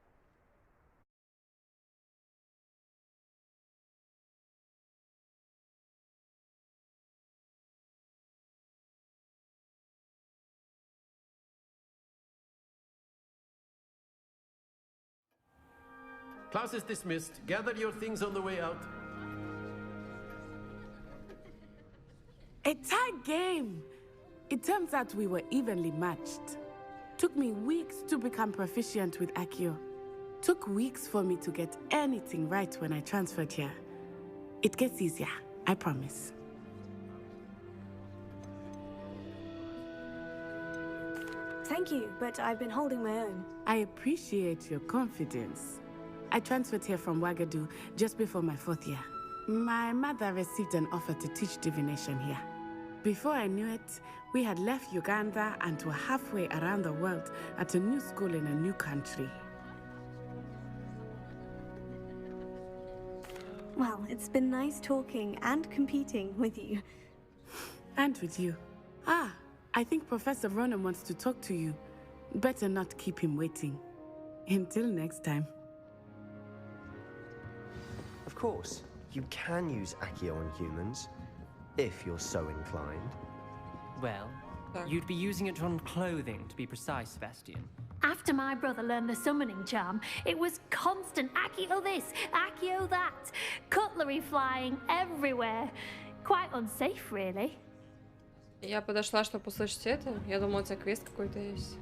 Class is dismissed. Gather your things on the way out. A tight game. It turns out we were evenly matched. Took me weeks to become proficient with Accio. Took weeks for me to get anything right when I transferred here. It gets easier, I promise. Thank you, but I've been holding my own. I appreciate your confidence. I transferred here from Wagadu just before my 4th year. My mother received an offer to teach divination here. Before I knew it, we had left Uganda and were halfway around the world at a new school in a new country. Well, it's been nice talking and competing with you. And with you. Ah, I think Professor Ronan wants to talk to you. Better not keep him waiting. Until next time. Of course, you can use Accio on humans, if you're so inclined. Well, you'd be using it on clothing, to be precise, Sebastian. After my brother learned the summoning charm, it was constant Accio this, Accio that. Cutlery flying everywhere. Quite unsafe, really. Я подошла, чтобы услышать это. Я думала, у тебя квест какой-то есть.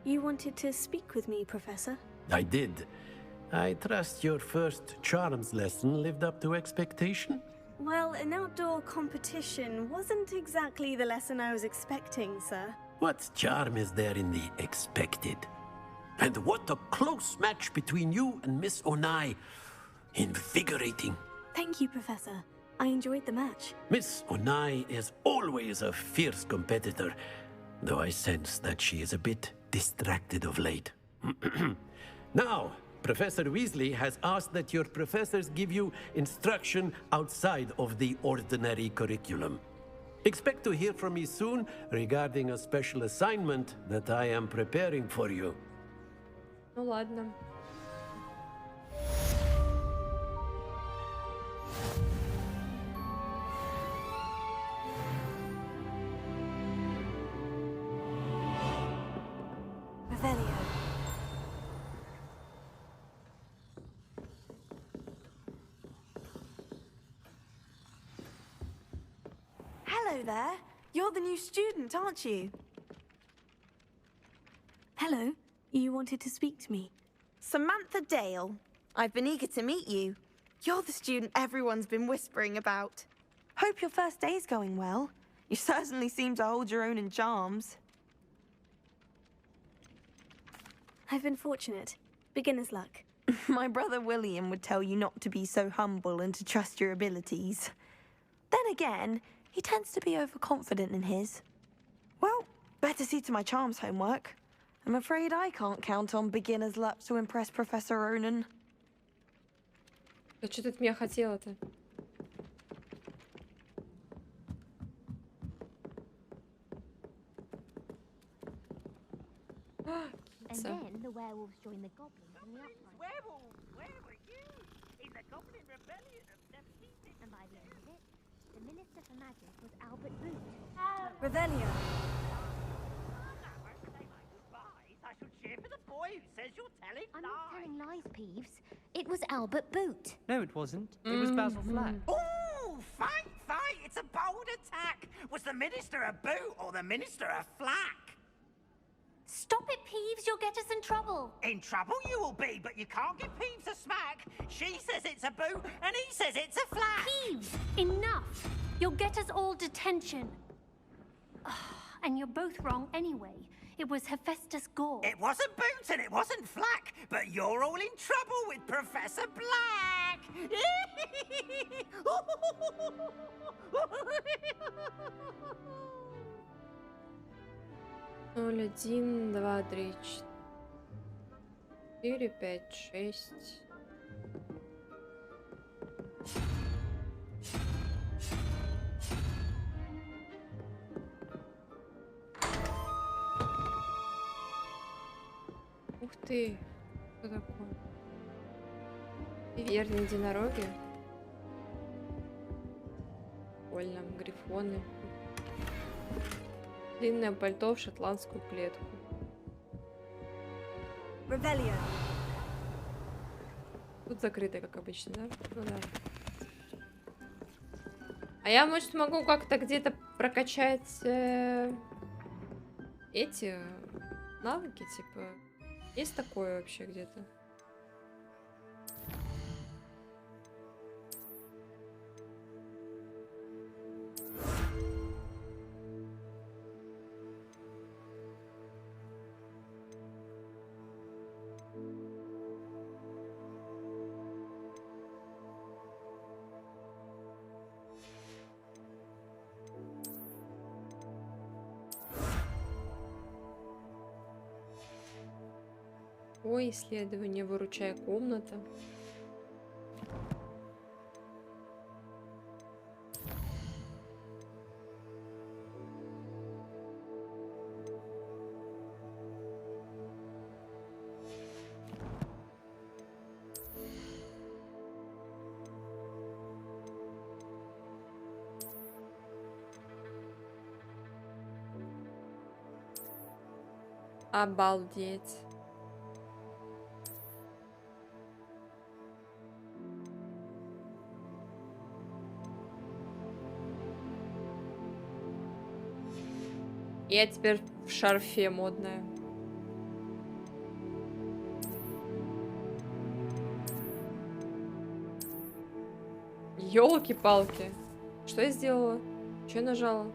You wanted to speak with me, Professor? I did. I trust your first charms lesson lived up to expectation? Well, an outdoor competition wasn't exactly the lesson I was expecting, sir. What charm is there in the expected? And what a close match between you and Miss Onai. Invigorating. Thank you, Professor. I enjoyed the match. Miss Onai is always a fierce competitor, though I sense that she is a bit distracted of late. Now, Professor Weasley has asked that your professors give you instruction outside of the ordinary curriculum. Expect to hear from me soon regarding a special assignment that I am preparing for you. Ну ладно. Hello there. You're the new student, aren't you? Hello. You wanted to speak to me? Samantha Dale. I've been eager to meet you. You're the student everyone's been whispering about. Hope your first day's going well. You certainly seem to hold your own in charms. I've been fortunate. Beginner's luck. My brother William would tell you not to be so humble and to trust your abilities. Then again, he tends to be overconfident in his. Well, better see to my charms homework. I'm afraid I can't count on beginner's luck to impress Professor Ronan. Да что ты от меня хотела-то? And then the werewolves joined the goblins in the uprising. Werewolves, where were you? In the Goblin Rebellion of 17... And by the end of it, the Minister for Magic was Albert Boot. Revelio. I shall cheer for the boy who says you're telling I'm lies. not telling lies, Peeves. It was Albert Boot. No, it wasn't. It was Basil Flack. Ooh, fight, fight! It's a bold attack. Was the Minister a boot or the Minister a flack? Stop it, Peeves. You'll get us in trouble. In trouble you will be, but you can't give Peeves a smack. She says it's a boot and he says it's a flack. Peeves, enough. You'll get us all detention. And you're both wrong anyway. It was Hephaestus Gore. It wasn't boot and it wasn't flack, but you're all in trouble with Professor Black. 0, 1, 2, 3, 4, 5, 6. Ух ты! Что такое? Верные единороги. Прикольно. Грифоны. Длинное пальто в шотландскую клетку. Revelio. Тут закрытая, как обычно, да? Ну да. А я, может, могу как-то где-то прокачать эти навыки, типа. Есть такое вообще где-то? Ой, исследование, выручай комната. Обалдеть. Я теперь в шарфе модная. Ёлки-палки. Что я сделала? Что я нажала?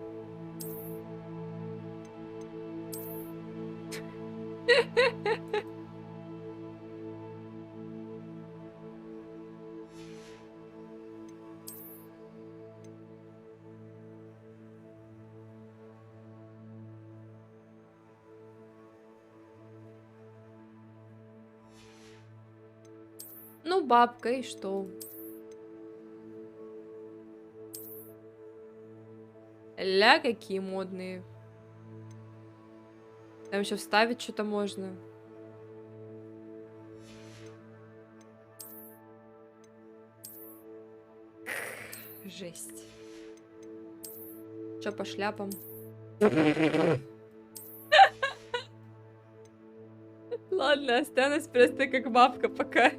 Ну, бабка, и что? Ля, какие модные. Там еще вставить что-то можно. Жесть. Чё по шляпам? Ладно, останусь просто как бабка пока.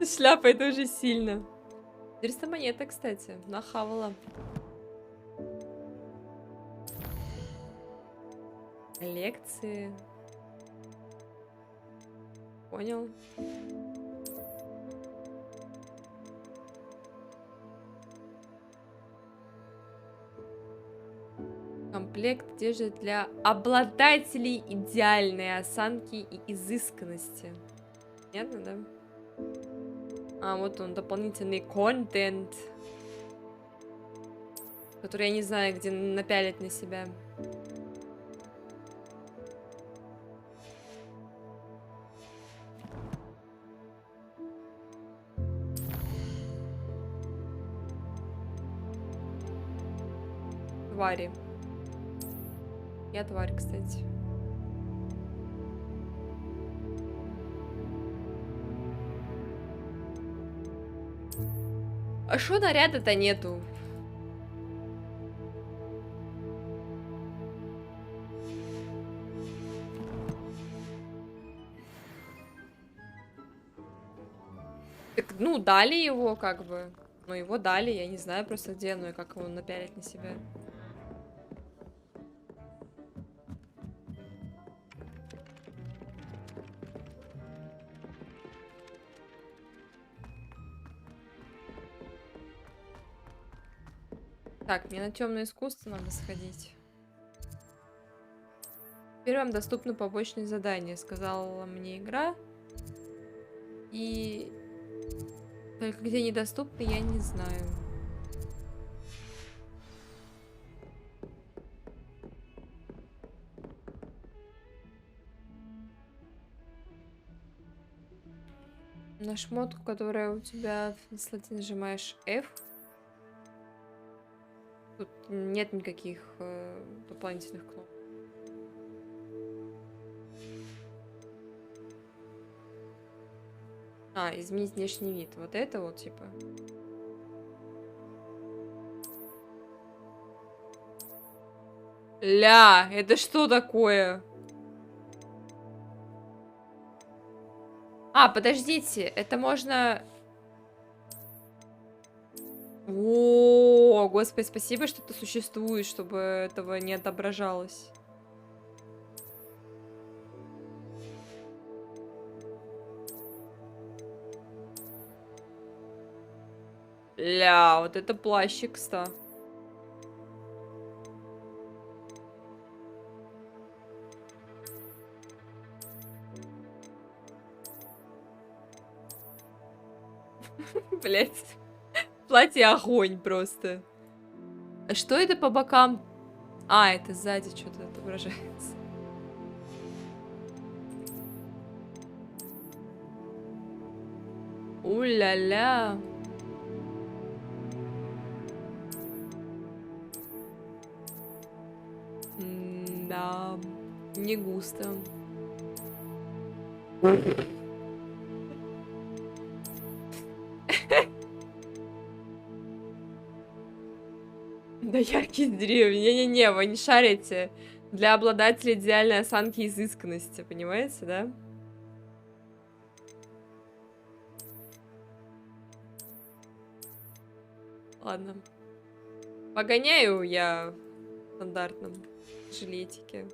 Шляпа это уже сильно. 400 монет, кстати, нахавала. Лекции. Понял. Комплект одежды для обладателей идеальной осанки и изысканности. Понятно, да? А, вот он, дополнительный контент, который я не знаю, где напялить на себя. Твари. Я тварь, кстати. А шо наряда-то нету? Так, ну, дали его, как бы. Ну, его дали, я не знаю просто где, ну и как его напялить на себя. Так, мне на темное искусство надо сходить. Теперь вам доступны побочные задания, сказала мне игра. И только где недоступны, я не знаю. На шмотку, которая у тебя, если ты нажимаешь F, тут нет никаких дополнительных кнопок. А, изменить внешний вид. Вот это вот, типа. Ля, это что такое? А, подождите, это можно... О, господи, спасибо, что это существует, чтобы этого не отображалось. Ля, вот это плащик-ста. Блять. Платье огонь просто. А что это по бокам? А, это сзади что-то отображается. У-ля-ля. Да, не густо. Да яркий древний. Не-не-не, вы не шарите. Для обладателя идеальной осанки и изысканности, понимаете, да? Ладно. Погоняю я в стандартном жилетике.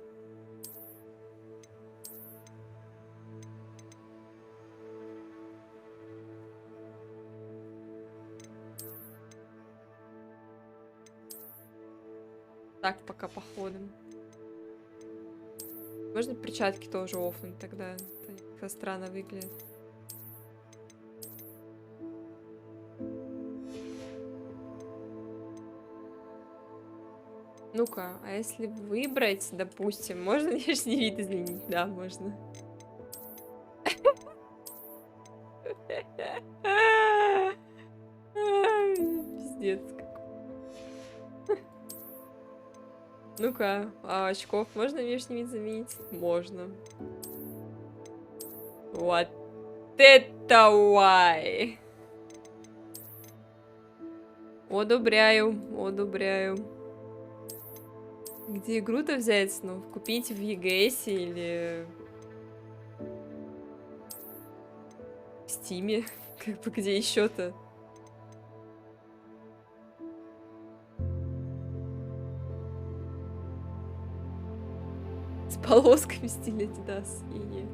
Так, пока походим. Можно перчатки тоже офнуть тогда. Это как-то странно выглядит. Ну-ка, а если выбрать, допустим, можно внешний вид изменить? Да, можно. Пиздец. Ну-ка, а очков можно внешний вид заменить? Можно. Вот это why. Одобряю, одобряю. Где игру-то взять? Ну, купить в ЕГС или в Стиме. Как бы где еще-то? С полосками в стиле Adidas. И...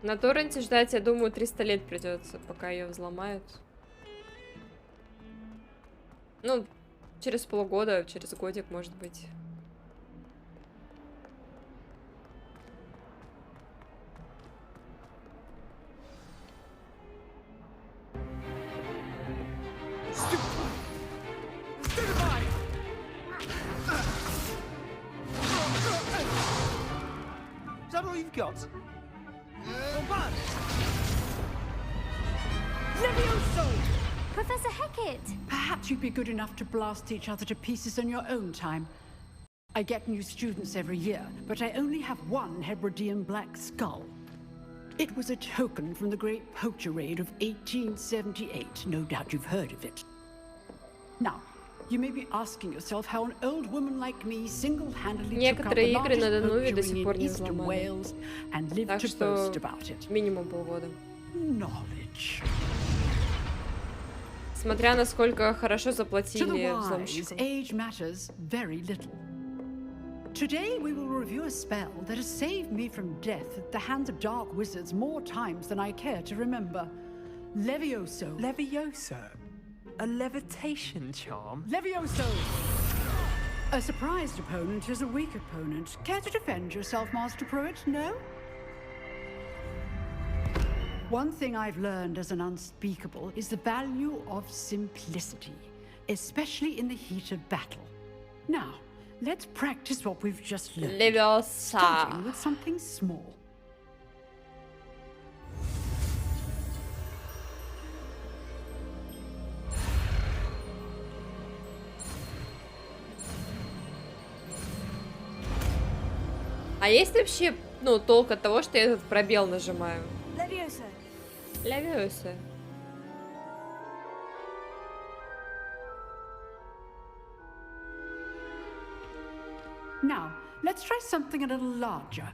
На торренте ждать, я думаю, 300 лет придется, пока ее взломают. Ну, через полгода, через годик, может быть. Is that all you've got? Levioso! Professor Hecat! Perhaps you'd be good enough to blast each other to pieces on your own time. I get new students every year, but I only have one Hebridean black skull. It was a token from the Great Poacher Raid of 1878. No doubt you've heard of it. Now, you may be asking yourself how an old woman like me single-handedly took out the Некоторые игры на largest Дануве до poacher сих ring пор in не eastern взломали. Wales and lived Так to что boast about it. минимум полгода. Knowledge. Смотря насколько хорошо To заплатили the wise, взломщикам. age matters very little. Today we will review a spell that has saved me from death at the hands of dark wizards more times than I care to remember. Levioso. Levioso? A levitation charm? Levioso! A surprised opponent is a weak opponent. Care to defend yourself, Master Pruitt? No? One thing I've learned as an unspeakable is the value of simplicity, especially in the heat of battle. Now, let's practice what we've just learned. Leviosa. Starting with something small. А есть вообще, ну, толк от того, что я этот пробел нажимаю? Leviosa. Левиоса. Now, let's try something a little larger.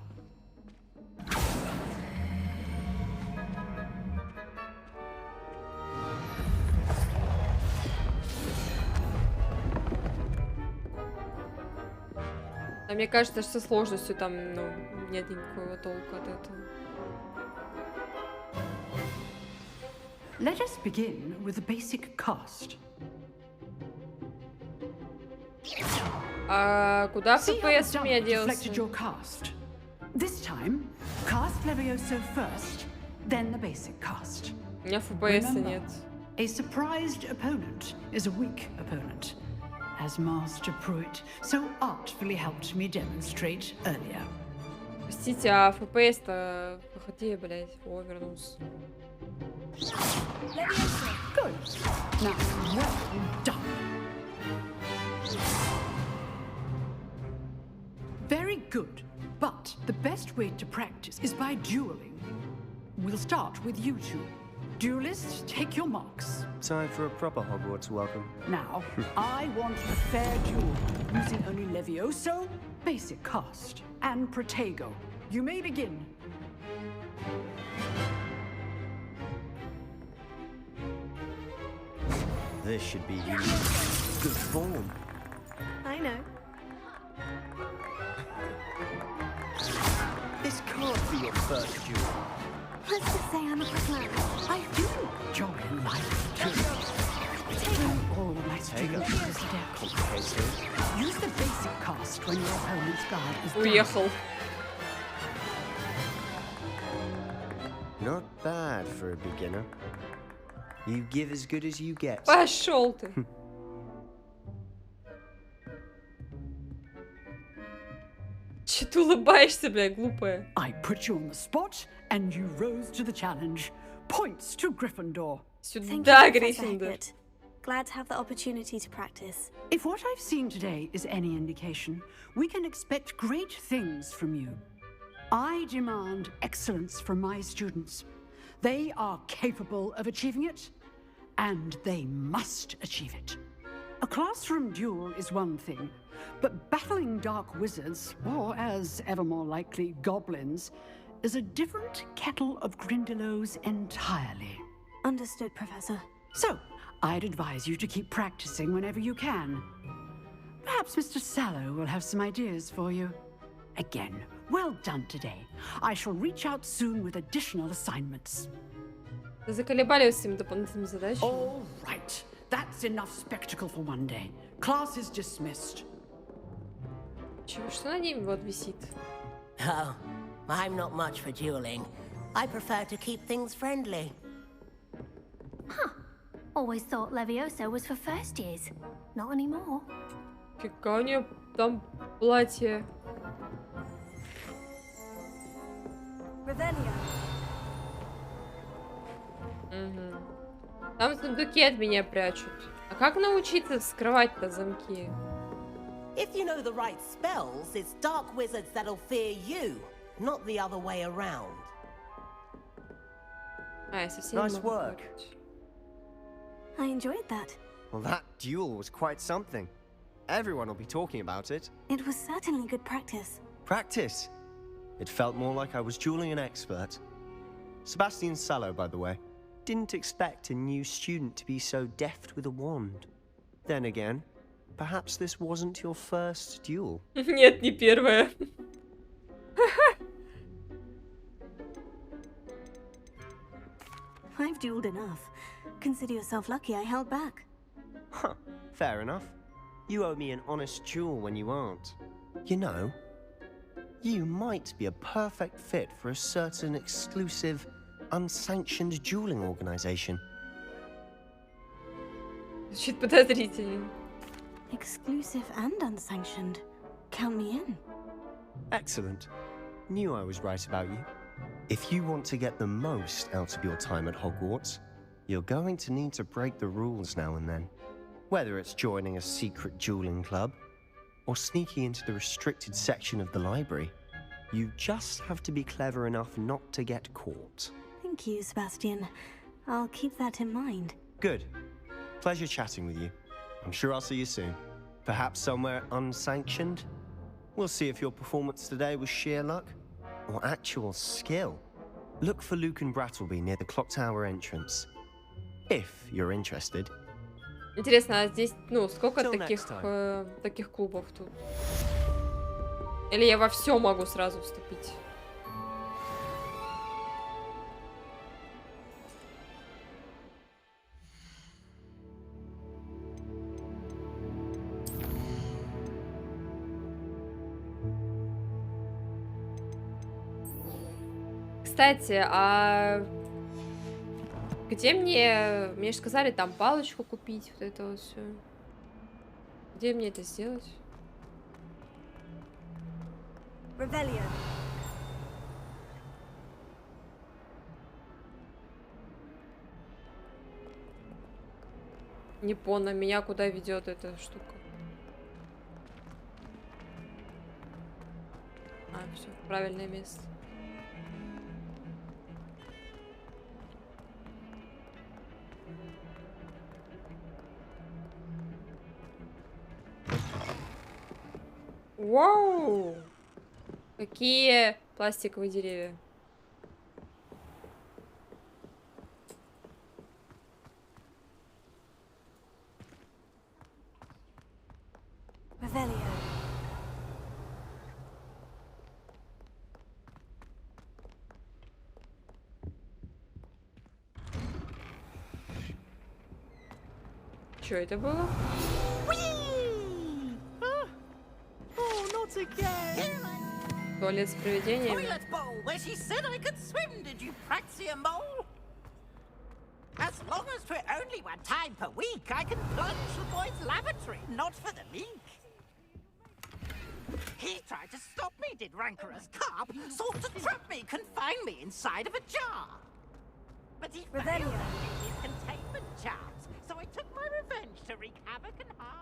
А мне кажется, что со сложностью там, ну, нет никакого толка от этого. Let us begin with the basic cast. А куда See how the FPS у меня dump делся? deflected your cast. This time, cast Levioso first, then the basic cast. У меня FPS Remember, нет. a surprised opponent is a weak opponent, as Master Pruitt so artfully helped me demonstrate earlier. Простите, а FPS-то... Походи, блядь. О, вернулся. Good. Now, well done. Very good. But the best way to practice is by dueling. We'll start with you two. Duelists, take your marks. Time for a proper Hogwarts welcome. Now, I want a fair duel, using only Levioso, basic cast, and Protego. You may begin. This should be good form. I know. This can't be your first duel. Let's just say I'm a quick learner. I do enjoy life too. All my students is adept. Use the basic cast when your opponent's guard is down. Уехал. Not bad for a beginner. You give as good as you get. Пошел ты. Че ты улыбаешься, блядь, глупая? I put you on the spot, and you rose to the challenge. Points to Gryffindor. Thank you, Сюда, Professor Гриффиндор. Hecat. Glad to have the opportunity to practice. If what I've seen today is any indication, we can expect great things from you. I demand excellence from my students. They are capable of achieving it, and they must achieve it. A classroom duel is one thing, but battling dark wizards, or as ever more likely, goblins, is a different kettle of Grindylows entirely. Understood, Professor. So, I'd advise you to keep practicing whenever you can. Perhaps Mr. Sallow will have some ideas for you. Again, well done today. I shall reach out soon with additional assignments. Заколебали с этими дополнительными задачами. All right. That's enough spectacle for one day. Class is dismissed. Чего, что на ним вот висит? Oh, I'm not much for dueling. I prefer to keep things friendly. Huh. Always thought Levioso was for first years. Not anymore. Фига у нее там платье. Угу. Там сундуки от меня прячут. А как научиться вскрывать-то замки? If you know the right spells, it's dark wizards that'll fear you, not the other way around. Nice work. I enjoyed that. Well, that duel was quite something. Everyone will be talking about it. It was certainly good practice. Practice? It felt more like I was dueling an expert. Sebastian Sallow, by the way. Didn't expect a new student to be so deft with a wand. Then again, perhaps this wasn't your first duel. Нет, не первая. I've dueled enough. Consider yourself lucky I held back. Huh, fair enough. You owe me an honest duel when you aren't. You know, you might be a perfect fit for a certain exclusive, unsanctioned dueling organization. Звучит подозрительно. Exclusive and unsanctioned. Count me in. Excellent. Knew I was right about you. If you want to get the most out of your time at Hogwarts, you're going to need to break the rules now and then. Whether it's joining a secret dueling club, or sneaking into the restricted section of the library, you just have to be clever enough not to get caught. Thank you, Sebastian. I'll keep that in mind. Good. Pleasure chatting with you. I'm sure I'll see you soon. Perhaps somewhere unsanctioned? We'll see if your performance today was sheer luck or actual skill. Look for Luke and Brattleby near the Clock Tower entrance. If you're interested. Интересно, а здесь, ну, сколько таких клубов тут? Или я во все могу сразу вступить? Кстати, а где мне же сказали там палочку купить, вот это вот все. Где мне это сделать? Rebellion. Не понял, меня куда ведет эта штука? А, все, правильное место. Вау! Какие пластиковые деревья. Что это было? Туалет с привидениями. Toilet bowl, where she said I could swim, did you praxia mole? As long as for only one time per week, I can plunge the boy's lavatory, not for the meek. He tried to stop me, did rancorous carp, sought to trap me, confine me inside of a jar. But he failed his containment charms, so I took my revenge to wreak havoc and harm.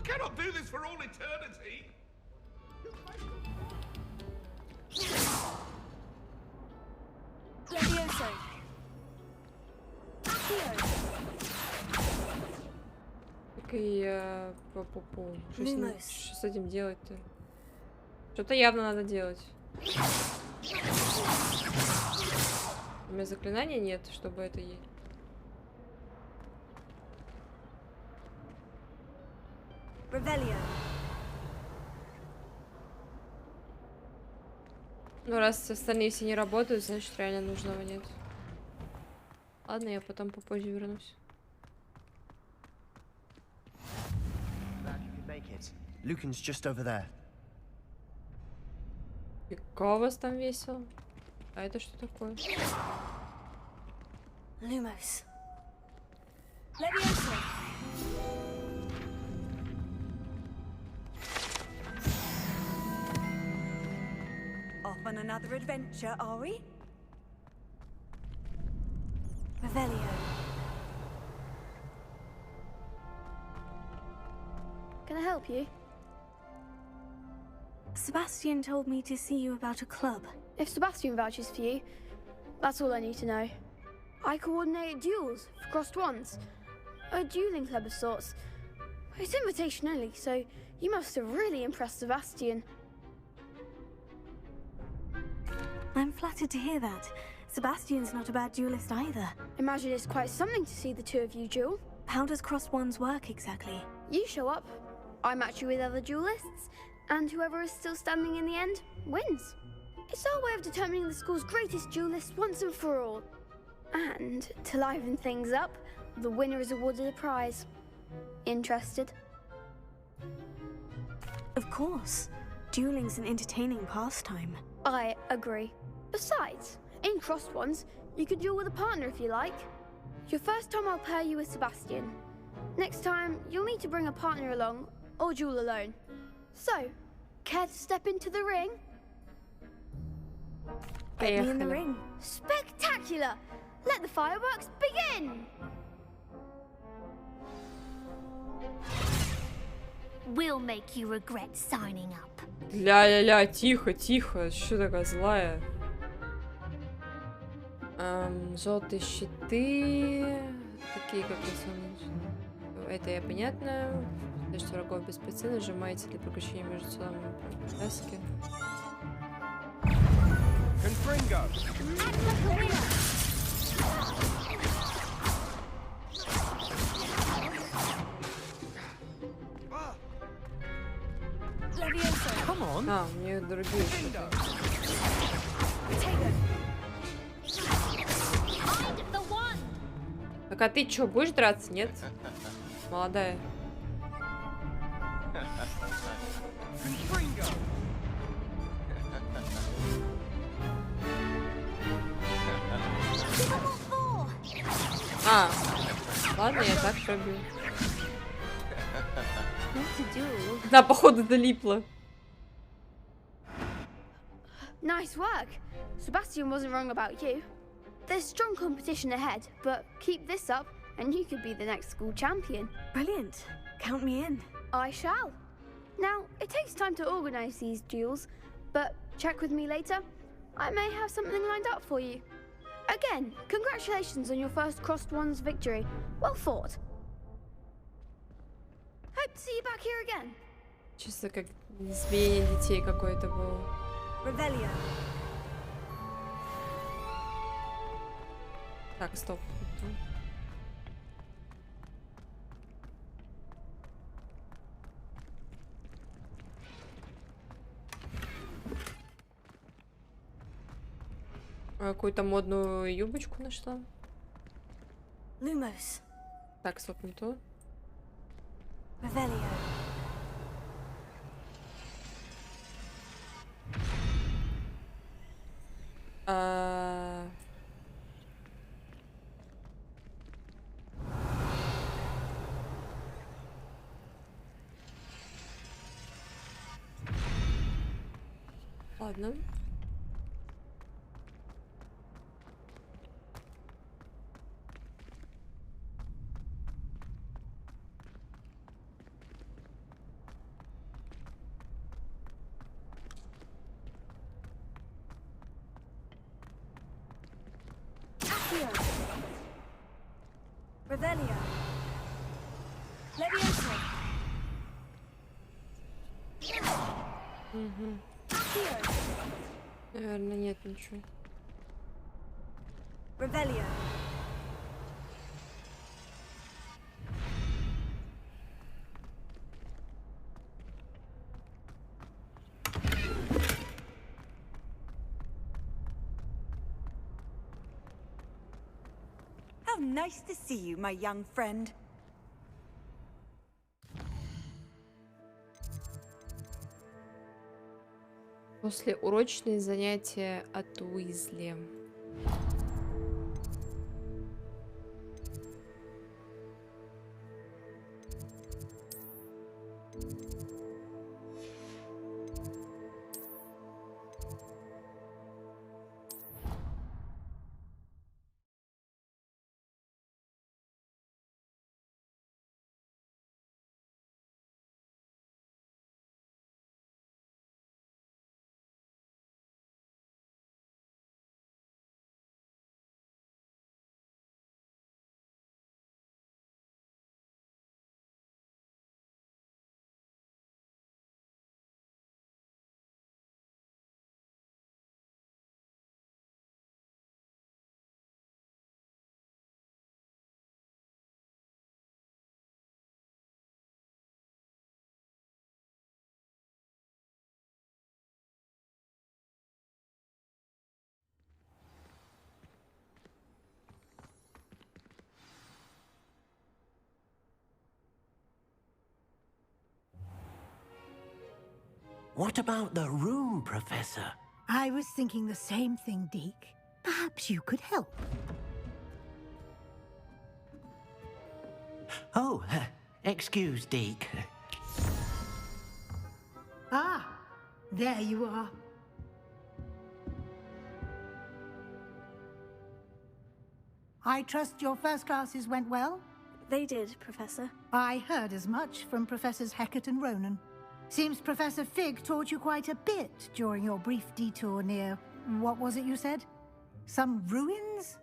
cannot do this for all eternity. Levioso. Так и я... Что Lumos. с этим делать-то? Что-то явно надо делать. У меня заклинания нет, чтобы это есть. Revelio. Ну, раз остальные все не работают, значит, реально нужного нет. Ладно, я потом попозже вернусь. Lucan's just over there. И как у вас там весело? А это что такое? Lumos. Levioso. Off on another adventure, are we? Revelio. Can I help you? Sebastian told me to see you about a club. If Sebastian vouches for you, that's all I need to know. I coordinate duels for crossed wands. A dueling club of sorts. It's invitation only, so you must have really impressed Sebastian. I'm flattered to hear that. Sebastian's not a bad duelist either. Imagine it's quite something to see the two of you duel. How does crossed wands work exactly? You show up, I match you with other duelists, and whoever is still standing in the end wins. It's our way of determining the school's greatest duelist once and for all. And to liven things up, the winner is awarded a prize. Interested? Of course. Dueling's an entertaining pastime. I agree. Besides, in crossed ones, you can duel with a partner if you like. Your first time I'll pair you with Sebastian. Next time, you'll need to bring a partner along, or duel alone. So, care to step into the ring? Get me in the ring. Spectacular! Let the fireworks begin! We'll make you regret signing up. Ля-ля-ля, тихо, тихо. Что такая злая? Желтые щиты. Такие, как это я понятно. Значит, врагов без ПЦ нажимаете для приключения между целыми таски. А, у нее другие щиты. Так, а ты чё, будешь драться? Нет? Молодая. А, ладно, я так пробью. Да, походу, долипло. Nice work. Sebastian wasn't wrong about you. There's strong competition ahead, but keep this up and you could be the next school champion. Brilliant. Count me in. I shall. Now, it takes time to organize these duels, but check with me later. I may have something lined up for you. Again, congratulations on your first Crossed Ones victory. Well fought. Hope to see you back here again. Чисто как избиение детей какое-то было. Revelio. Так, стоп. Какую-то модную юбочку нашла. Lumos. Так, стоп, не то. Revelio. Ладно. Accio. Revelio. Levioso. Угу. Accio. Наверное, нет ничего. Revelio. How nice to see you, my young friend. После урочные занятия от Уизли. What about the room, Professor? I was thinking the same thing, Deke. Perhaps you could help. Oh, excuse, Deke. Ah, there you are. I trust your first classes went well? They did, Professor. I heard as much from Professors Hecat and Ronan. Seems Professor Fig taught you quite a bit during your brief detour near... what was it you said? Some ruins?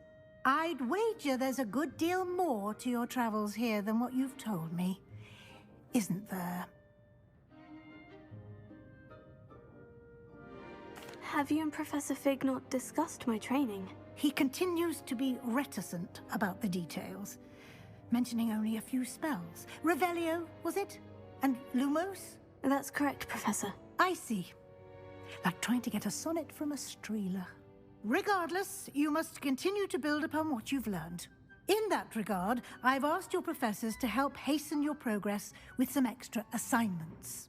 I'd wager there's a good deal more to your travels here than what you've told me. Isn't there? Have you and Professor Fig not discussed my training? He continues to be reticent about the details, mentioning only a few spells. Revelio, was it? And Lumos? That's correct, Professor. I see. Like trying to get a sonnet from a streeler. Regardless, you must continue to build upon what you've learned. In that regard, I've asked your professors to help hasten your progress with some extra assignments.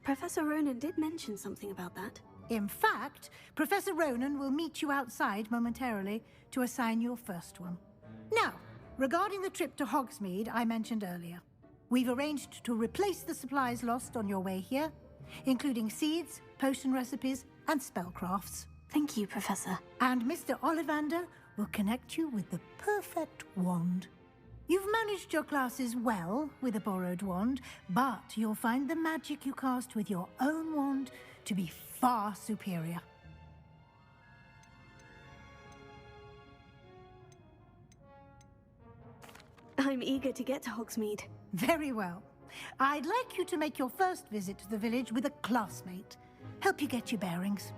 Professor Ronan did mention something about that. In fact, Professor Ronan will meet you outside momentarily to assign your first one. Now, regarding the trip to Hogsmeade I mentioned earlier, we've arranged to replace the supplies lost on your way here, including seeds, potion recipes, and spellcrafts. Thank you, Professor. And Mr. Ollivander will connect you with the perfect wand. You've managed your classes well with a borrowed wand, but you'll find the magic you cast with your own wand to be far superior. I'm eager to get to Hogsmeade. Very well. I'd like you to make your first visit to the village with a classmate. Help you get your bearings.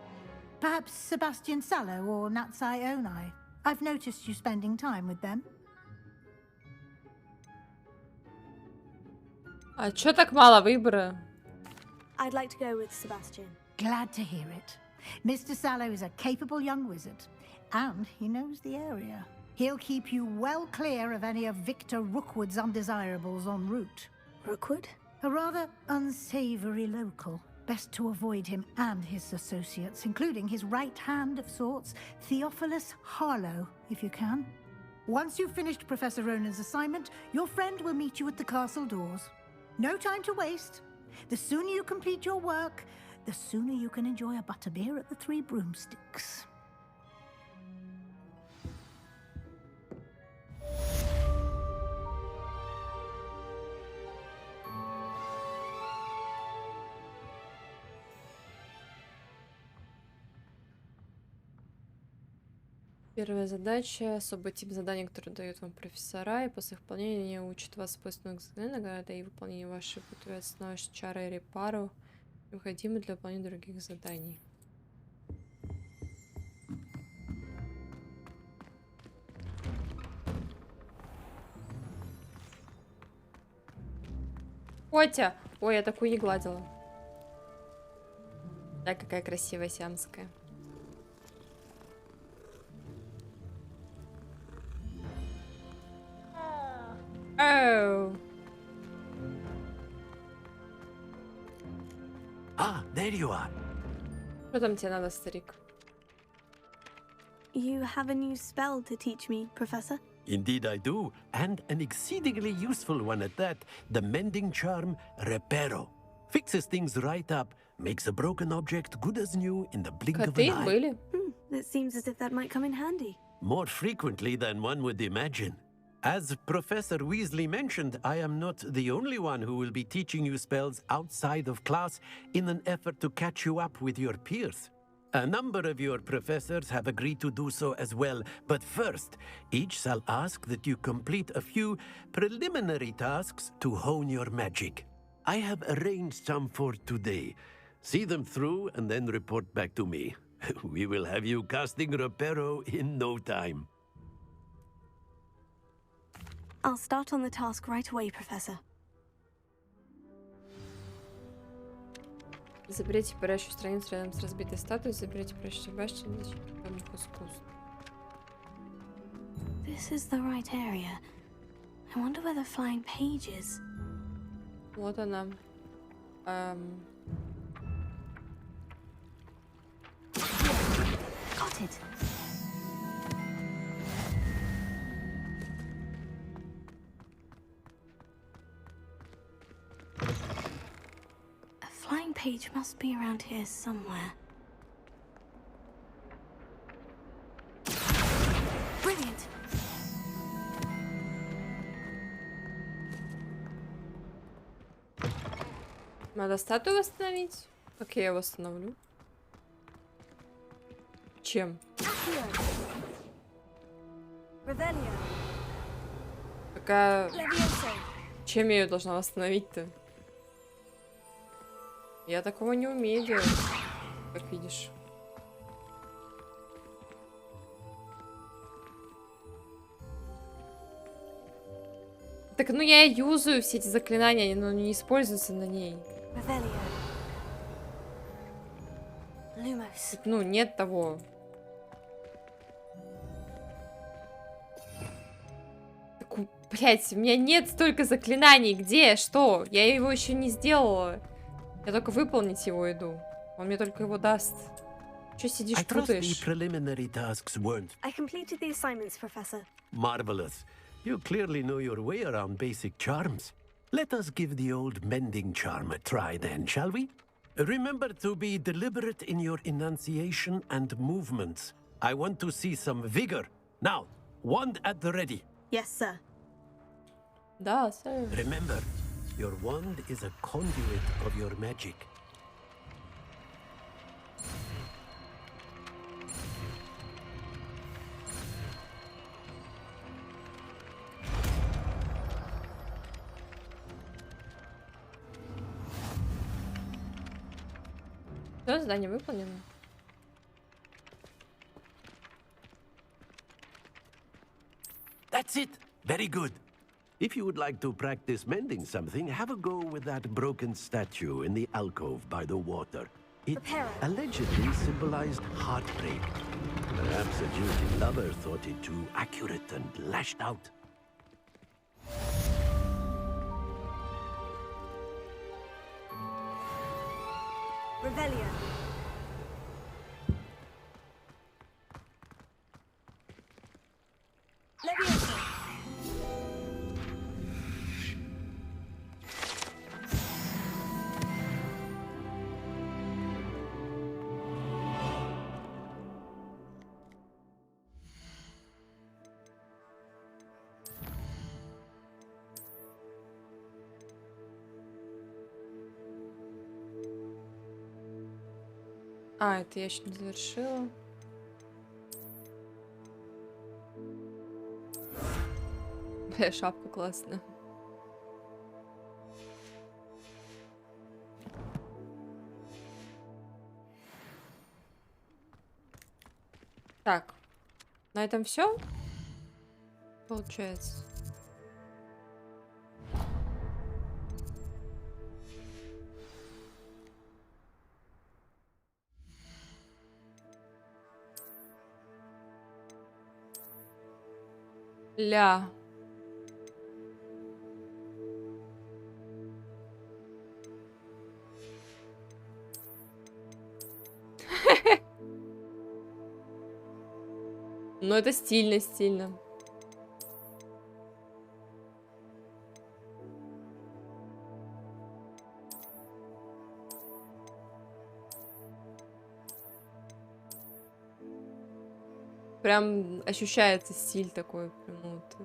Perhaps Sebastian Sallow or Natsai Onai. I've noticed you spending time with them. А чё так мало выбора? I'd like to go with Sebastian. Glad to hear it. Mr. Sallow is a capable young wizard, and he knows the area. He'll keep you well clear of any of Victor Rookwood's undesirables en route. Rookwood? A rather unsavory local. Best to avoid him and his associates, including his right hand of sorts, Theophilus Harlow, if you can. Once you've finished Professor Ronan's assignment, your friend will meet you at the castle doors. No time to waste. The sooner you complete your work, the sooner you can enjoy a butterbeer at the Three Broomsticks. Первая задача. Особый тип заданий, который дают вам профессора, и после выполнения учат вас свойственным награды и выполнение вашей бытовой основы чары и репару, необходимы для выполнения других заданий. Котя! Ой, я такую не гладила. Да, какая красивая сиамская. Оу. Ah, there you are. Что там тебе надо, старик? You have a new spell to teach me, Professor? Indeed I do, and an exceedingly useful one at that. The mending charm, Reparo. Fixes things right up, makes a broken object good as new in the blink of an eye. Были? It seems as if that might come in handy. More frequently than one would imagine. As Professor Weasley mentioned, I am not the only one who will be teaching you spells outside of class in an effort to catch you up with your peers. A number of your professors have agreed to do so as well, but first, each shall ask that you complete a few preliminary tasks to hone your magic. I have arranged some for today. See them through and then report back to me. We will have you casting Reparo in no time. I'll start on the task right away, Professor. Заберите парящую страницу рядом с разбитой статуей, заберите парящую башню для темных искусств. This is the right area. I wonder where the flying page is. Вот она. Got it. A flying page must be around here somewhere. Brilliant. Надо статую восстановить? Как я ее восстановлю? Чем? Какая... Чем я ее должна восстановить-то? Я такого не умею делать, как видишь. Так, ну я юзаю все эти заклинания, но не используются на ней. Ну, нет того. Так, блять, у меня нет столько заклинаний. Где? Что? Я его еще не сделала. Я только выполнить его иду. Он мне только его даст. Че сидишь, путаешь? I completed the assignments, Professor. Marvelous. You clearly know your way around basic charms. Let us give the old mending charm a try then, shall we? Remember to be deliberate in your enunciation and movements. I want to see some vigor. Now, wand at the ready. Yes, sir. Да, sir. Remember, your wand is a conduit of your magic. Все, задание выполнено. That's it. Very good. If you would like to practice mending something, have a go with that broken statue in the alcove by the water. It allegedly symbolized heartbreak. Perhaps a jilted lover thought it too accurate and lashed out. Revelio. Leviosa. А, это я еще не завершила. Бля, шапка классная. Так, на этом все получается. Ля. Ну, это стильно, стильно. Прям ощущается стиль такой, прям, вот,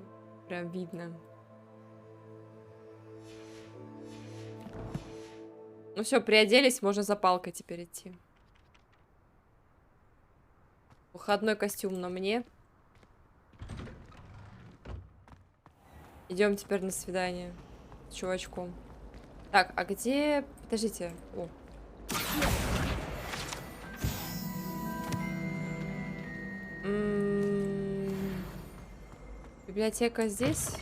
прям видно. Ну все, приоделись, можно за палкой теперь идти. Выходной костюм на мне. Идем теперь на свидание с чувачком. Так, а где... Подождите. О. Библиотека здесь.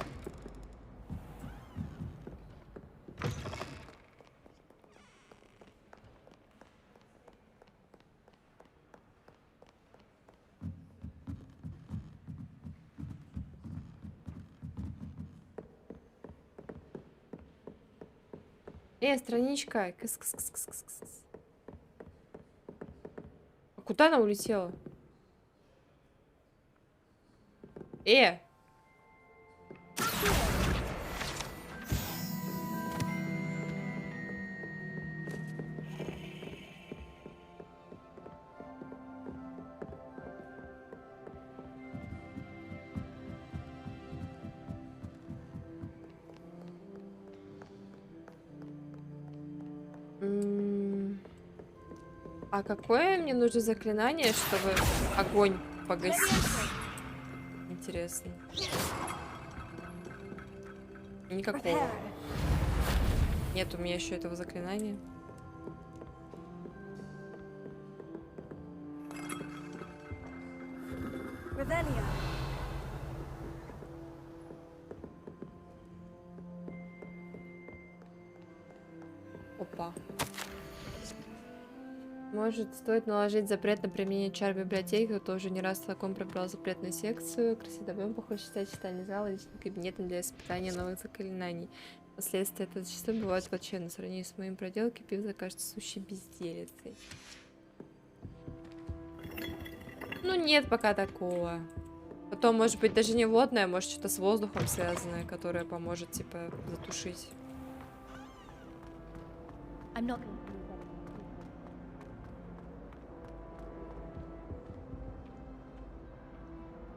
Страничка. Кыс-кыс-кыс-кыс-кыс. А куда она улетела? А какое мне нужно заклинание, чтобы огонь погасить? Интересно. Никакого. Нет у меня еще этого заклинания. Опа. Может, стоит наложить запрет на применение чар в библиотеке, кто уже не раз целиком пробрал запретную секцию. Красивым похоже считать читальный зал личным кабинетом для испытания новых заклинаний. Последствия этого зачастую бывают плачевны. В сравнении с моим проделкой пив кажется сущей безделицей. Ну нет пока такого. Потом, может быть, даже не водное, может, что-то с воздухом связанное, которое поможет, типа, затушить.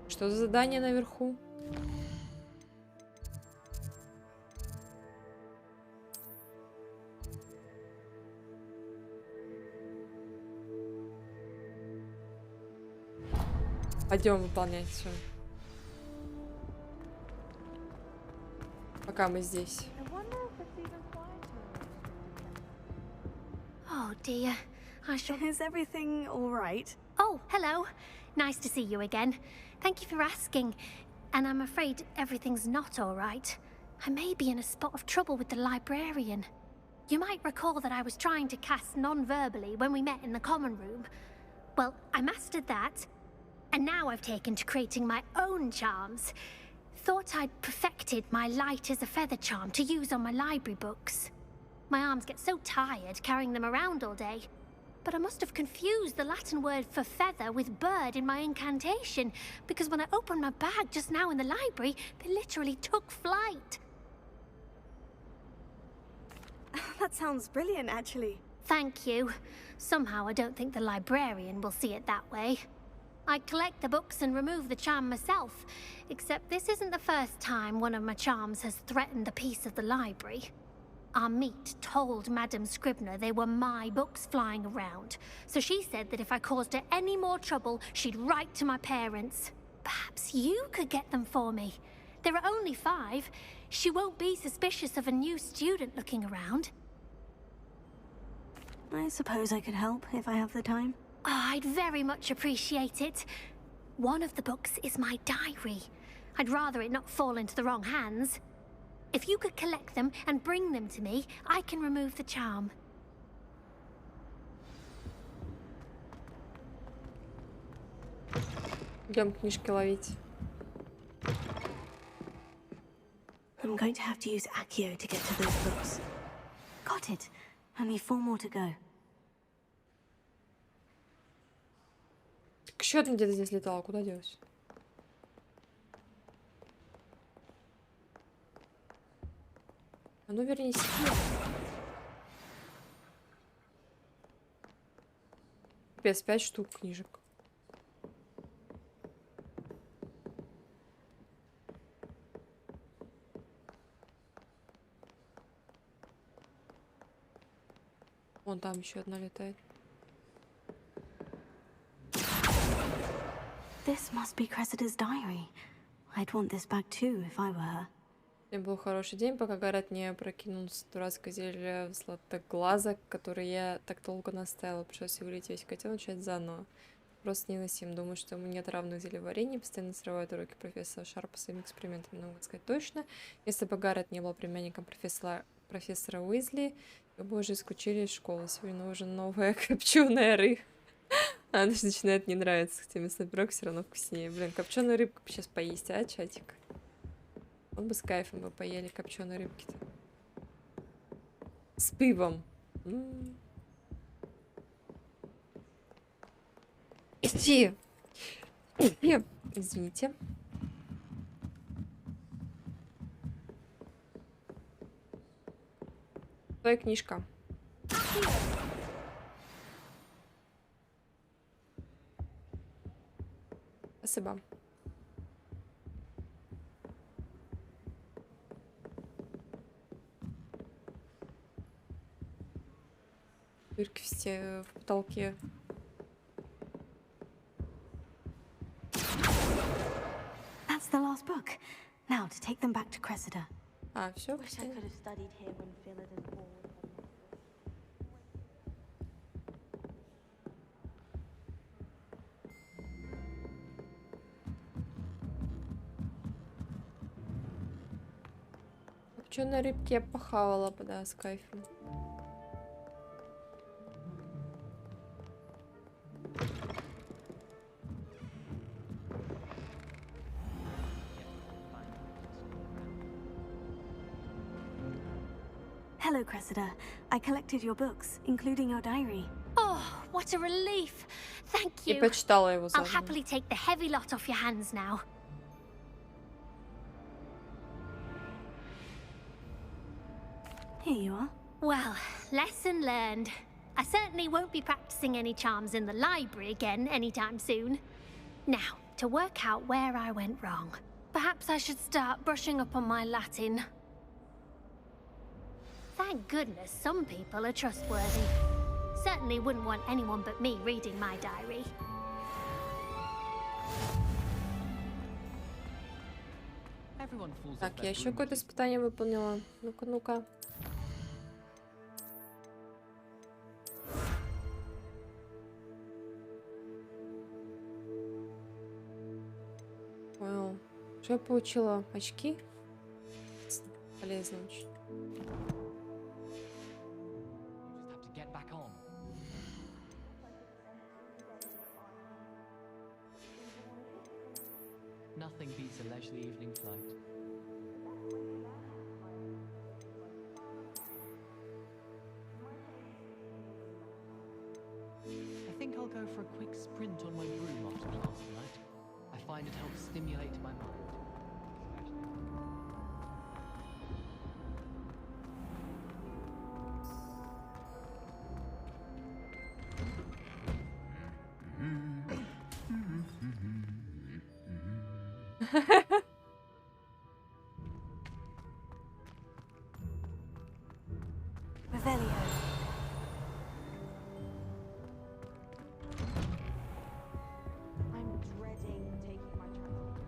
Что за задание наверху? Пойдем выполнять все. Пока мы здесь. Oh dear. I shall... Is everything all right? Oh, hello. Nice to see you again. Thank you for asking. And I'm afraid everything's not all right. I may be in a spot of trouble with the librarian. You might recall that I was trying to cast non-verbally when we met in the common room. Well, I mastered that. And now I've taken to creating my own charms. Thought I'd perfected my light as a feather charm to use on my library books. My arms get so tired carrying them around all day. But I must have confused the Latin word for feather with bird in my incantation, because when I opened my bag just now in the library, they literally took flight. That sounds brilliant, actually. Thank you. Somehow I don't think the librarian will see it that way. I collect the books and remove the charm myself, except this isn't the first time one of my charms has threatened the peace of the library. Our meet told Madame Scribner they were my books flying around, so she said that if I caused her any more trouble, she'd write to my parents. Perhaps you could get them for me. There are only 5. She won't be suspicious of a new student looking around. I suppose I could help if I have the time. Oh, I'd very much appreciate it. One of the books is my diary. I'd rather it not fall into the wrong hands. If you could collect them and bring them to me, I can remove the charm. Идем книжки ловить. I'm going to have to use Accio to get to those books. Got it. Only 4 more to go. Так еще одна где-то здесь летала. Куда делась? А ну вернись. Без 5 штук книжек. Вон там еще одна летает. This must be Cressida's diary. I'd want this back too if I were her. Сегодня был хороший день, пока Гаррет не опрокинул дурацкое зелье в златоглазок, который я так долго настаивала. Пришлось вылить весь котел и начать заново. Просто невыносим. Думаю, что ему нет равных зельеварений. Постоянно срывают уроки профессора Шарпа своими экспериментами. Но могу сказать точно, если бы Гаррет не был племянником профессора Уизли, его бы уже исключили из школы. Сегодня нужен новая копченая рыба. Она даже начинает не нравиться, хотя мясной пирог все равно вкуснее. Блин, копченую рыбку бы сейчас поесть, а, чатик? Вот бы с кайфом бы поели копченые рыбки-то. С пивом. Иди! Извините. Твоя книжка. Спасибо. Дырки все в потолке. That's the last book. Now to take them back to Cressida. А, все. Wish I could have studied here when Philid and Paul. Копченые рыбки я похавала бы, да, с кайфом. Hello, Cressida. I collected your books, including your diary. Oh, what a relief. Thank И you. почитала его I'll заодно. happily take the heavy lot off your hands now. Here you are. Well, lesson learned. I certainly won't be practicing any charms in the library again anytime soon. Now, to work out where I went wrong. Perhaps I should start brushing up on my Latin. Thank goodness some people are trustworthy. Certainly wouldn't want anyone but me reading my diary. Так, я еще какое-то испытание выполнила. Ну-ка, ну-ка. Понял. Что я получила? Очки? Полезно очень. Nothing beats a leisurely evening flight. I think I'll go for a quick sprint on my broom after class tonight. I find it helps stimulate my mind. Revelio. I'm dreading taking my chance.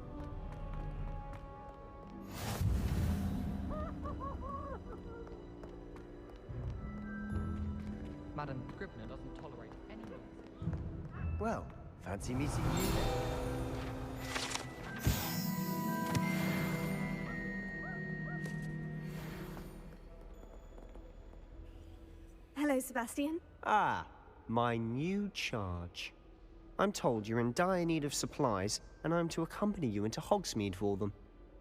Madam Scribner doesn't tolerate any nonsense. Well, fancy meeting you Hello, Sebastian. Ah, my new charge. I'm told you're in dire need of supplies, and I'm to accompany you into Hogsmeade for them.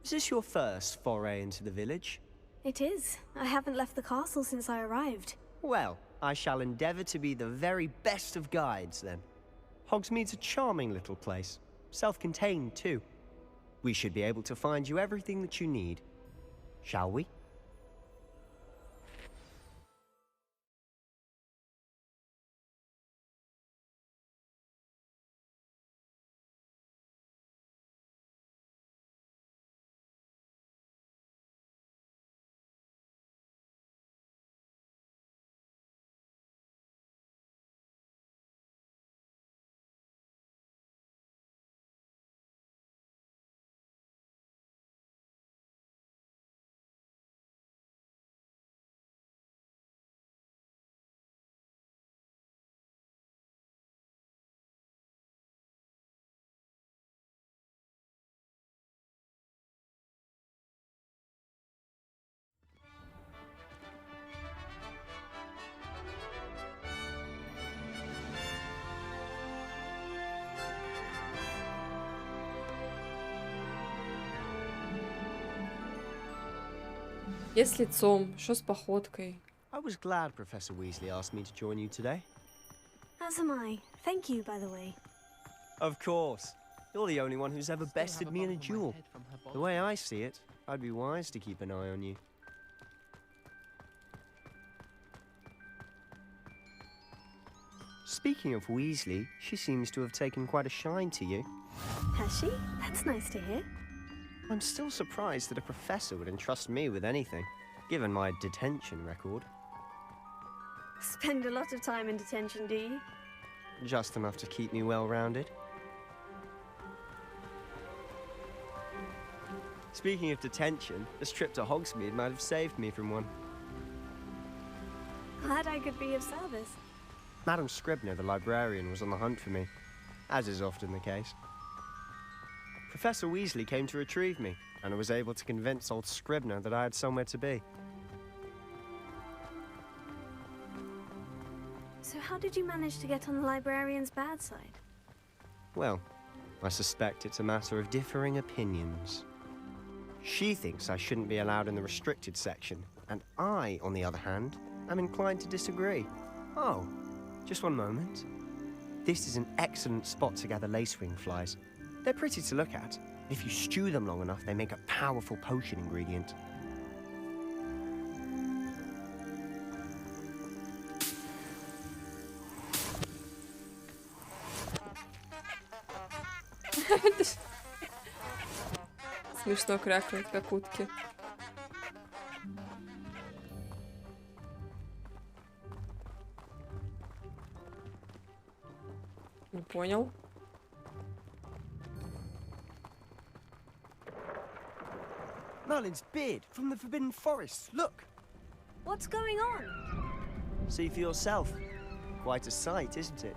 Is this your first foray into the village? It is. I haven't left the castle since I arrived. Well, I shall endeavour to be the very best of guides, then. Hogsmeade's a charming little place. Self-contained, too. We should be able to find you everything that you need. Shall we? Я с лицом, что с походкой? I was glad Professor Weasley asked me to join you today. As am I. Thank you, by the way. Of course. You're the only one who's ever bested me in a duel. The way I see it, I'd be wise to keep an eye on you. Speaking of Weasley, she seems to have taken quite a shine to you. Has she? That's nice to hear. I'm still surprised that a professor would entrust me with anything, given my detention record. Spend a lot of time in detention, do you? Just enough to keep me well-rounded. Speaking of detention, this trip to Hogsmeade might have saved me from one. Glad I could be of service. Madam Scribner, the librarian, was on the hunt for me, as is often the case. Professor Weasley came to retrieve me, and I was able to convince old Scribner that I had somewhere to be. So how did you manage to get on the librarian's bad side? Well, I suspect it's a matter of differing opinions. She thinks I shouldn't be allowed in the restricted section, and I, on the other hand, am inclined to disagree. Oh, just one moment. This is an excellent spot to gather lacewing flies. They're pretty to look at. If you stew them long enough, they make a powerful potion ingredient. Смешно крякнуть, как утки. Не понял. Merlin's beard from the Forbidden Forest. Look! What's going on? See for yourself. Quite a sight, isn't it?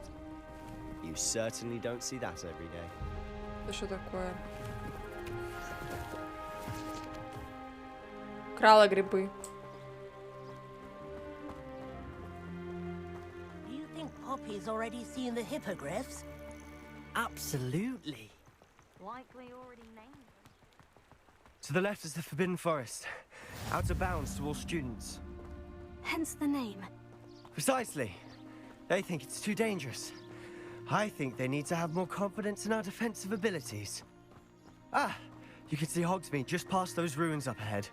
You certainly don't see that every day. Это что такое? Крала грибы. Do you think Poppy's already seen the hippogriffs? Absolutely. Likely already named them. To the left is the Forbidden Forest. Out of bounds to all students. Hence the name. Precisely. They think it's too dangerous. I think they need to have more confidence in our defensive abilities. Ah, you can see Hogsmeade just past those ruins up ahead.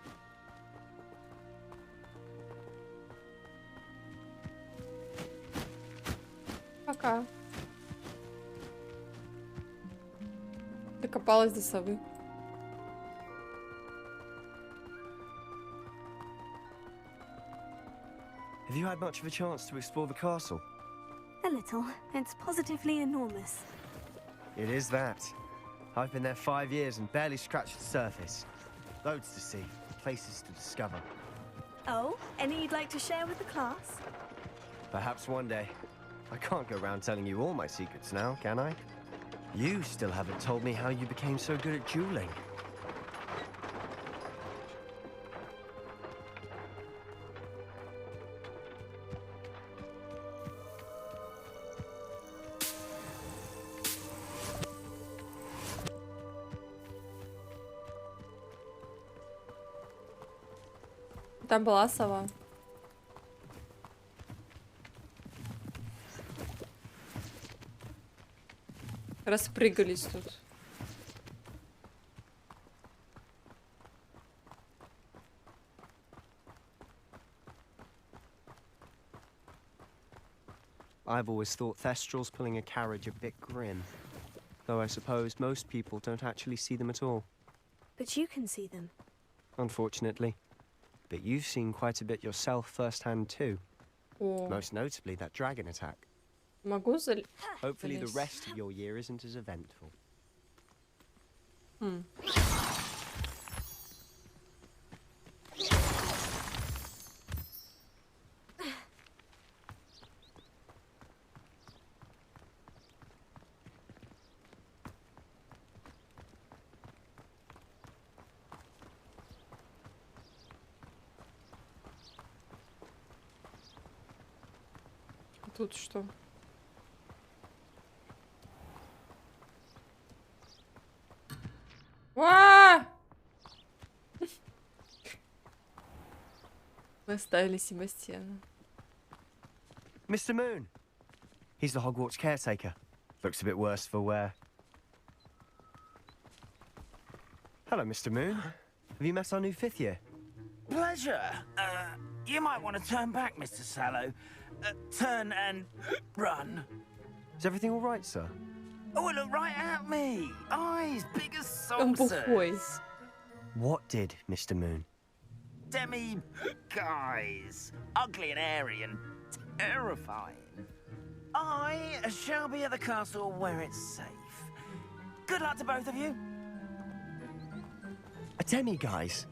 Пока. Докопалась до совы. Have you had much of a chance to explore the castle? A little. It's positively enormous. It is that. I've been there 5 years and barely scratched the surface. Loads to see, places to discover. Oh, any you'd like to share with the class? Perhaps one day. I can't go around telling you all my secrets now, can I? You still haven't told me how you became so good at dueling. Там была сова. Распрыгались тут. I've always thought Thestrals pulling a carriage a bit grim. Though I suppose most people don't actually see them at all. But you can see them. Unfortunately. But you've seen quite a bit yourself firsthand too. О. Most notably that dragon attack. Могу Hopefully the rest of your year isn't as eventful. Тут что? А! Мы оставили Себастьяна. Mr. Moon! He's the Hogwarts caretaker. Looks a bit worse for wear. Hello, Mr. Moon. Have you met our new 5th year? Pleasure. You might want to turn back, Mr. Sallow. Turn and run. Is everything all right, sir? Oh, look right at me. Eyes big as saucers. What did, Mr. Moon? Demi-guys. Ugly and airy and terrifying. I shall be at the castle where it's safe. Good luck to both of you. A demi-guise?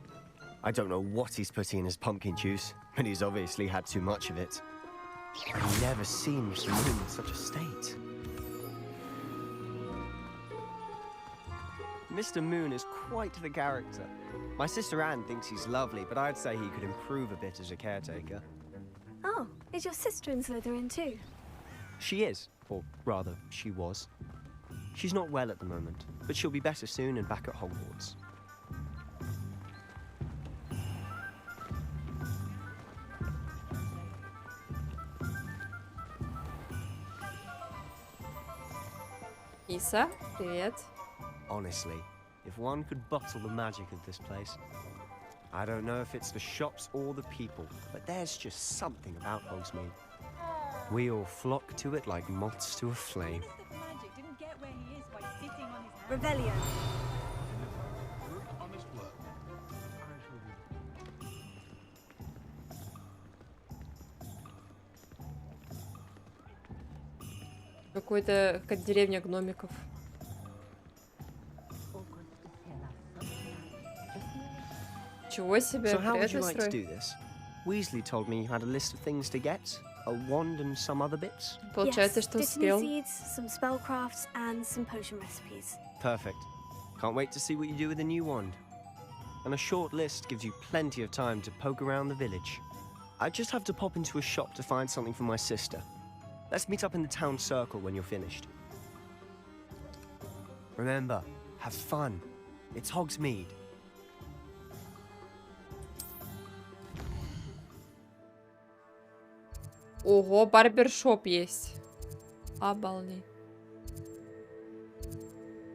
I don't know what he's putting in his pumpkin juice, but he's obviously had too much of it. I've never seen Mr. Moon in such a state. Mr. Moon is quite the character. My sister Anne thinks he's lovely, but I'd say he could improve a bit as a caretaker. Oh, is your sister in Slytherin too? She is, or rather, she was. She's not well at the moment, but she'll be better soon and back at Hogwarts. Иса, привет. Honestly, if one could bottle the magic of this place. I don't know if it's the shops or the people, but there's just something about Hogsmeade. We all flock to it like moths to a flame. Revelio. Какая деревня гномиков. Чего себе, So how would you приятный like to строй. do this? Weasley told me you had a list of things to get, a wand and some other bits. Получается, yes, что Dittany успел. seeds, some spellcrafts, and some potion recipes. Perfect. Can't wait to see what you do with the new wand. And a short list gives you plenty of time to poke around the village. I just have to pop into a shop to find something for my sister. Let's meet up in the town circle when you're finished. Remember, have fun. It's Hogsmeade. Ого, барбершоп есть. Обалдеть.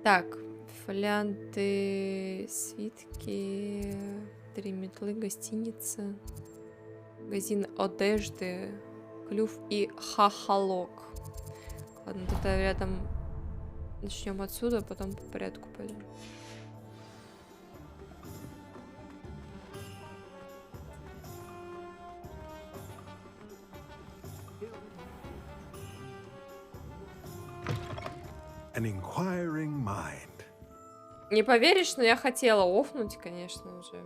Так, фолианты, свитки, 3 метлы, гостиница, магазин одежды, клюв и хахалок. Ладно, тогда рядом начнем отсюда, а потом по порядку пойдем. An inquiring mind. Не поверишь, но я хотела офнуть, конечно, уже.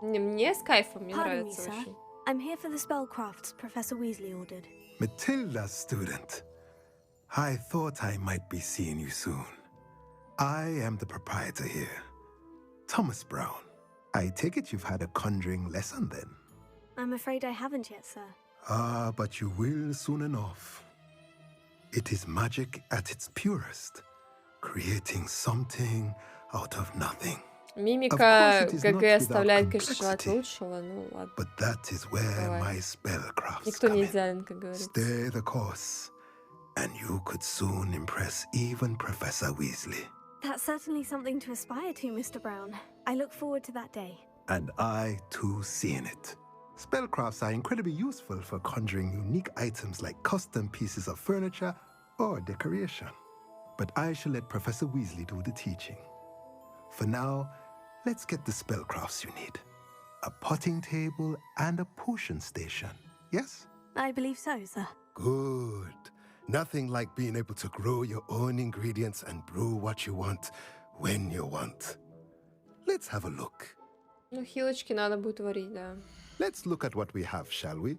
Мне с кайфом, мне Pardon me, нравится sir. очень. I'm here for the spellcrafts Professor Weasley ordered. Matilda, student. I thought I might be seeing you soon. I am the proprietor here, Thomas Brown. I take it you've had a conjuring lesson then? I'm afraid I haven't yet, sir. Ah, but you will soon enough. It is magic at its purest, creating something out of nothing. Мимика ГГ оставляет, конечно, желать лучшего, ну ладно. But that is where my spellcrafts Никто come не in. идеален, как говорится. Stay the course, and you could soon impress even Professor Weasley. That's certainly something to aspire to, Mr. Brown. I look forward to that day. And I, too, seeing it. Spellcrafts are incredibly useful for conjuring unique items like custom pieces of furniture or decoration. But I shall let Professor Weasley do the teaching. For now, let's get the spellcrafts you need. A potting table and a potion station, yes? I believe so, sir. Good. Nothing like being able to grow your own ingredients and brew what you want when you want. Let's have a look. Ну, хилочки надо будет варить, да. Let's look at what we have, shall we?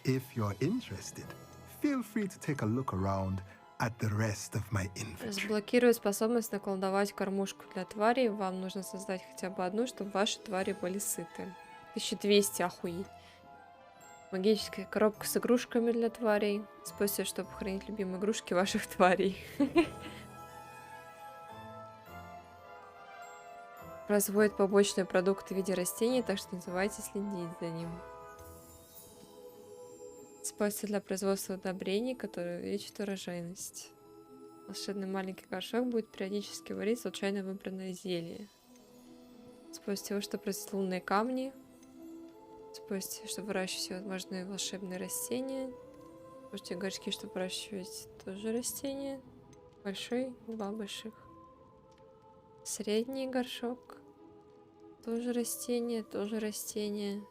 If you're interested, feel free to take a look around at the rest of my inventory. Разблокировать способность наколдовать кормушку для тварей. Вам нужно создать хотя бы одну, чтобы ваши твари были сыты. 1200, охуеть. Магическая коробка с игрушками для тварей. Способ, чтобы хранить любимые игрушки ваших тварей. Производит побочные продукты в виде растений, так что не забывайте следить за ним. Используется для производства удобрений, которые увеличат урожайность. Волшебный маленький горшок будет периодически варить случайно выбранное зелье. Используйте его, чтобы произвести лунные камни. Используйте, чтобы выращивать всевозможные волшебные растения. Используйте горшки, чтобы выращивать тоже растения. Большой, два больших. Средний горшок. Тоже растение, тоже растение.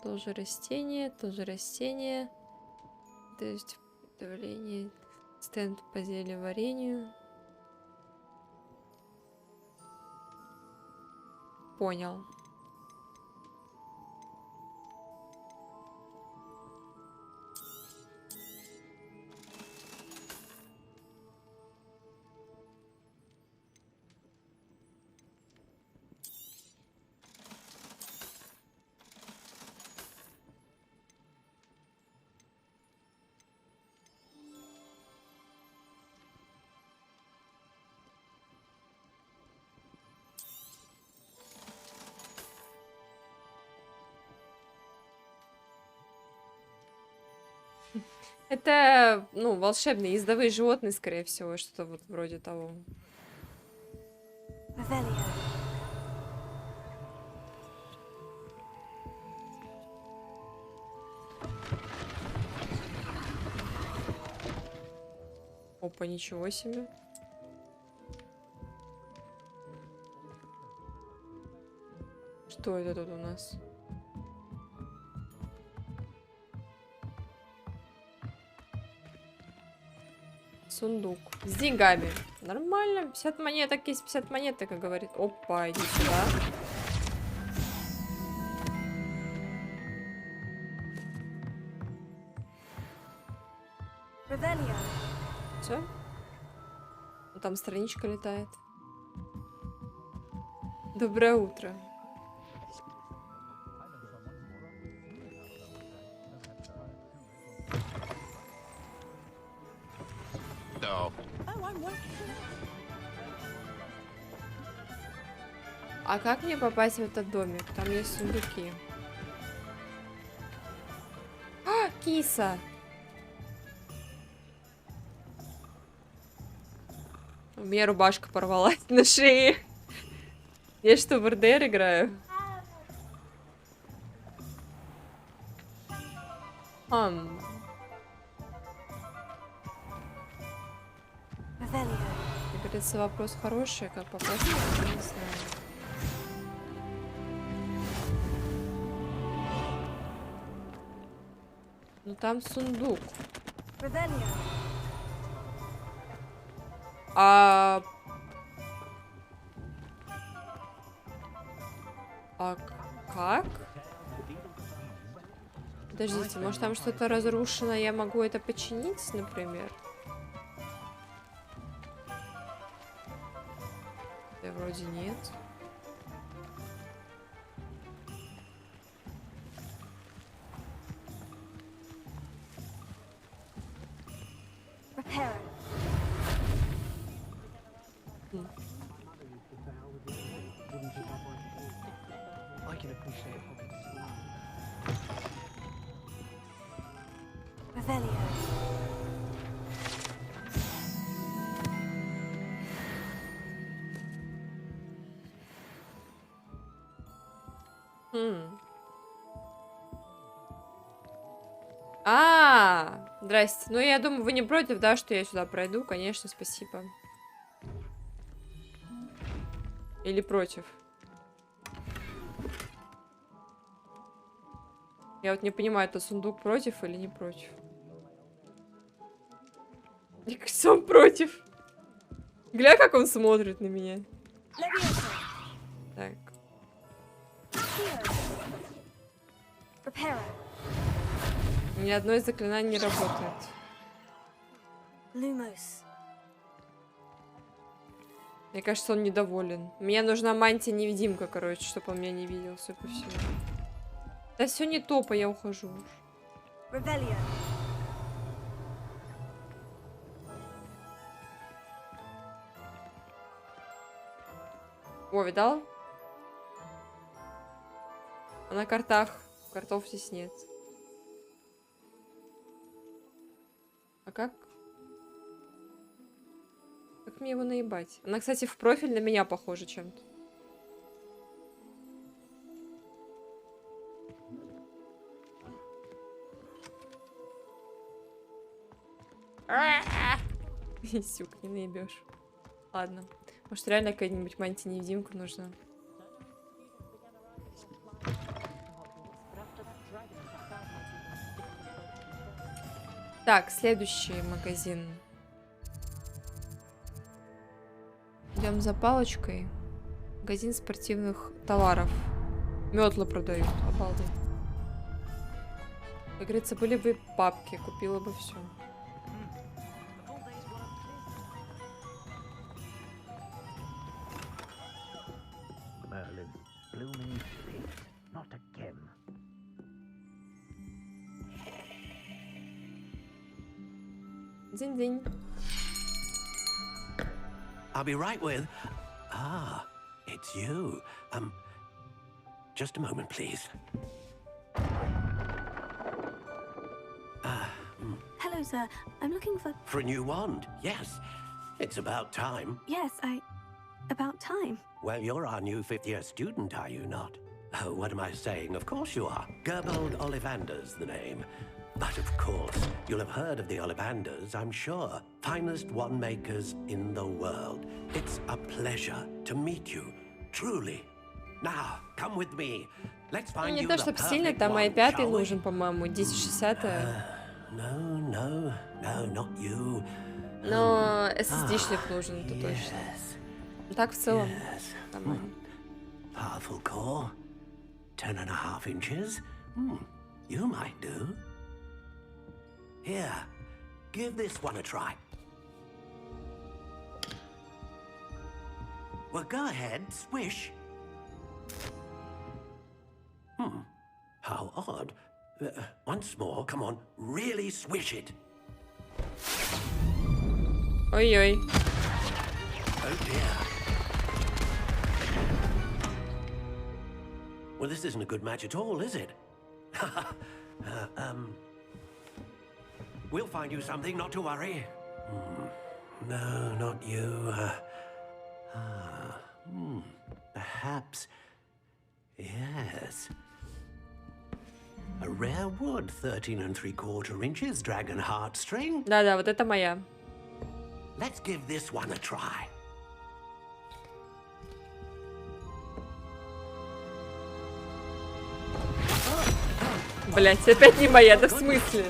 Тоже растение, тоже растение. То есть давление. Стенд по зельеварению. Понял. Это, ну, волшебные ездовые животные, скорее всего, что-то вот вроде того. Опа, ничего себе. Что это тут у нас? Сундук. С деньгами. Нормально. 50 монеток есть 50 монеток, как говорит. Опа, иди сюда. Все? Ну, там страничка летает. Доброе утро. А как мне попасть в этот домик? Там есть сундуки. А, киса! У меня рубашка порвалась на шее. Я что, в РДР играю? Мне кажется, вопрос хороший, как попасть, я не знаю. Ну там сундук. А как? Подождите, может там что-то разрушено, я могу это починить, например? Да, вроде нет. Repair it. I can appreciate Revelio. Здрасте. Ну, я думаю, вы не против, да, что я сюда пройду? Конечно, спасибо. Или против? Я вот не понимаю, это сундук против или не против? Мне кажется, он против. Гля, как он смотрит на меня. Так. Ни одно из заклинаний не работает. Lumos. Мне кажется, он недоволен. Мне нужна мантия-невидимка, короче, чтобы он меня не видел, судя по всему. Да все не топа, я ухожу уж. Revelio. О, видал? А на картах. Картов здесь нет. А как? Как мне его наебать? Она, кстати, в профиль на меня похожа чем-то. Сюк, не наебешь. Ладно. Может, реально какая-нибудь мантия-невидимка нужна? Так, следующий магазин. Идем за палочкой. Магазин спортивных товаров. Метлы продают. Обалдеть. Как говорится, были бы папки, купила бы все. День-день. I'll be right with... Ah, it's you. Just a moment, please. Hello, sir. I'm looking for... For a new wand, yes. It's about time. Yes, about time. Well, you're our new fifth-year student, are you not? Oh, what am I saying? Of course you are. Gerbold Ollivander's the name. But of course, you'll have heard of the Ollivanders, I'm sure. Finest wand makers in the world. It's a pleasure to meet you, truly. Now, come with me. Let's find you the perfect wand, сильно, там i5 shall we? нужен, по-моему, 1060. No, not you. Но SSD-шник нужен, это точно. Так в целом. Powerful core, 10.5 inches. You might do. Here, give this one a try. Well, go ahead, swish. How odd. Once more, come on, really swish it. Ой-ой. Oh dear. Well, this isn't a good match at all, is it? We'll find you something, not to worry. No, not you. Perhaps. Yes. A rare wood, 13 3/4 inches, dragon heartstring. Да-да, вот это моя. Let's give this one a try. Блять, опять не моя, да в смысле?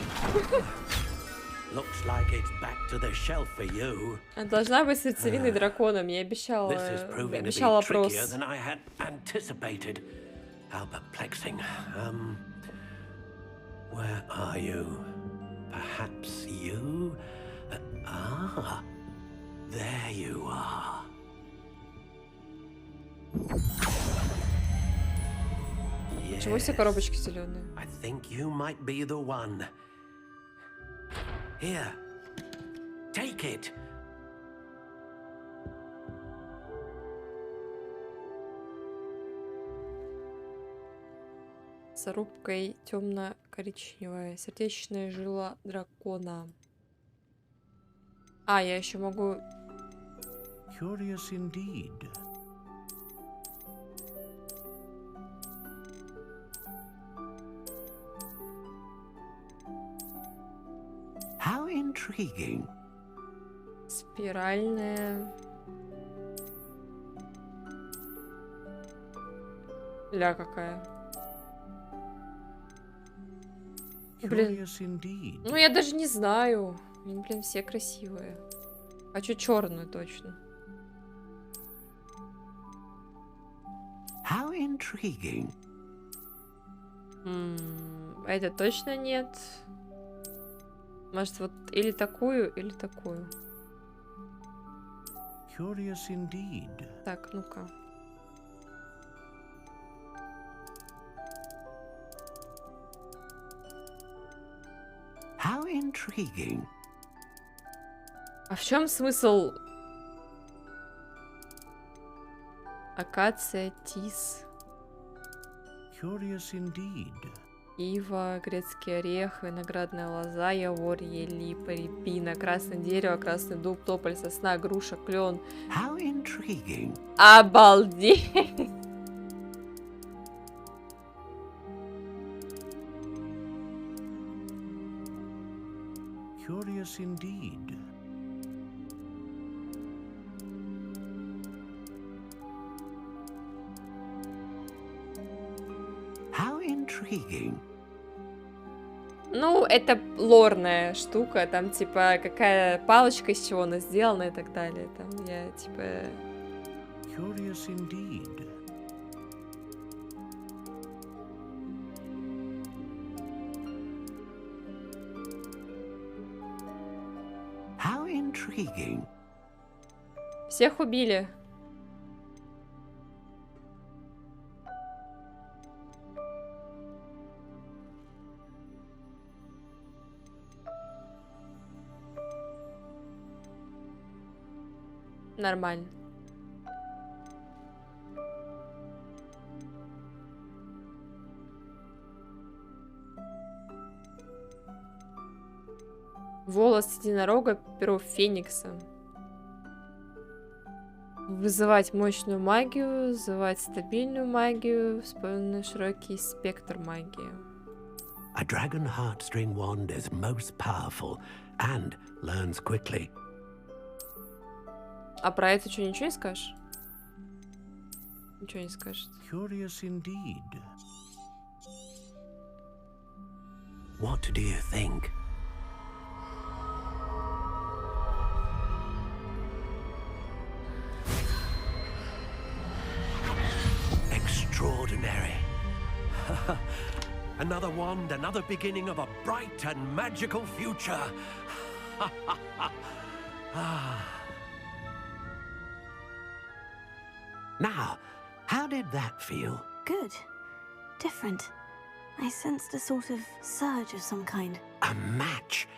Looks like it's back to the shelf for you. Должна быть сердцевиной дракона, мне обещала This is proving to be опрос. trickier than I had anticipated. How perplexing. Where are you? Perhaps you? There you are. Почему все коробочки зеленые? I think you might be the one. Here. Take it. С зарубкой темно-коричневая. Сердечная жила дракона. А, я еще могу... Curious indeed. How intriguing. Спиральная. Ля какая. Блин. Curious indeed. Ну, я даже не знаю. Они, блин, все красивые. Хочу черную точно. How intriguing. Это точно нет. Может, вот или такую, или такую. Curious indeed. Так, ну-ка. How intriguing. А в чем смысл? Акация, тис, Curious indeed. ива, грецкий орех, виноградная лоза, яворье, липа, репина, красное дерево, красный дуб, тополь, сосна, груша, клен. How intriguing. Обалдеть! Curious indeed. How intriguing. Ну, это лорная штука, там, типа, какая палочка, из чего она сделана и так далее. Там, я, типа... Curious indeed. How intriguing. Всех убили. Нормально. Волос единорога, перо феникса. Вызывать мощную магию, вызывать стабильную магию, вспомнить широкий спектр магии. A dragon heartstring wand is most powerful and learns quickly. А про это что, ничего не скажешь? Ничего не скажет. Curious indeed. What do you think? Extraordinary. Another wand, another beginning of a bright and magical future. Now, how did that feel? Good. Different. I sensed a sort of surge of some kind. A match.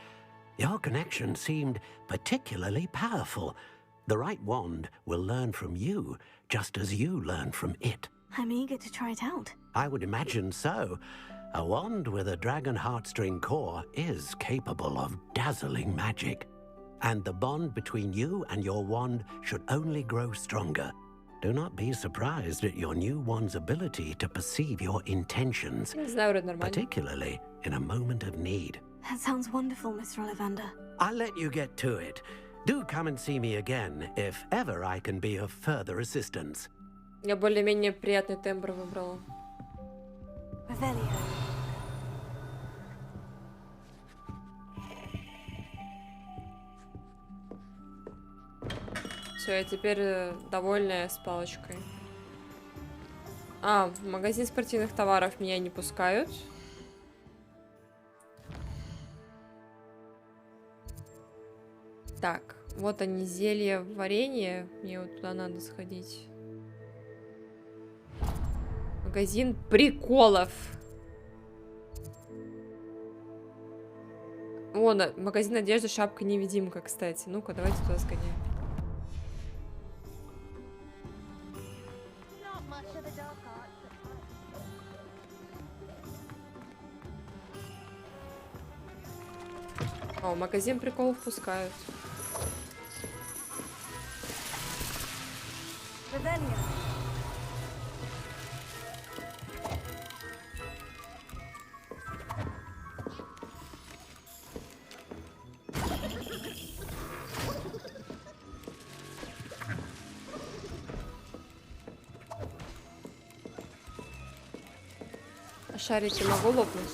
Your connection seemed particularly powerful. The right wand will learn from you, just as you learn from it. I'm eager to try it out. I would imagine so. A wand with a dragon heartstring core is capable of dazzling magic. And the bond between you and your wand should only grow stronger. Do not be surprised at your new wand's ability to perceive your intentions, particularly in a moment of need. That sounds wonderful, Mr. Ollivander. I'll let you get to it. Do come and see me again if ever I can be of further assistance. Я более-менее приятный тембр выбрала. Все, я теперь довольная с палочкой. А, в магазин спортивных товаров меня не пускают. Так, вот они, зелья варенье. Мне вот туда надо сходить. Магазин приколов. Вон, магазин одежды, шапка-невидимка, кстати. Ну-ка, давайте туда сгоняем. О, магазин приколов пускают. А шарики могу лопнуть?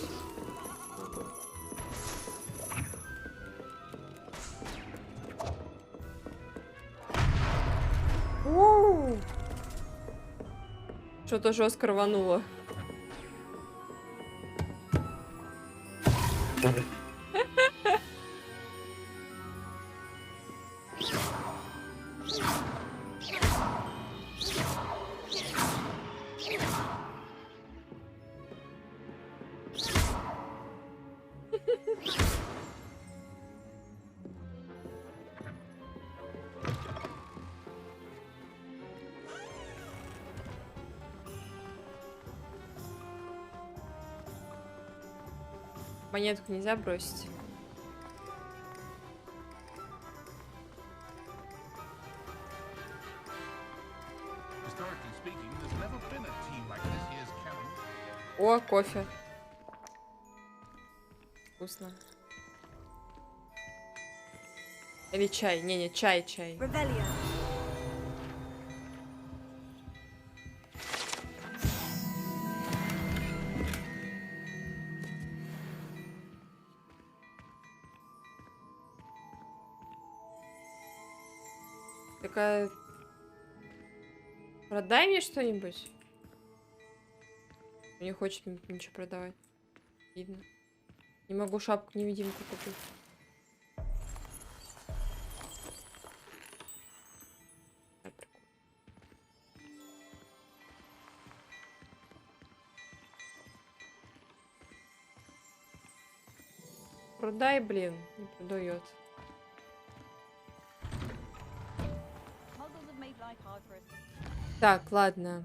Что-то жестко рвануло. Монетку нельзя бросить. О, кофе. Вкусно. Или чай? Не, чай. Такая... Продай мне что-нибудь. Не хочет ничего продавать. Видно. Не могу шапку-невидимку купить. Продай, блин. Не продает. Так, ладно.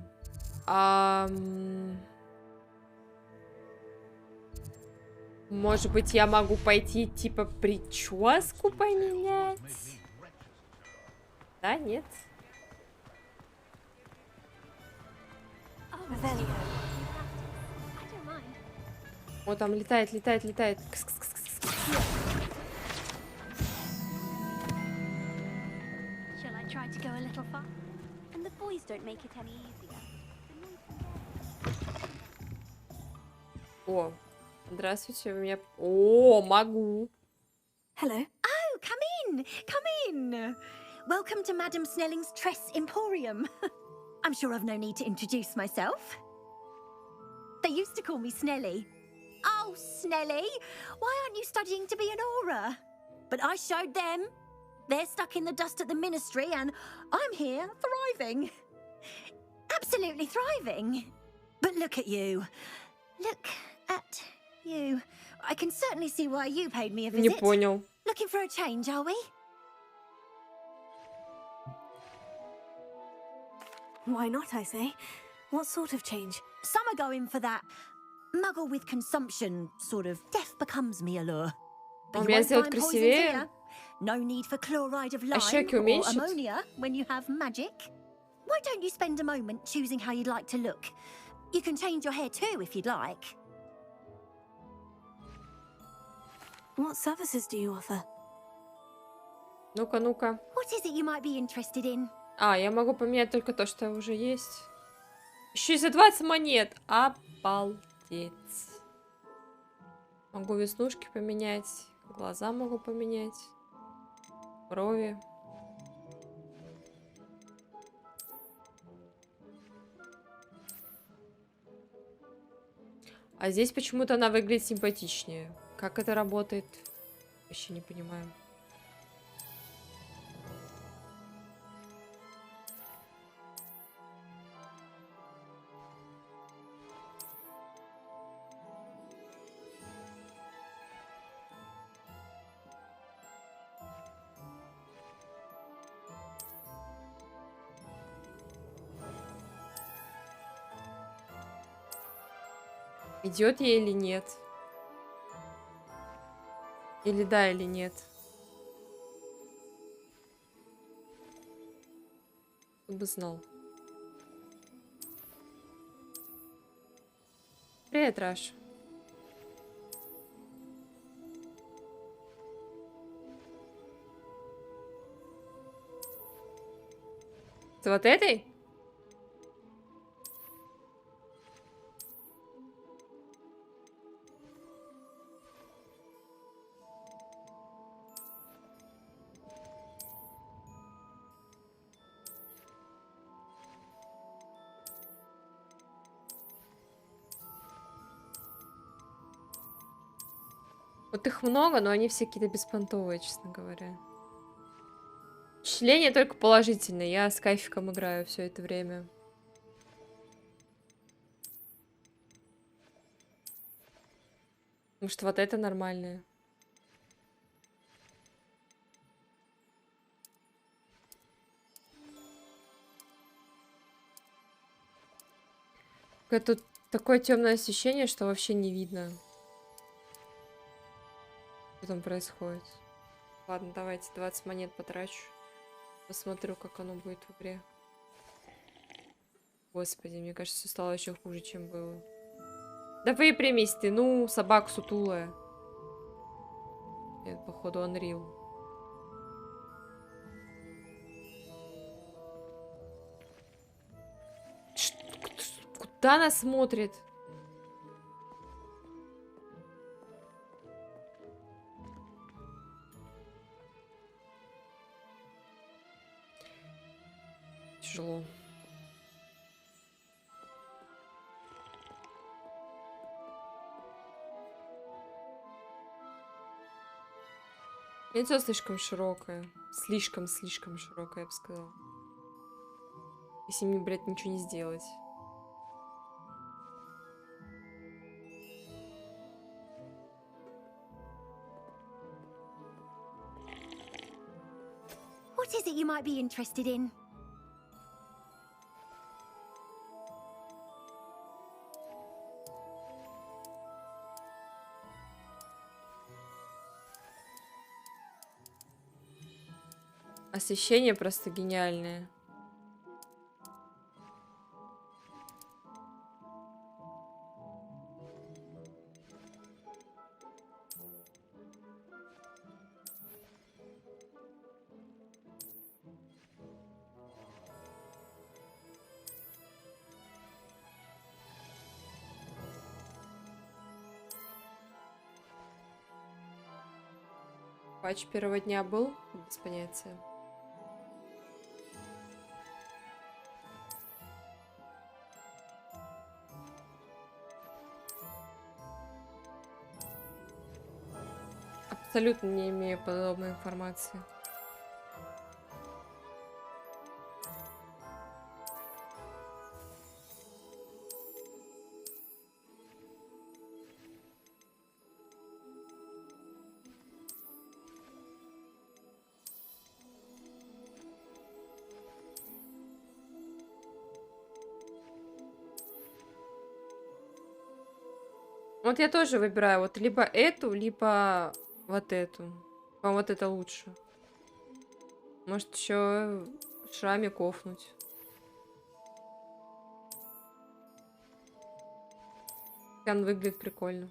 Может быть, я могу пойти, типа, прическу поменять? Да, нет? О, там летает. Кс-кс-кс-кс. Shall I try to go a little far? And the boys don't make it any easier. О, здравствуйте, вы меня... О, могу. Hello. Oh, come in. Welcome to Madame Snelling's Tress Emporium. I'm sure I've no need to introduce myself. They used to call me Snelly. Oh, Snelly, why aren't you studying to be an aura? But I showed them. They're stuck in the dust at the ministry, and I'm here thriving. Absolutely thriving. But look at you. Look at you. I can certainly see why you paid me a visit. Не понял. Looking for a change, are we? Why not, I say? What sort of change? Some are going for that muggle with consumption, sort of death becomes me allure. But you won't find poisons here. No need for chloride of lime or ammonia when you have magic. Why don't you spend a moment choosing how you'd like to look? You can change your hair too if you'd like. What services do you offer? Ну-ка. What is it you might be interested in? А, я могу поменять только то, что уже есть. Еще и за 20 монет. Обалдеть. Могу веснушки поменять. Глаза могу поменять. Брови. А здесь почему-то она выглядит симпатичнее. Как это работает? Вообще не понимаю. Идет ей или нет? Или да, или нет? Кто бы знал. Привет, Раш. Ты вот этой? Вот их много, но они все какие-то беспонтовые, честно говоря. Впечатление только положительное. Я с кайфиком играю все это время. Может, вот это нормальное. Тут такое темное освещение, что вообще не видно, что там происходит. Ладно, давайте 20 монет потрачу. Посмотрю, как оно будет в игре. Господи, мне кажется, все стало еще хуже, чем было. Да выпрямись ты, ну, собака сутулая. Нет, походу, Unreal. Куда она смотрит? Тяжело. Лицо слишком широкое. Слишком широкое, я бы сказала. Если мне, блядь, ничего не сделать. What is it you might be interested in? Освещение просто гениальное. Патч первого дня был? Без понятия. Абсолютно не имею подобной информации. Вот я тоже выбираю вот либо эту, либо вот эту. По-моему, вот это лучше. Может, еще шраме кофнуть. Он выглядит прикольно.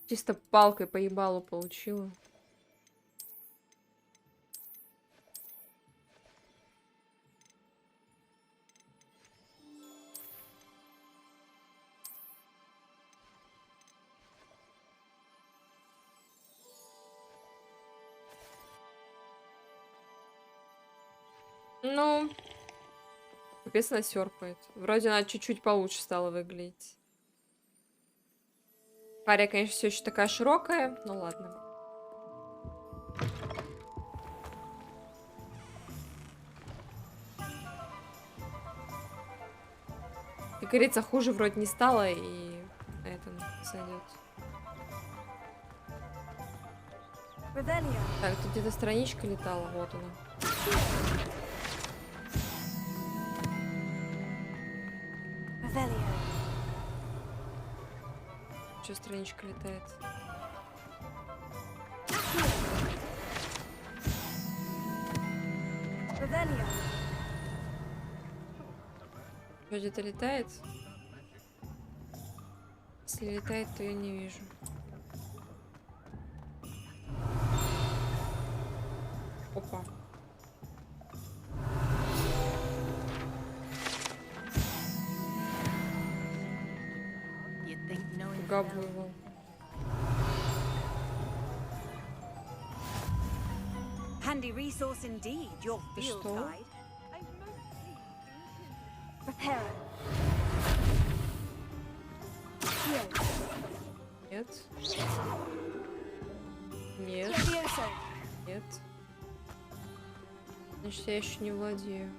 Чисто палкой по ебалу получила. Ну, капец, она серпает. Вроде она чуть-чуть получше стала выглядеть. Пария, конечно, все еще такая широкая, ну ладно. Как говорится, хуже вроде не стало, и на этом сойдет. Так, тут где-то страничка летала, вот она. Что страничка летает? Что где-то летает? Если летает, то я не вижу. Опа. Габу его. Handy resource indeed, your field что? guide. Repairer. Нет. Нет. Нет. Значит, я еще не владею.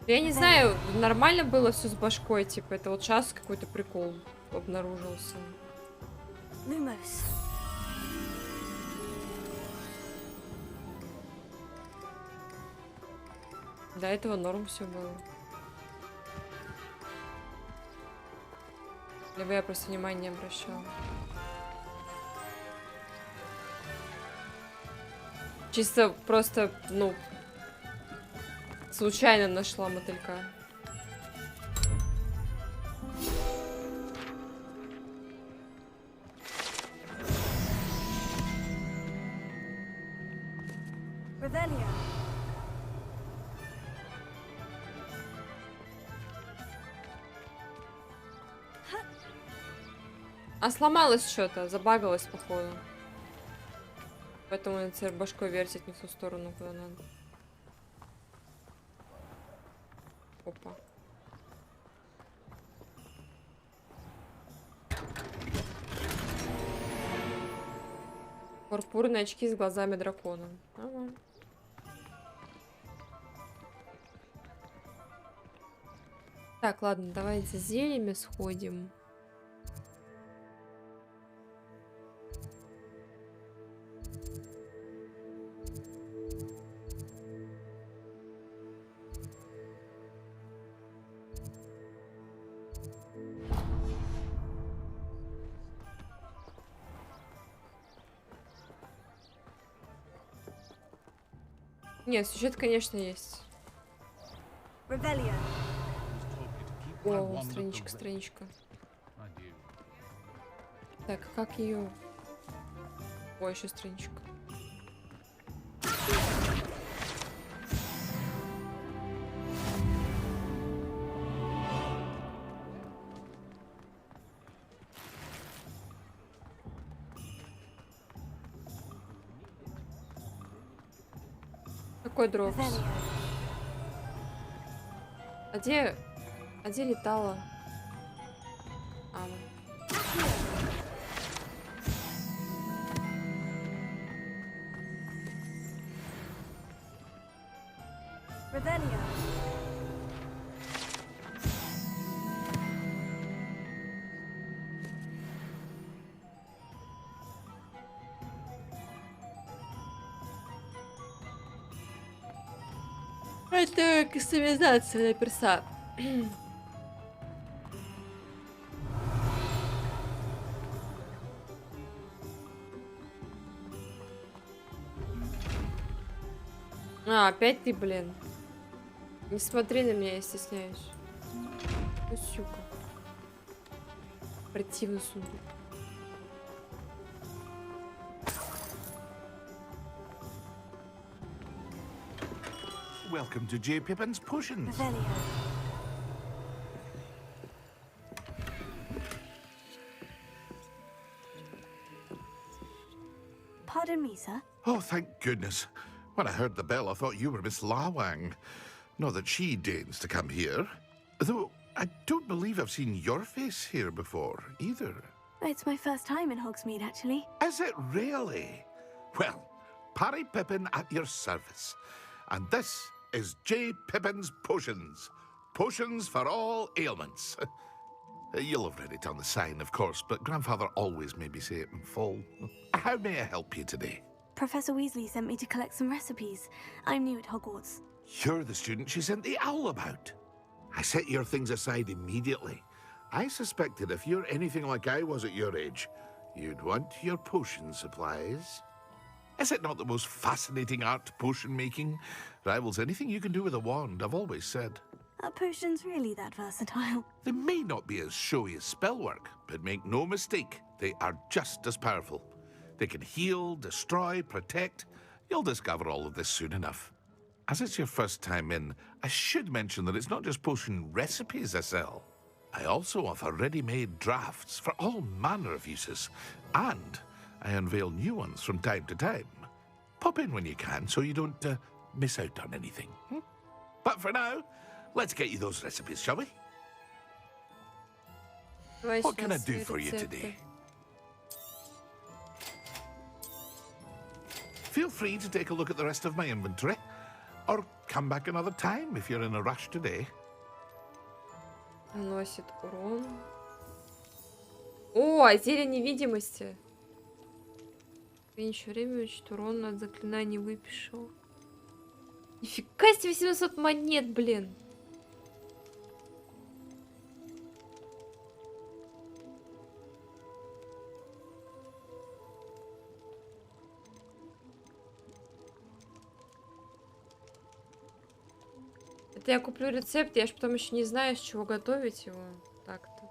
Я не знаю, нормально было все с башкой, типа, это вот сейчас какой-то прикол обнаружился. Lumos. До этого норм все было. Либо я просто внимания не обращала. Чисто просто, ну, случайно нашла мотылька. Revelio. А сломалось что-то, забагалось, походу. Поэтому теперь башкой вертит не в ту сторону, куда надо. Опа. Пурпурные очки с глазами дракона. Ага. Так, ладно, давайте за зельями сходим. Нет, сюжет, конечно, есть. Revelio. О, страничка, страничка. Так, как ее? Ой, еще страничка. Какой дроп? А где летала? А, вот. Revelio. Это кастомизация на перса. А, опять ты, блин. Не смотри на меня, я стесняюсь. Ну, сука. Противный сундук. Welcome to J. Pippin's Potions. Pardon me, sir. Oh, thank goodness. When I heard the bell, I thought you were Miss Lawang. Not that she deigns to come here. Though I don't believe I've seen your face here before, either. It's my first time in Hogsmeade, actually. Is it really? Well, Parry Pippin at your service. And this is J. Pippin's Potions. Potions for all ailments. You'll have read it on the sign, of course, but Grandfather always made me say it in full. How may I help you today? Professor Weasley sent me to collect some recipes. I'm new at Hogwarts. You're the student she sent the owl about. I set your things aside immediately. I suspected if you're anything like I was at your age, you'd want your potion supplies. Is it not the most fascinating art, potion making? Rivals anything you can do with a wand, I've always said. Are potions really that versatile? They may not be as showy as spellwork, but make no mistake, they are just as powerful. They can heal, destroy, protect. You'll discover all of this soon enough. As it's your first time in, I should mention that it's not just potion recipes I sell. I also offer ready-made drafts for all manner of uses, and I unveil new ones from time to time. Pop in when you can so you don't miss out on anything. But for now, let's get you those recipes, shall we? What can I do for you today? Feel free to take a look at the rest of my inventory, or come back another time if you're in a rush today. Наносит урон. О, зелье невидимости. Меньше время учит урон от заклинаний выпишу. Нифига себе, 700 монет, блин. Это я куплю рецепт, я ж потом еще не знаю, с чего готовить его. Так-то.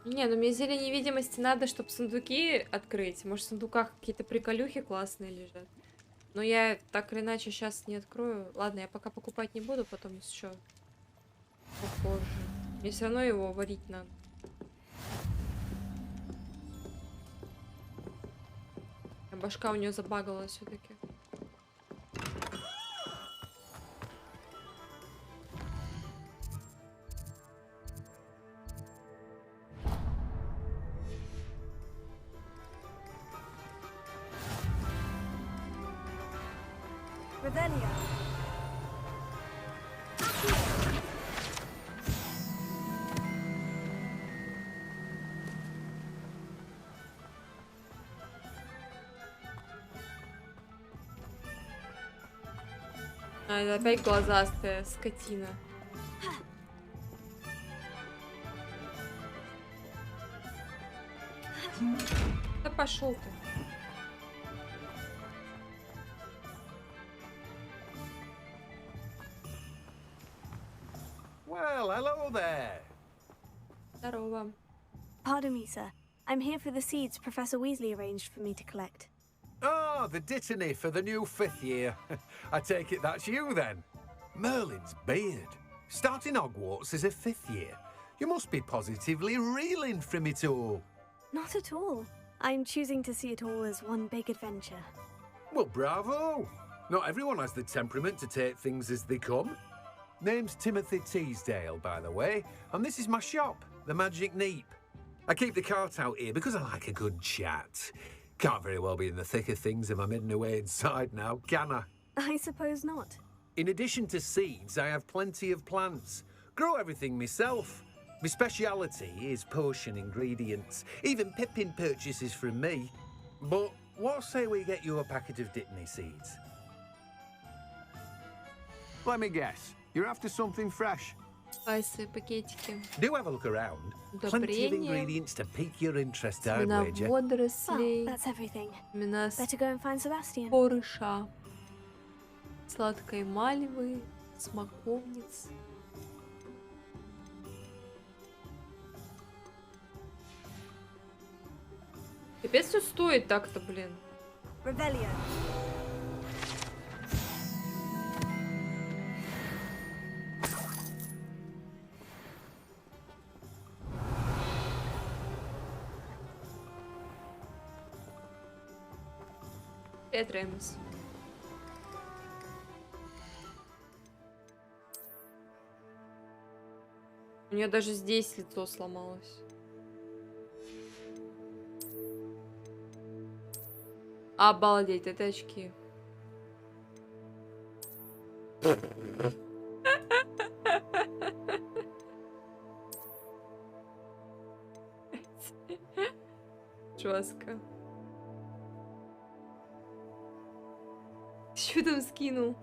Не, ну мне зелье невидимости надо, чтобы сундуки открыть. Может, в сундуках какие-то приколюхи классные лежат. Но я так или иначе сейчас не открою. Ладно, я пока покупать не буду, потом еще попозже. Мне все равно его варить надо. А башка у нее забагалась все-таки. А, это опять глазастая скотина. Да пошел ты. Well, hello there. Здорово. Pardon me, sir. I'm here for the seeds Professor Weasley arranged for me to collect. Oh, the dittany for the new 5th year. I take it that's you then. Merlin's beard. Starting Hogwarts as a 5th year. You must be positively reeling from it all. Not at all. I'm choosing to see it all as one big adventure. Well, bravo. Not everyone has the temperament to take things as they come. Name's Timothy Teasdale, by the way, and this is my shop, the Magic Neep. I keep the cart out here because I like a good chat. Can't very well be in the thick of things if I'm hidden away inside now, can I? I suppose not. In addition to seeds, I have plenty of plants. Grow everything myself. My speciality is potion ingredients. Even Pippin purchases from me. But what say we get you a packet of Dittany seeds? Let me guess. You're after something fresh. Спайсы, пакетики. Do have a look around. Plenty of ingredients to pique your interest, I'd Семена wager. водорослей. Well, that's everything. Семена Better go and find Sebastian. спорыша. Сладкой мальвы, смоковниц. Капец все стоит так-то, блин. Revelio. Привет, Реймос. У нее даже здесь лицо сломалось. Обалдеть, это очки. Жестко. Что там скинул?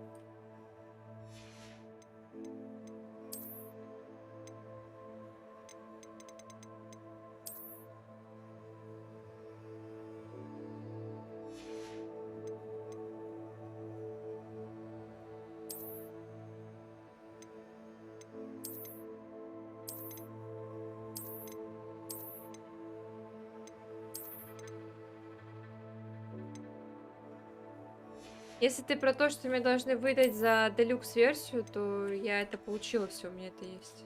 Если ты про то, что мне должны выдать за делюкс-версию, то я это получила, все, у меня это есть.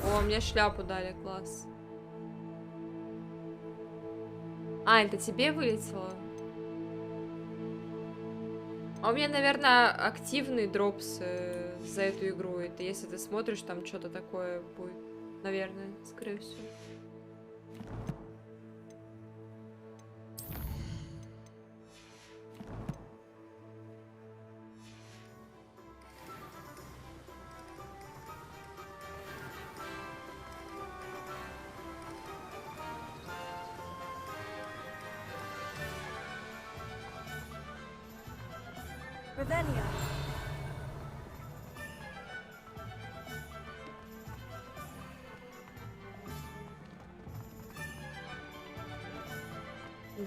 О, мне шляпу дали, класс. А, это тебе вылетело? А у меня, наверное, активный дропс за эту игру. Это если ты смотришь, там что-то такое будет. Наверное, скорее всего. Revelio.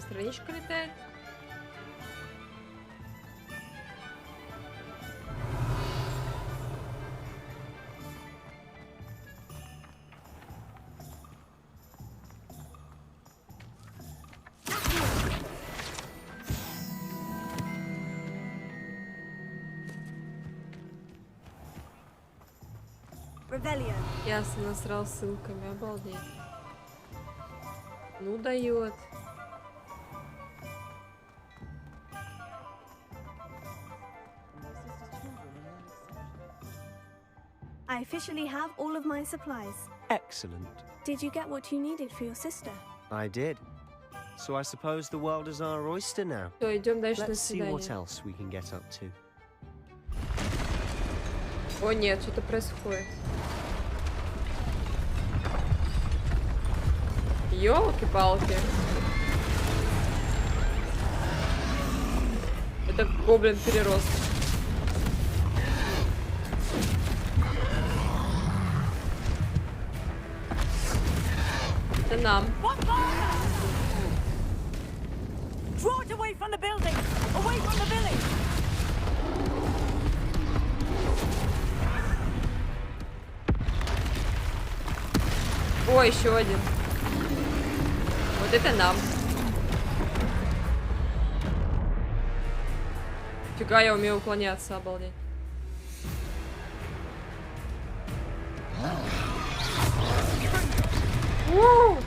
Страничка летает. Revelio. Ясно, насрал ссылками, обалдеть. Ну дает. I officially have all of my supplies. Excellent. Did you get what you needed for your sister? I did. So I suppose the world is our oyster now. Все, идем дальше на Let's see what свидание. else we can get up to. О нет, что-то происходит. Ёлки-палки. Это гоблин-переросток. Это нам. Draw it away from the building! Away from the village! О, еще один. Вот это нам. Фига, я умею уклоняться, обалдеть. Woo!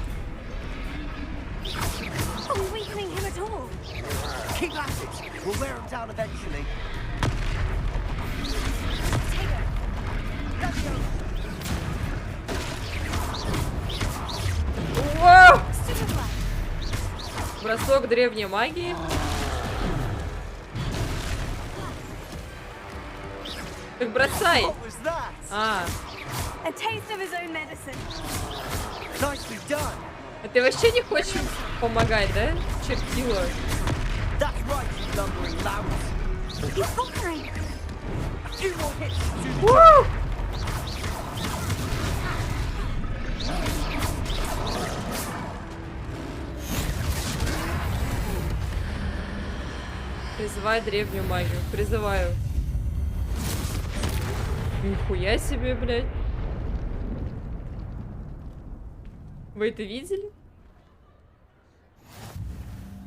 Are we weakening him at all? Keep at it. We'll wear him down eventually. Воу! Бросок древней магии. Так бросай. А. A taste of his own medicine. Nicely done. А ты вообще не хочешь помогать, да? Чертила. That's right, you lumbering louts. He's firing. A few more hits. Woo! Призывай древнюю магию. Призываю. Нихуя себе, блядь. Вы это видели?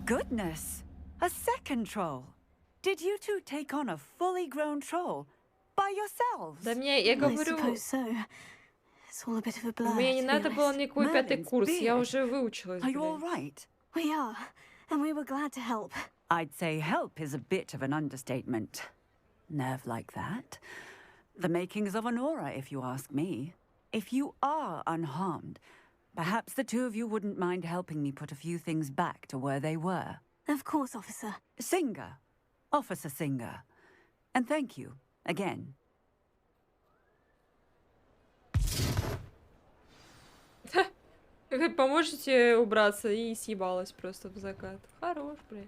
Goodness! A second troll. Did you two take on a fully grown troll by yourselves? Да мне, я говорю... Мне не надо было никакой пятый курс, я уже выучилась, Are you all блядь. right? We are, and we were glad to help. I'd say help is a bit of an understatement. Nerve like that. The makings of an aura, if you ask me. If you are unharmed, perhaps the two of you wouldn't mind helping me put a few things back to where they were. Of course, officer. Singer. Officer Singer. And thank you, again. Вы поможете убраться и съебалась просто в закат. Хорош, блядь.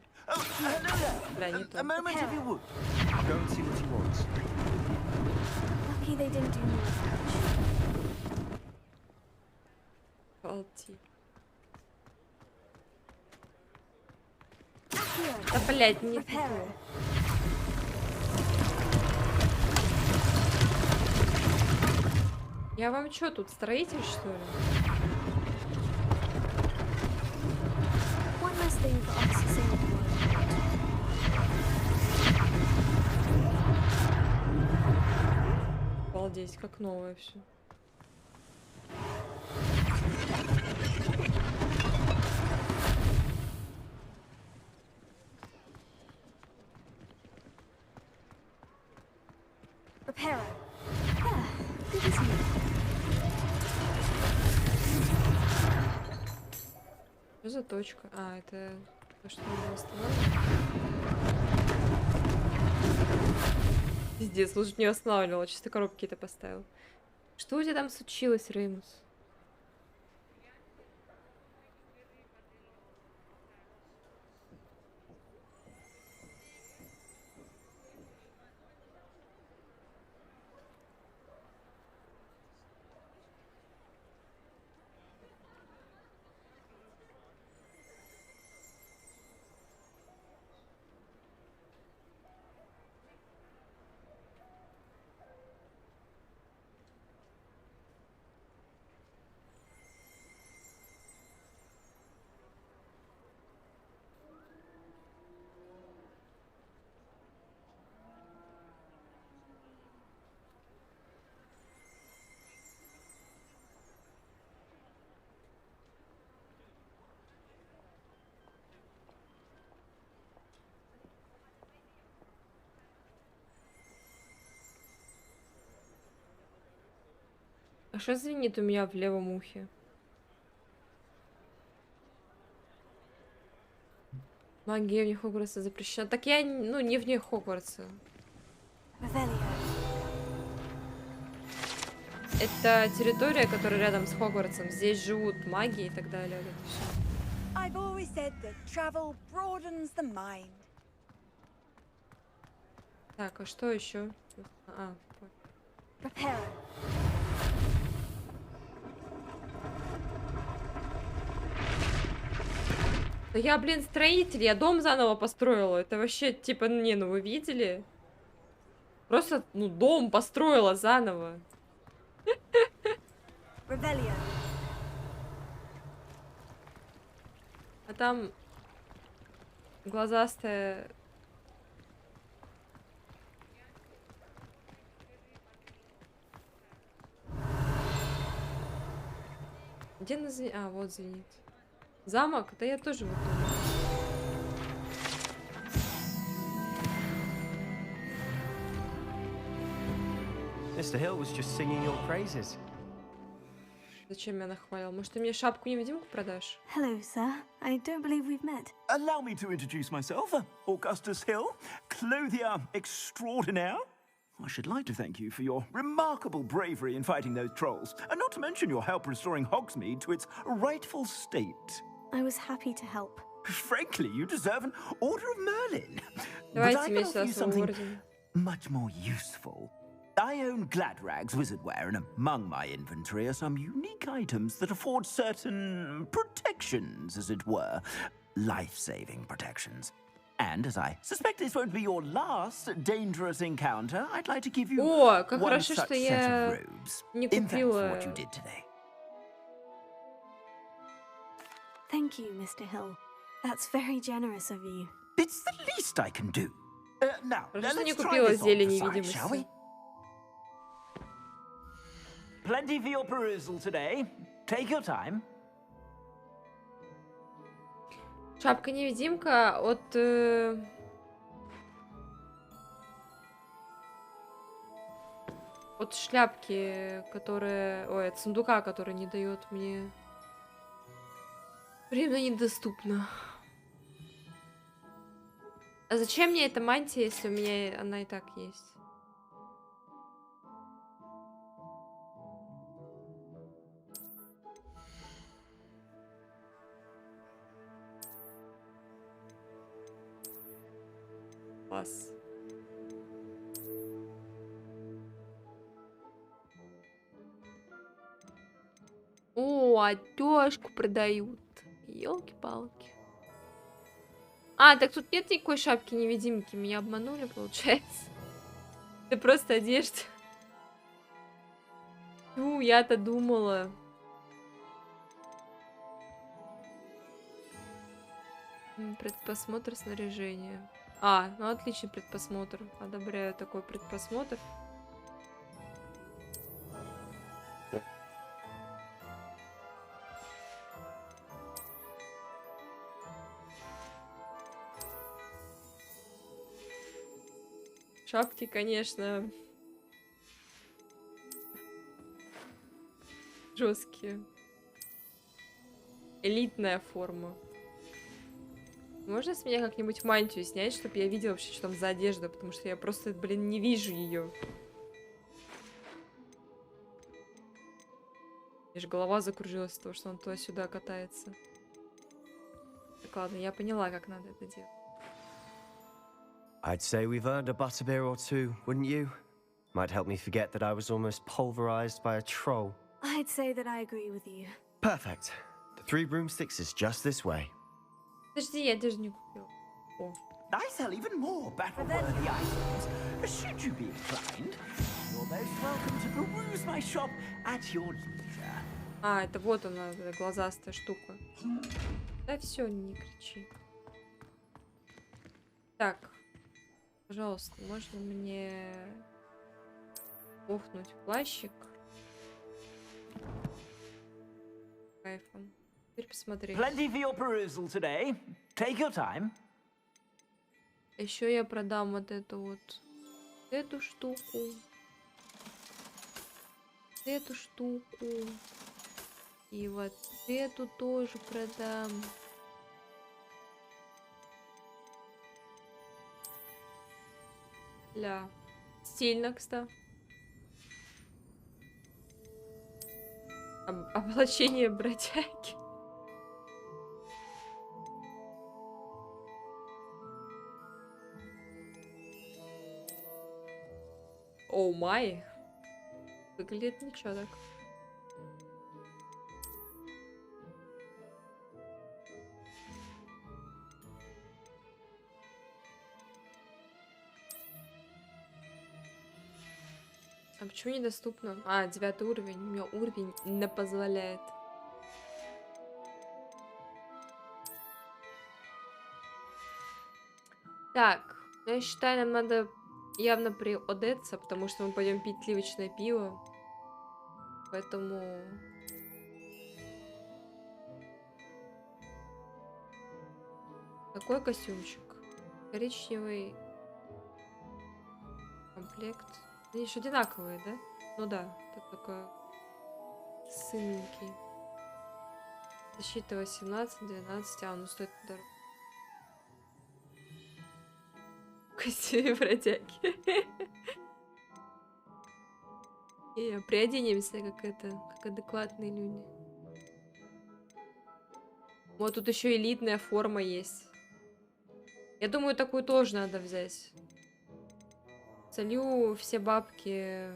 Бля, не то. A moment if you would. I'll go and see what he wants. Lucky they didn't do more Полти. Да, блядь, не то. Я вам чё, тут строитель, что ли? One last thing for Officer Singer to worry about. Обалдеть, как новое все. Repairer. Yeah, good as new. Что за точка? А, это то, что надо останавливать. Пиздец, лучше не останавливала, чисто коробки это поставил. Что у тебя там случилось, Реймус? А что звенит у меня в левом ухе? Магия вне Хогвартса запрещена. Так я, ну, не вне Хогвартса. Это территория, которая рядом с Хогвартсом. Здесь живут маги и так далее. Вот это всё. I've always said that travel broadens the mind. Так, а что еще? А, Repairer. да я, блин, строитель, я дом заново построила. Это вообще, типа, не, ну вы видели? Просто, ну, дом построила заново. Rebellion. А там глазастая... Где на зенит? А, вот зенит. Замок? Да я тоже вот думаю. Mr. Hill was just singing your praises. Зачем меня нахвалил? Может, ты мне шапку-невидимку продашь? Hello, sir. I don't believe we've met. Allow me to introduce myself, Augustus Hill, clothier extraordinaire. I should like to thank you for your remarkable bravery in fighting those trolls, and not to mention your help restoring Hogsmeade to its rightful state. I was happy to help. Frankly, you deserve an Order of Merlin. But Давайте I can вместе offer you something орден. much more useful. I own Gladrag's wizardware, and among my inventory are some unique items that afford certain protections, as it were. Life-saving protections. And as I suspect this won't be your last dangerous encounter, I'd like to give you О, как one хорошо, such что set я of robes не in thanks for купила. what you did today. Thank you, Mr. Hill. That's very generous of you. It's the least I can do. Now, Хорошо, что не let's try купила this on зелье for size, shall we? невидимости. Plenty for your perusal today. Take your time. Шапка-невидимка от шляпки, которая... Ой, от сундука, который не дает мне... Время недоступно. А зачем мне эта мантия, если у меня она и так есть? Класс. О, одежку продают. Ёлки-палки. А, так тут нет никакой шапки-невидимки. Меня обманули, получается. Это просто одежда. Ну, я-то думала. Предпосмотр снаряжения. А, ну отличный предпосмотр. Одобряю такой предпосмотр. Шапки, конечно, жесткие. Элитная форма. Можно с меня как-нибудь мантию снять, чтобы я видела вообще, что там за одежда, потому что я просто, блин, не вижу ее. Мне же голова закружилась от того, что он туда-сюда катается. Так, ладно, я поняла, как надо это делать. I'd say we've earned a butterbeer or two, wouldn't you? Might help me forget that I was almost pulverized by a troll. I'd say that I agree with you. Perfect. The 3 broomsticks is just this way. Подожди, я даже не купила. О. I sell even more battle-worthy items. Should you be inclined, you're most welcome to peruse my shop at your leisure. А, это вот она, эта глазастая штука. Да все, не кричи. Так. Пожалуйста, можно мне бухнуть плащик? Кайфом. Теперь посмотри. Plenty for your perusal today. Take your time. Еще я продам вот эту штуку. Эту штуку. И вот эту тоже продам. Ля. Стильно, кстати. Облачение бродяги. Оу май. Выглядит ничего так. А почему недоступно? А, 9 уровень. У меня уровень не позволяет. Так, я считаю, нам надо явно приодеться, потому что мы пойдем пить сливочное пиво. Поэтому... Такой костюмчик. Коричневый комплект. Они же одинаковые, да? Ну да, это только сыненький. Защита 18, 12, а он стоит дорого. Костюме бродяги. И приоденемся, как адекватные люди. Вот тут еще элитная форма есть. Я думаю, такую тоже надо взять. Солью все бабки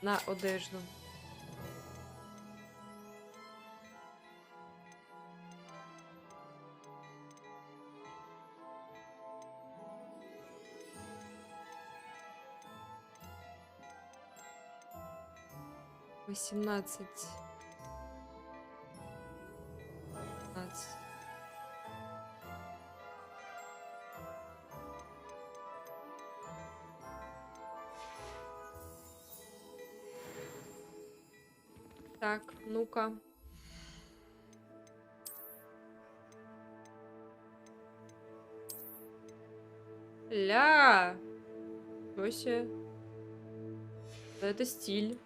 на одежду. 18. 15. Так, ну-ка. Ля! Ничего себе. Да это стиль.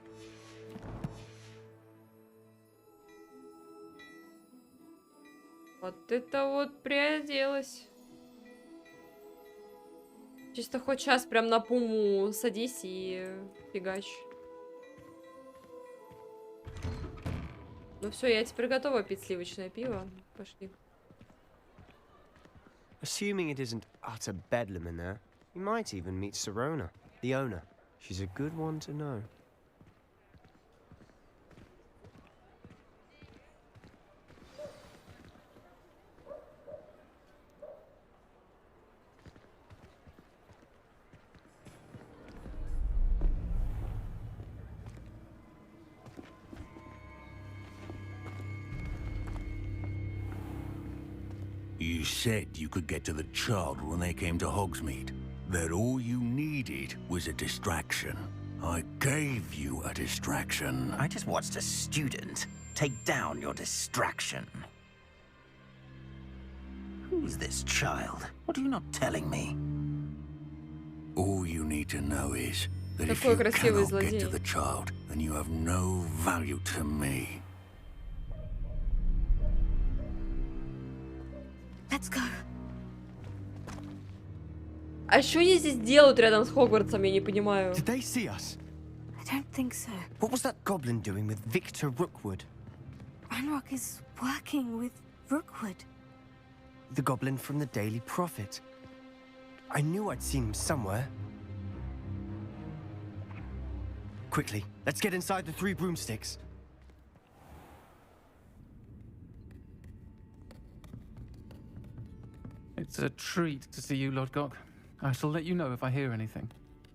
Вот это вот приоделась. Чисто хоть сейчас прям на пуму садись и фигач. Ну все, я теперь готова пить сливочное пиво. Пошли. Assuming it isn't utter bedlam in there, you might even meet Sirona, the owner. She's a good one to know. You said you could get to the child when they came to Hogsmeade. That all you needed was a distraction. I gave you a distraction. I just watched a student take down your distraction. Who's this child? What are you not telling me? All you need to know is that if Такой you красивый cannot get to злодей. the child, then you have no value to me. Let's go. А что они здесь делают рядом с Хогвартсом, я не понимаю. Did they see us? I don't think so. What was that goblin doing with Victor Rookwood? Ranrock is working with Rookwood. The goblin from the Daily Prophet. I knew I'd seen him somewhere. Quickly, let's get inside the 3 broomsticks. It's a treat to see you, Lodgok. I shall let you know if I hear anything.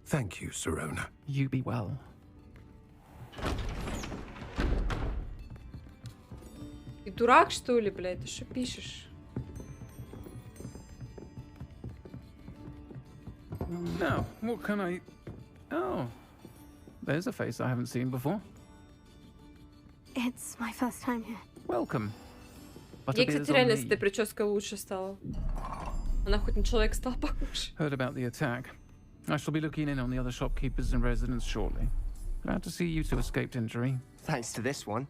Thank you, Sirona. You be well. Ты дурак, что ли, блядь? Ты что пишешь? Now, what can I... Oh, there's a face I haven't seen before. It's my first time here. Welcome. Ей, кстати, реально с этой прической лучше стало. Она хоть на человека стала похуже. Heard about the attack. I shall be looking in on the other shopkeepers and residents shortly. Glad to see you two escaped injury. Thanks to this one.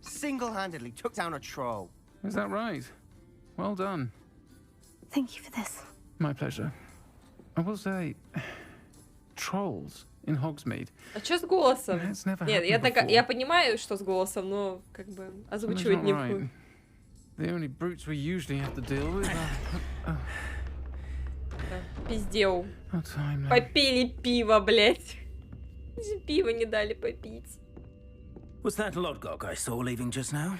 Single-handedly took down a troll. Is that right? Well done. Thank you for this. My pleasure. I will say, trolls in Hogsmeade. А что с голосом? It's never Нет, happened я before. понимаю, что с голосом, но как бы Well, озвучивать it's не not буду. right. The only brutes we usually have to deal with are... Пиздел. What time now? Попили пиво, блядь. Пиво не дали попить. Was that Lodgok I saw leaving just now?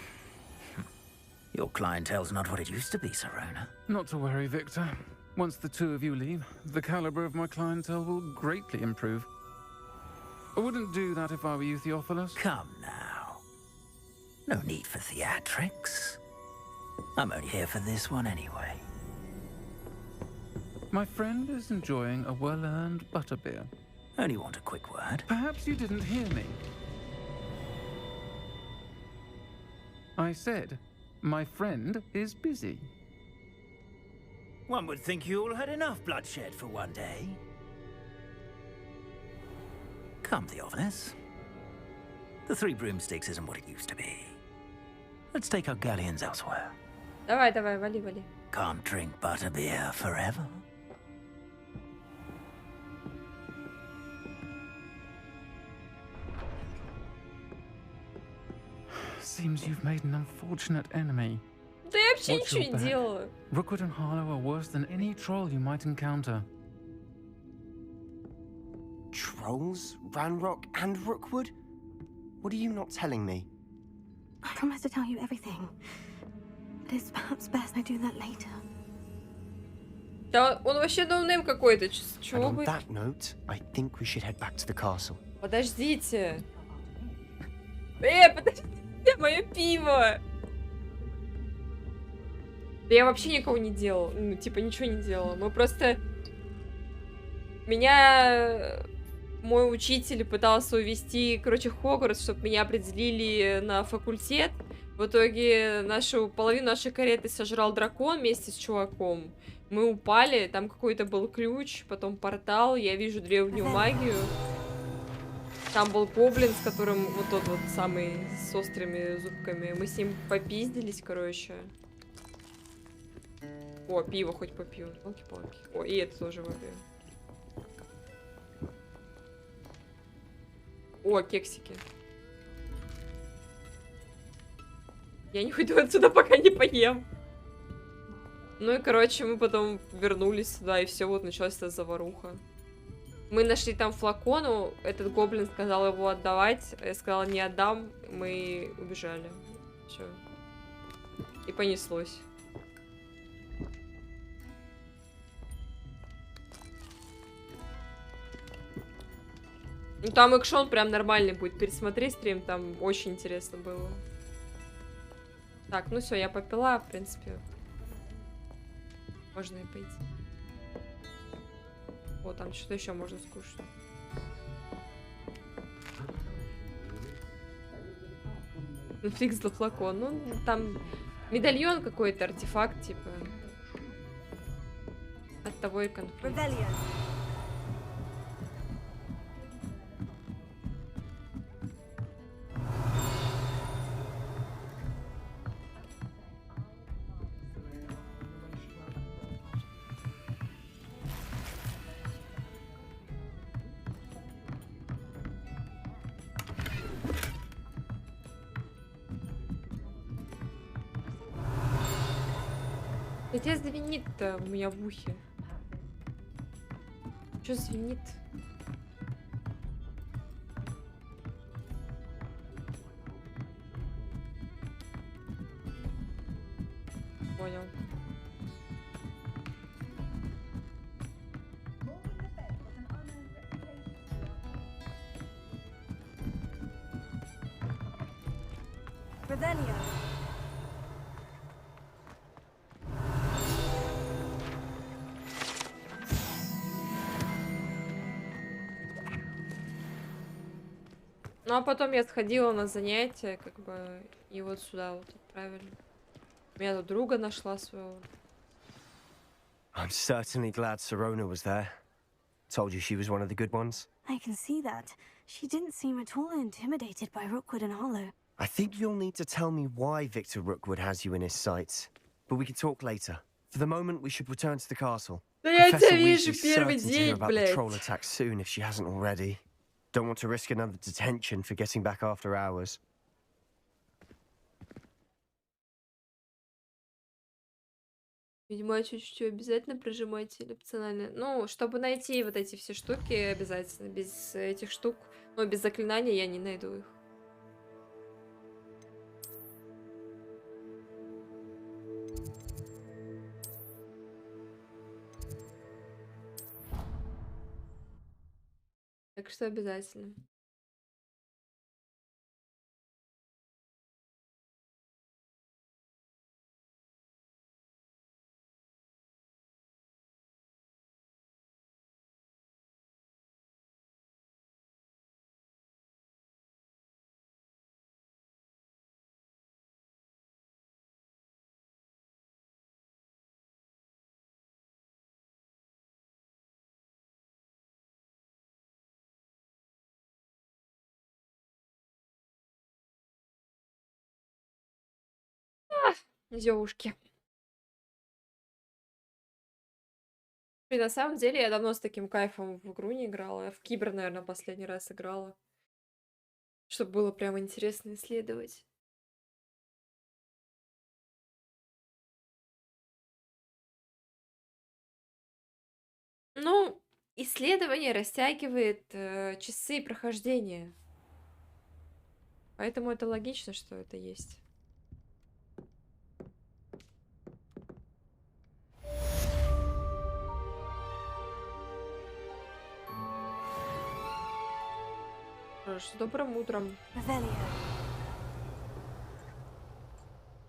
Your clientele's not what it used to be, Sirona. Not to worry, Victor. Once the two of you leave, the caliber of my clientele will greatly improve. I wouldn't do that if I were you, Theophilus. Come now. No need for theatrics. I'm only here for this one anyway. My friend is enjoying a well-earned butterbeer. Only want a quick word. Perhaps you didn't hear me. I said, my friend is busy. One would think you all had enough bloodshed for one day. Come, Theophilus. The 3 broomsticks isn't what it used to be. Let's take our galleons elsewhere. Давай, давай, вали, вали. Can't drink butterbeer forever. Seems you've made an unfortunate enemy. Да я вообще Watch ничего your не back. делаю. Rookwood and Harlow are worse than any troll you might encounter. Trolls, Ranrock, and Rookwood? What are you not telling me? I promise to tell you everything. But it's perhaps best I do that later. Да он вообще ноунейм какой-то. And Чего on вы? that note, I think we should head back to the castle. Подождите. Подожди, мое пиво! Да я вообще никого не делал. Ну, типа, ничего не делала. Мы просто... Меня мой учитель пытался увести, короче, в Хогвартс, чтобы меня определили на факультет. В итоге половину нашей кареты сожрал дракон вместе с чуваком. Мы упали, там какой-то был ключ, потом портал, я вижу древнюю магию. Там был гоблин, с которым вот тот вот самый с острыми зубками. Мы с ним попиздились, короче. О, пиво хоть попью. Палки-палки. О, и это тоже выпью. О, кексики. Я не уйду отсюда, пока не поем. Ну и, короче, мы потом вернулись сюда, и все, вот началась эта заваруха. Мы нашли там флакон, этот гоблин сказал его отдавать. Я сказала, не отдам, мы убежали. Все. И понеслось. Ну там экшон прям нормальный будет. Пересмотри стрим, там очень интересно было. Так, ну все, я попила, в принципе. Можно и пойти. О, там что-то еще можно скушать. Фиг за флакон. Ну, там медальон какой-то, артефакт, типа. От того и конфликт. Где звенит-то у меня в ухе? Что звенит? Понял. Revelio. Ну, а потом я сходила на занятия, как бы, и вот сюда вот отправили. Я тут друга нашла своего. I'm certainly glad Sirona was there. Told you she was one of the good ones. I can see that. She didn't seem at all intimidated by Rookwood and Hollow. I think you'll need to tell me why Victor Rookwood has you in his sights. But we can talk later. For the moment, we should return to the castle. Да я тебя Professor вижу Weasley's первый certain to hear день, about the troll блядь. attack soon if she hasn't already. Don't want to risk another detention for getting back after hours. Видимо, чуть-чуть обязательно прожимать или опционально. Ну, чтобы найти вот эти все штуки, обязательно. Без этих штук, но без заклинания я не найду их. Так что обязательно. Зёушки. И на самом деле я давно с таким кайфом в игру не играла. Я в Кибер, наверное, последний раз играла. Чтобы было прям интересно исследовать. Ну, исследование растягивает часы прохождения. Поэтому это логично, что это есть. Что ж, с добрым утром. Revelio.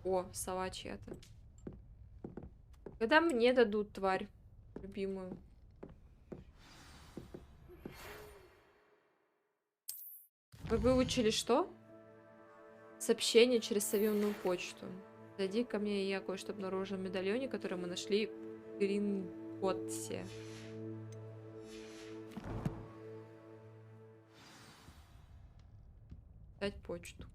О, сова чья-то. Когда мне дадут тварь любимую? Вы выучили что? Сообщение через современную почту. Зайди ко мне, и я кое-что обнаружил в медальоне, который мы нашли в Гринготсе. Дать почту.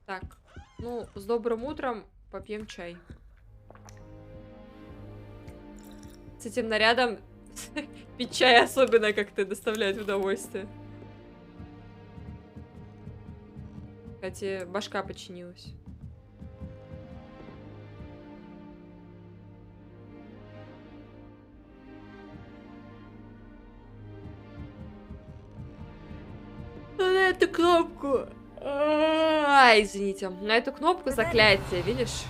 Так, ну, с добрым утром попьем чай. С этим нарядом пить чай особенно как-то доставляет удовольствие. Кстати, башка починилась. На эту кнопку. Извините. На эту кнопку заклятие, видишь?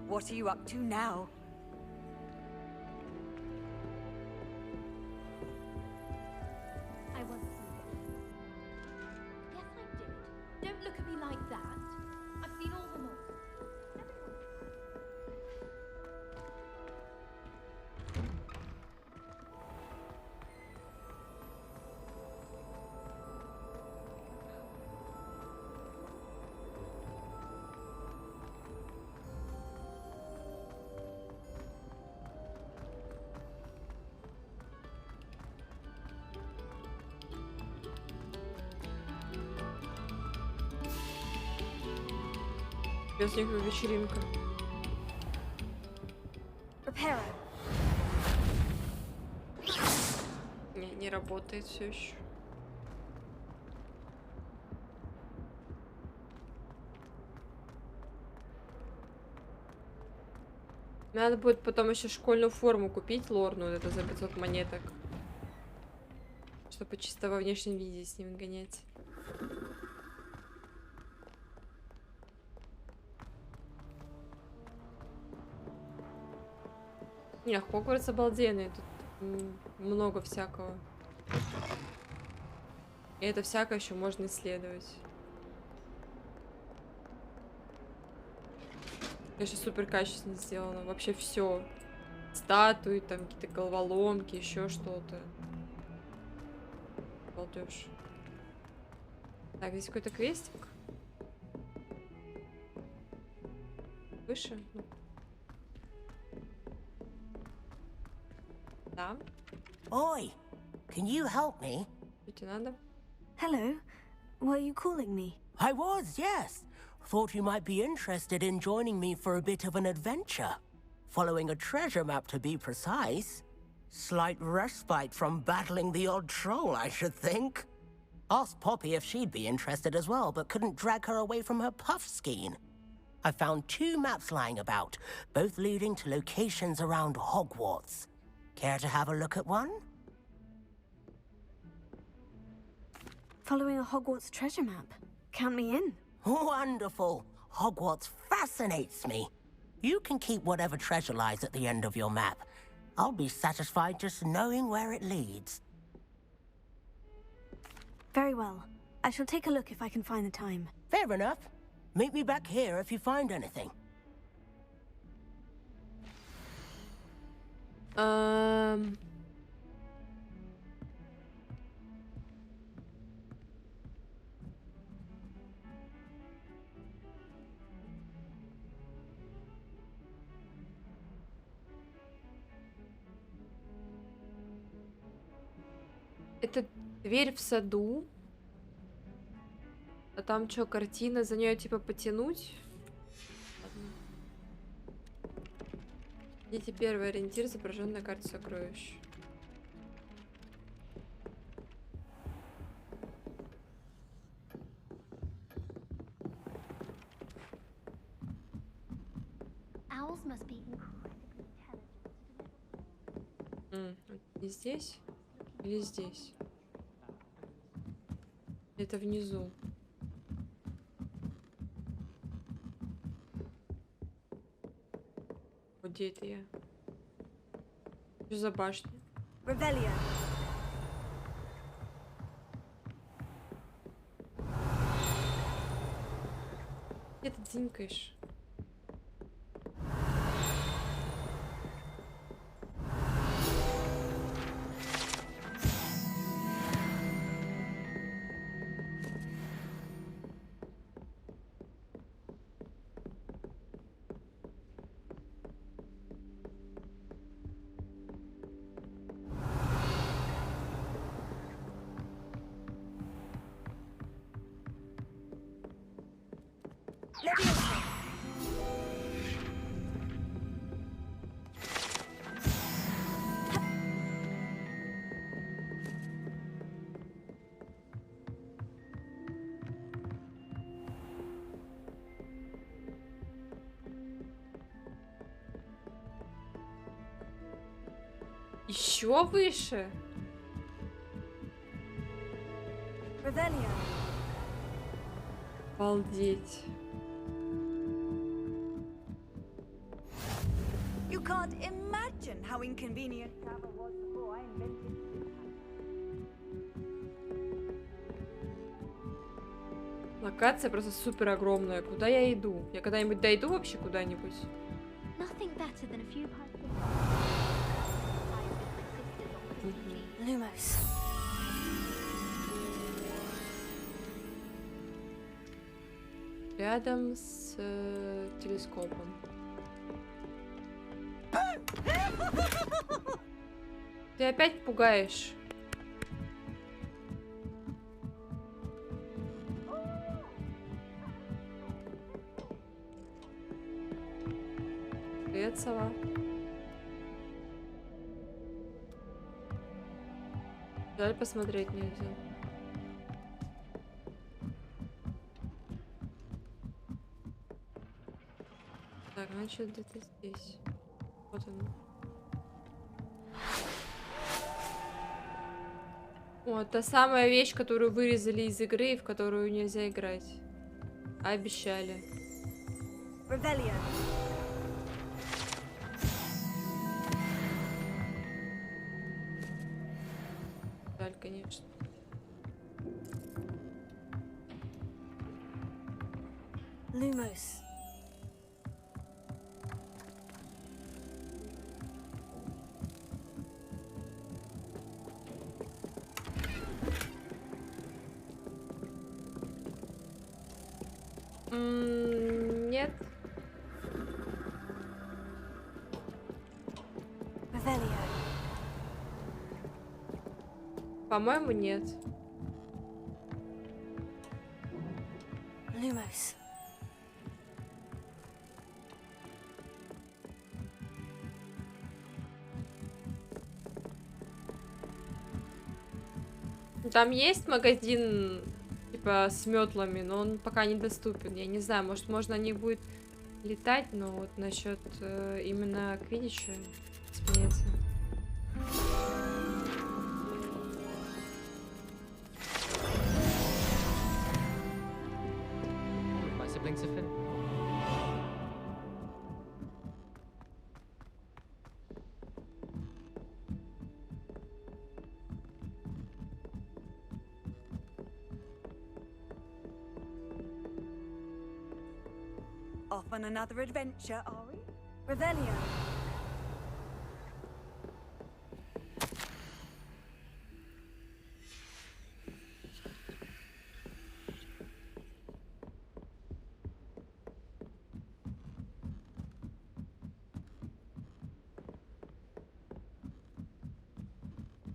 What are you up to now? I want to see this. Yes, I did. Don't look at me like that. I've seen all the monsters. Пёсникова вечеринка. Prepare. Не работает все еще. Надо будет потом еще школьную форму купить, лорную, это за 500 монеток. Чтобы чисто во внешнем виде с ним гонять. Не, Хогвартс обалденный, тут много всякого. И это всякое еще можно исследовать. Конечно, супер качественно сделано. Вообще все. Статуи, там какие-то головоломки, еще что-то. Балдеж. Так, здесь какой-то квестик. Выше. Да. Oi, can you help me? Что тебе надо? Hello. Were you calling me? I was, yes. Thought you might be interested in joining me for a bit of an adventure. Following a treasure map, to be precise. Slight respite from battling the odd troll, I should think. Asked Poppy if she'd be interested as well, but couldn't drag her away from her puff skein. I found 2 maps lying about, both leading to locations around Hogwarts. Care to have a look at one? Following a Hogwarts treasure map. Count me in. Wonderful. Hogwarts fascinates me. You can keep whatever treasure lies at the end of your map. I'll be satisfied just knowing where it leads. Very well. I shall take a look if I can find the time. Fair enough. Meet me back here if you find anything. Это дверь в саду. А там что, картина? За нее типа потянуть? Видите, первый ориентир изображен на карте сокровищ. Owls must be incredibly intelligent. Не здесь? Или здесь? Это внизу. Где это я? Что за башня? Revelio. Где ты дзинькаешь? Еще выше? Revelio. Обалдеть. You can't imagine how inconvenient travel was before I invented. Локация просто супер огромная. Куда я иду? Я когда-нибудь дойду вообще куда-нибудь? Nothing better than a few pints of Lumos. Рядом с телескопом. Ты опять пугаешь. Привет, сова. Жаль, посмотреть нельзя. Так, значит, где-то здесь. Вот он. Вот, та самая вещь, которую вырезали из игры, и в которую нельзя играть. Обещали. Revelio. Жаль, конечно. Lumos. Нет. Revelio. По-моему, нет. Lumos. Там есть магазин, типа, с метлами, но он пока недоступен. Я не знаю, может, можно на них будет летать, но вот насчет именно квиддича сменяться. My siblings have finished. Off on another adventure, are we? Revelio.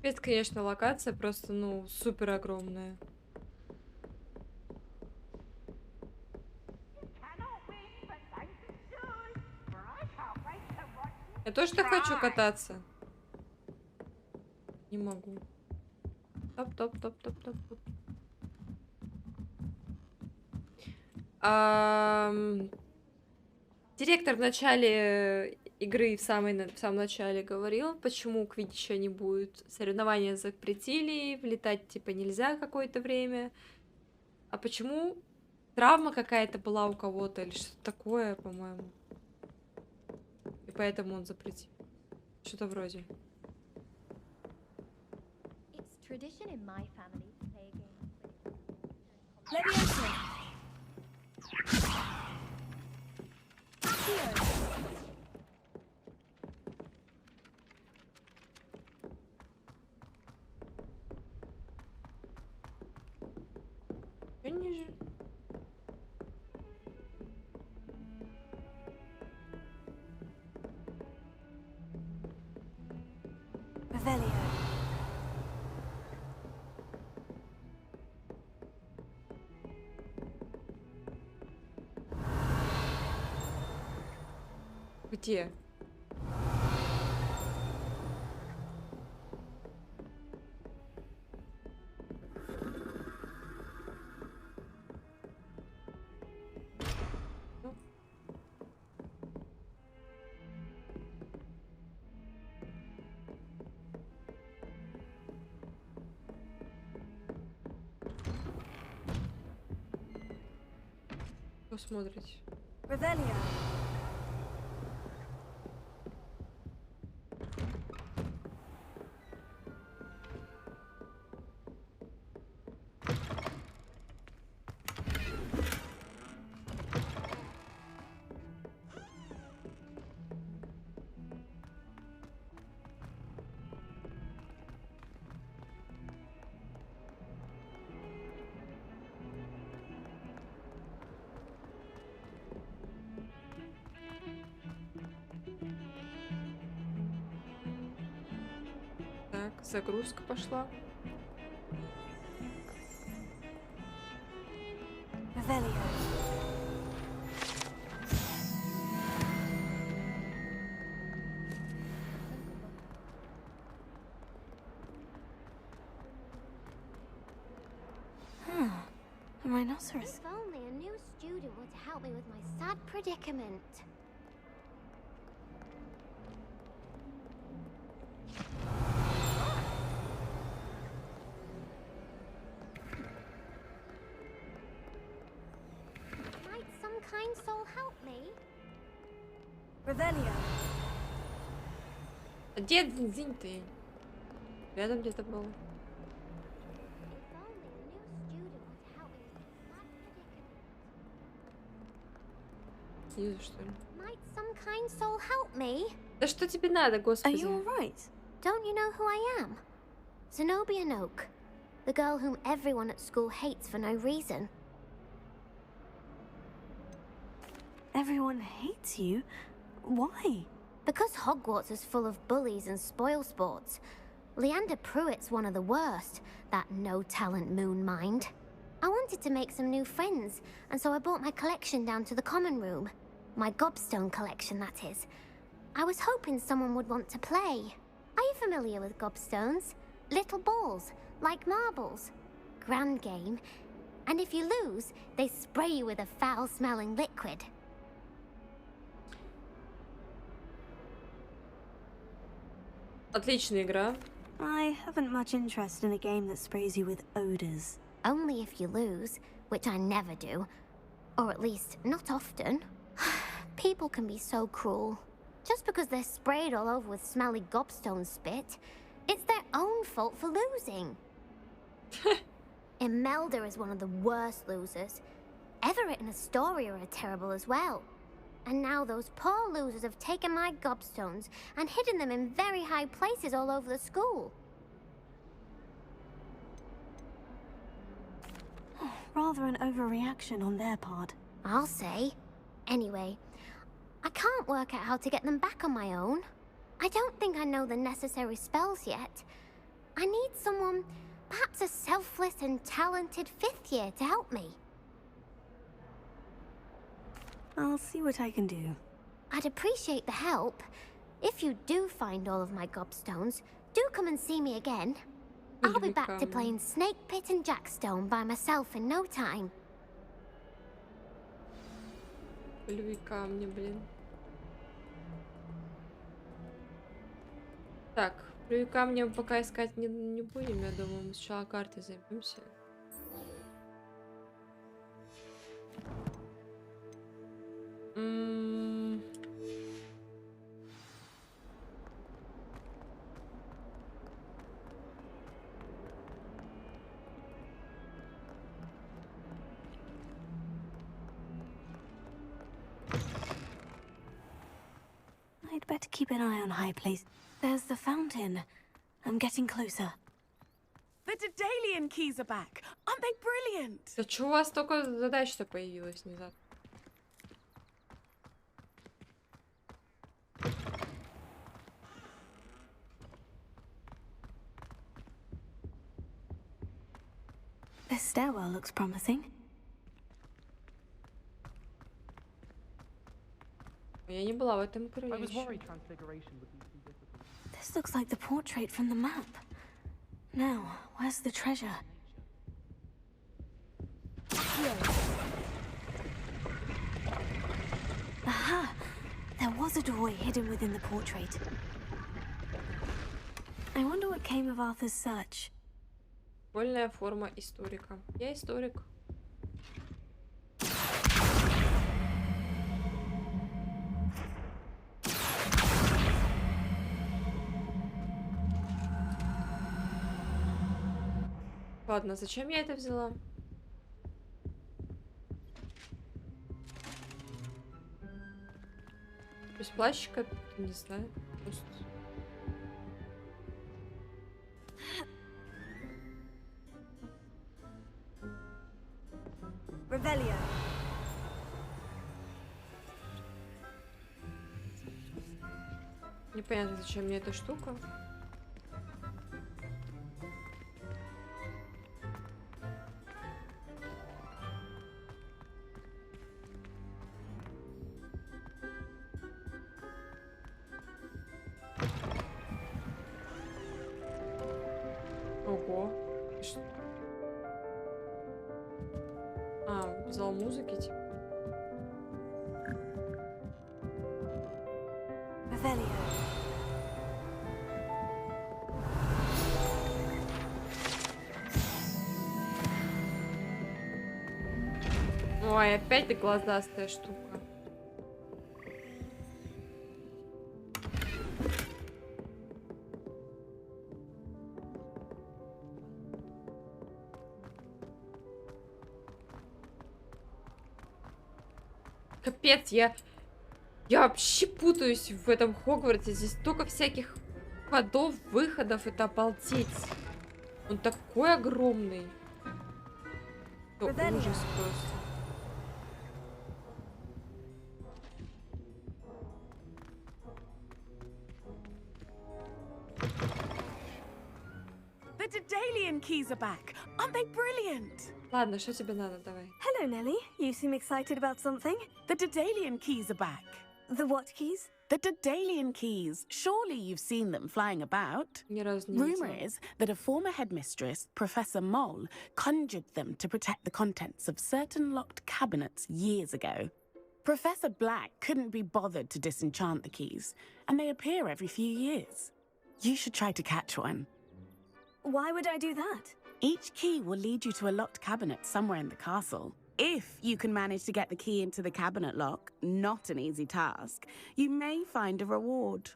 Это, конечно, локация просто, ну, супер огромная. Я тоже так хочу кататься. Не могу. Топ. Директор в начале игры, в самом начале говорил, почему квиддича не будет. Соревнования запретили, влетать типа нельзя какое-то время. А почему травма какая-то была у кого-то или что-то такое, по-моему. И поэтому он запретил. Что-то вроде. tradition in my family to play a game. Let me enter. Here. Ниже. Revelio. Где? Посмотрите. Revelio. Так, загрузка пошла. Revelio. A rhinoceros. If only a new student were to help me with my sad predicament. Might some kind soul help me? Revelio. Где Дзинь ты? Рядом где-то был. Снизу, что ли? Might some kind soul help me? Да что тебе надо, Are господи? you alright? Don't you know who I am? Zenobia Noak, the girl whom everyone at school hates for no reason. Everyone hates you? Why? Because Hogwarts is full of bullies and spoilsports. Leander Pruitt's one of the worst, that no-talent moon mind. I wanted to make some new friends, and so I brought my collection down to the common room. My gobstone collection, that is. I was hoping someone would want to play. Are you familiar with gobstones? Little balls, like marbles. Grand game. And if you lose, they spray you with a foul-smelling liquid. Отличная игра. I haven't much interest in a game that sprays you with odors. Only if you lose, which I never do. Or at least, not often. People can be so cruel. Just because they're sprayed all over with smelly gobstone spit, it's their own fault for losing. Imelda is one of the worst losers. Everett and Astoria are terrible as well. And now those poor losers have taken my gobstones and hidden them in very high places all over the school. Rather an overreaction on their part. I'll say. Anyway, I can't work out how to get them back on my own. I don't think I know the necessary spells yet. I need someone, perhaps a selfless and talented fifth year to help me. I'll see what I can do. I'd appreciate the help. If you do find all of my gobstones, do come and see me again. I'll be back to playing Snake Pit and Jackstone by myself in no time. Львы камни, блин. Так, львы камни пока искать не будем, я думаю, мы сначала картой займемся. I'd better keep an eye on high place. There's the fountain. I'm getting closer. The Daedalian keys are back. Aren't they brilliant? Да чё у вас столько задач-то появилось внезапно? This stairwell looks promising. Я не была в этом крыле I was ещё. worried transfiguration would be too difficult. This looks like the portrait from the map. Now, where's the treasure? Aha! There was a doorway hidden within the portrait. I wonder what came of Arthur's search. Вольная форма историка. Я историк. Ладно, зачем я это взяла? Без плащика, не знаю. Просто... Revelio. Непонятно, зачем мне эта штука. Ого. А, зал музыки, типа. Revelio. Ой, опять ты глазастая штука. Капец, я вообще путаюсь в этом Хогвартсе. Здесь столько всяких ходов, выходов. Это обалдеть. Он такой огромный. Это ужас просто. The Daedalian keys are back. Aren't they brilliant? Ладно, что тебе надо? Давай. Hello, Nellie. You seem excited about something. The Daedalian keys are back. The what keys? The Daedalian keys. Surely you've seen them flying about. Ни разу не Rumor видела. is that a former headmistress, Professor Mole, conjured them to protect the contents of certain locked cabinets years ago. Professor Black couldn't be bothered to disenchant the keys, and they appear every few years. You should try to catch one. Why would I do that? Each key will lead you to a locked cabinet somewhere in the castle. If you can manage to get the key into the cabinet lock, not an easy task, you may find a reward.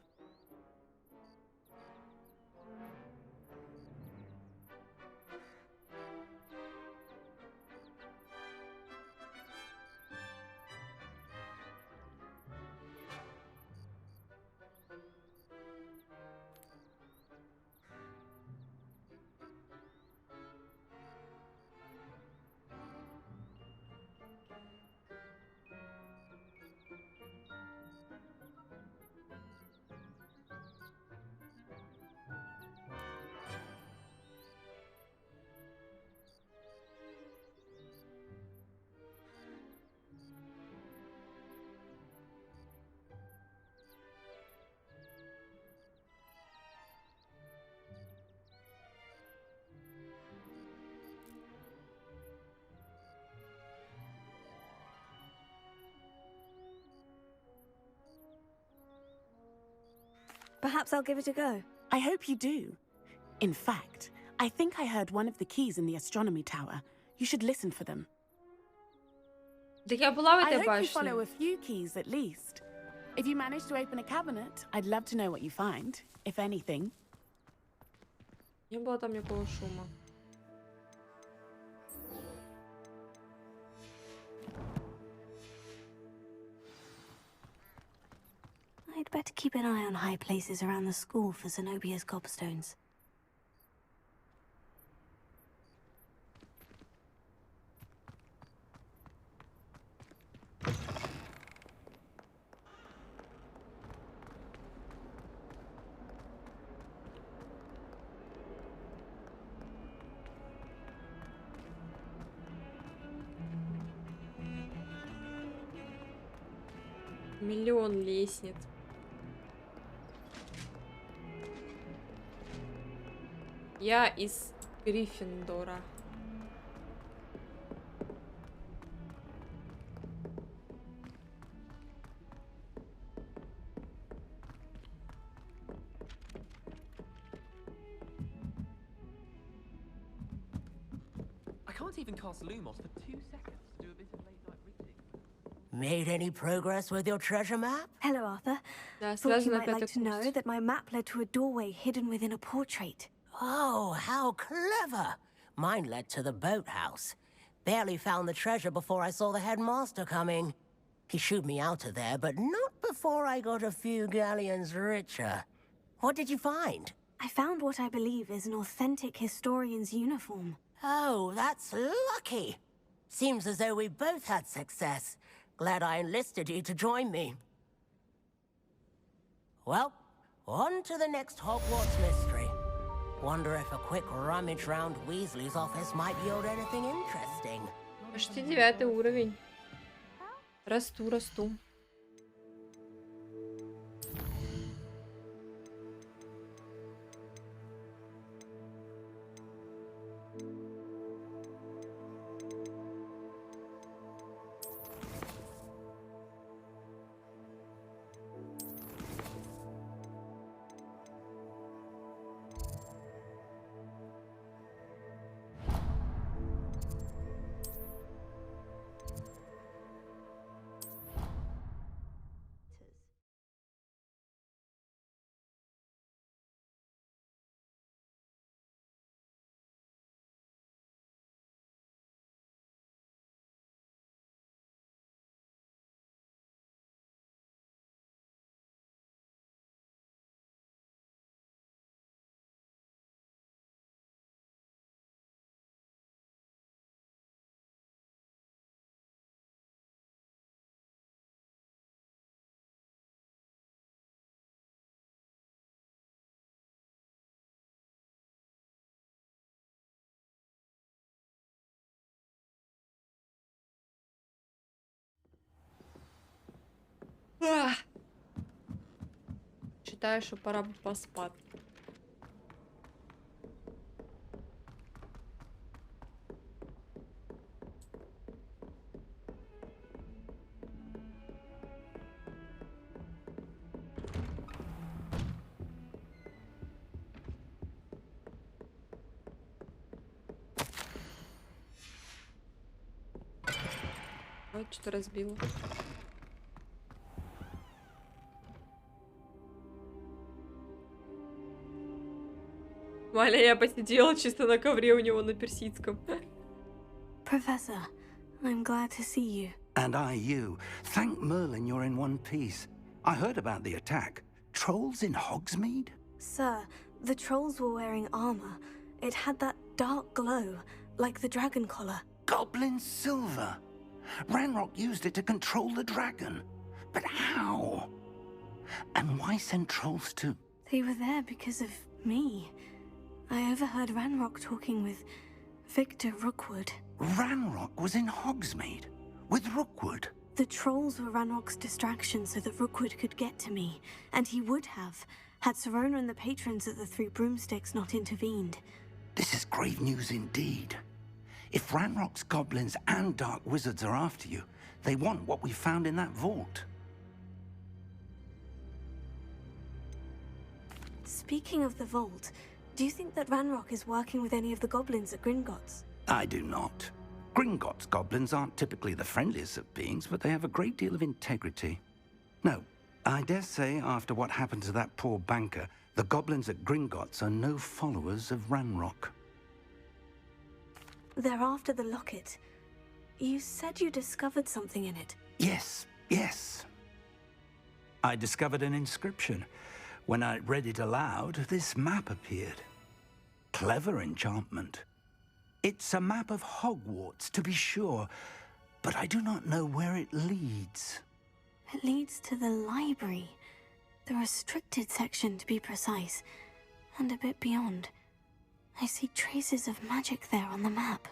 Perhaps I'll give it a go. I hope you do. In fact, I think I heard one of the keys in the astronomy tower. You should listen for them. Да я была в I этой hope you follow башне. a few keys at least. If you manage to open a cabinet, I'd love to know what you find, if anything. Не было там никакого шума. I I'd better keep an eye on high places around the school for Zenobia's gobstones. Миллион лестниц. Я из Гриффиндора. I can't even cast Lumos for 2 seconds to do a bit of late-night reading. Made any progress with your treasure map? Hello, Arthur. Да, Thought сразу you на might like пятый to know курс. that my map led to a doorway hidden within a portrait. Oh, how clever! Mine led to the boathouse. Barely found the treasure before I saw the headmaster coming. He shooed me out of there, but not before I got a few galleons richer. What did you find? I found what I believe is an authentic historian's uniform. Oh, that's lucky. Seems as though we both had success. Glad I enlisted you to join me. Well, on to the next Hogwarts mystery. Wonder if a quick rummage round Weasley's office might yield anything interesting. Почти 9 уровень. Расту. Считаю, что пора бы поспать. Ой, что-то разбила. Валя, я посидела чисто на ковре у него на персидском. Professor, I'm glad to see you. And I you. Thank Merlin you're in one piece. I heard about the attack. Trolls in Hogsmeade? Sir, the trolls were wearing armor. It had that dark glow, like the dragon collar. Goblin silver. Ranrock used it to control the dragon. But how? And why send trolls to... They were there because of me. I overheard Ranrock talking with Victor Rookwood. Ranrock was in Hogsmeade with Rookwood. The trolls were Ranrock's distraction so that Rookwood could get to me, and he would have, had Serona and the patrons at the Three Broomsticks not intervened. This is grave news indeed. If Ranrock's goblins and dark wizards are after you, they want what we found in that vault. Speaking of the vault, do you think that Ranrock is working with any of the goblins at Gringotts? I do not. Gringotts goblins aren't typically the friendliest of beings, but they have a great deal of integrity. No, I dare say after what happened to that poor banker, the goblins at Gringotts are no followers of Ranrock. They're after the locket. You said you discovered something in it. Yes. I discovered an inscription. When I read it aloud, this map appeared. Clever enchantment. It's a map of Hogwarts, to be sure, but I do not know where it leads. It leads to the library. The restricted section, to be precise. And a bit beyond. I see traces of magic there on the map.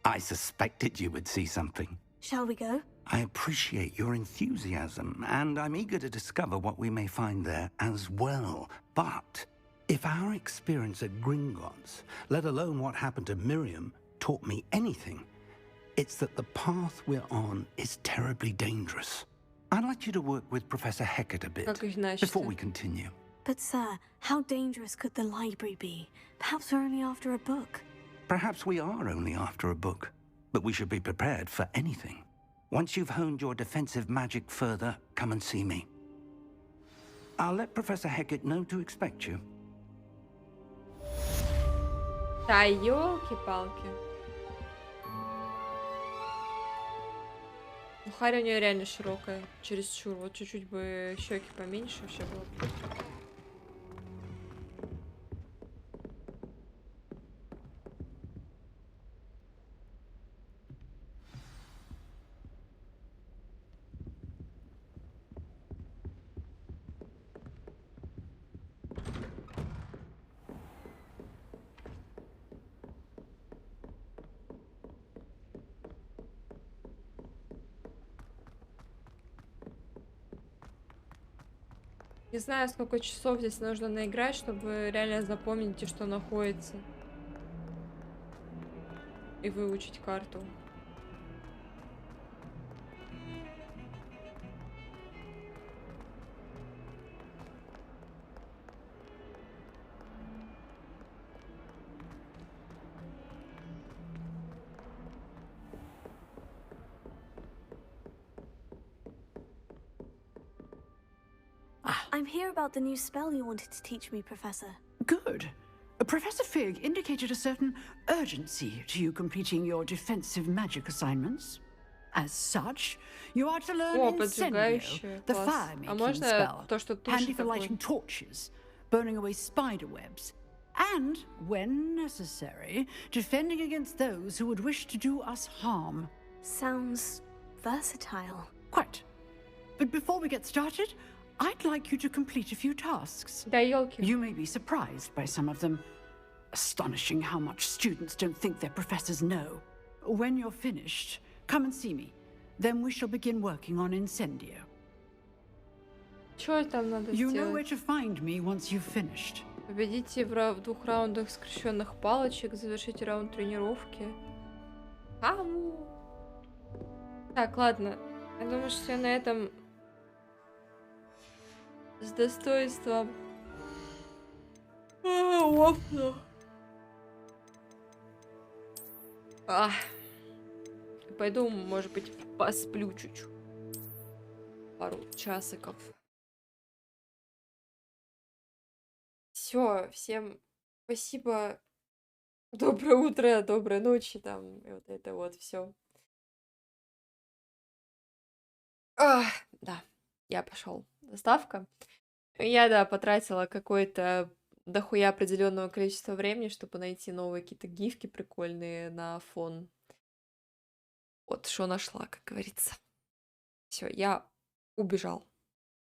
I suspected you would see something. Shall we go? I appreciate your enthusiasm, and I'm eager to discover what we may find there as well. But if our experience at Gringotts, let alone what happened to Miriam, taught me anything, it's that the path we're on is terribly dangerous. I'd like you to work with Professor Hecat a bit before we continue. But sir, how dangerous could the library be? Perhaps we're only after a book. Perhaps we are only after a book, but we should be prepared for anything. Once you've honed your defensive magic further, come and see me. I'll let Professor Hecat know to expect you. Да, ёлки-палки. Ну, Харя у нее реально широкая, чересчур. Вот чуть-чуть бы щеки поменьше, вообще было бы. Не знаю, сколько часов здесь нужно наиграть, чтобы реально запомнить, где что находится. И выучить карту. I'm here about the new spell you wanted to teach me, Professor. Good. Professor Fig indicated a certain urgency to you completing your defensive magic assignments. As such, you are to learn О, Incendio, поджигающее. the Класс. А fire-making можно spell, то, что handy тушит for такой? lighting torches, burning away spider webs, and, when necessary, defending against those who would wish to do us harm. Sounds versatile. Quite. But before we get started, I'd like you to complete a few tasks. Да ёлки. You may be surprised by some of them. Astonishing how much students don't think their professors know. When you're finished, come and see me. Then we shall begin working on Incendio. Что там надо You know where сделать? to find me once you've finished. Победите в 2 раундах скрещенных палочек, завершите раунд тренировки. Ау! Так, ладно. Я думаю, что я на этом с достоинством лопну. Пойду, может быть, посплю чуть-чуть. Пару часиков. Все, всем спасибо. Доброе утро, доброй ночи, там, и вот это вот все. Да, я пошел. Доставка. Я, да, потратила какое-то дохуя определенного количества времени, чтобы найти новые какие-то гифки прикольные на фон. Вот что нашла, как говорится. Все, я убежал.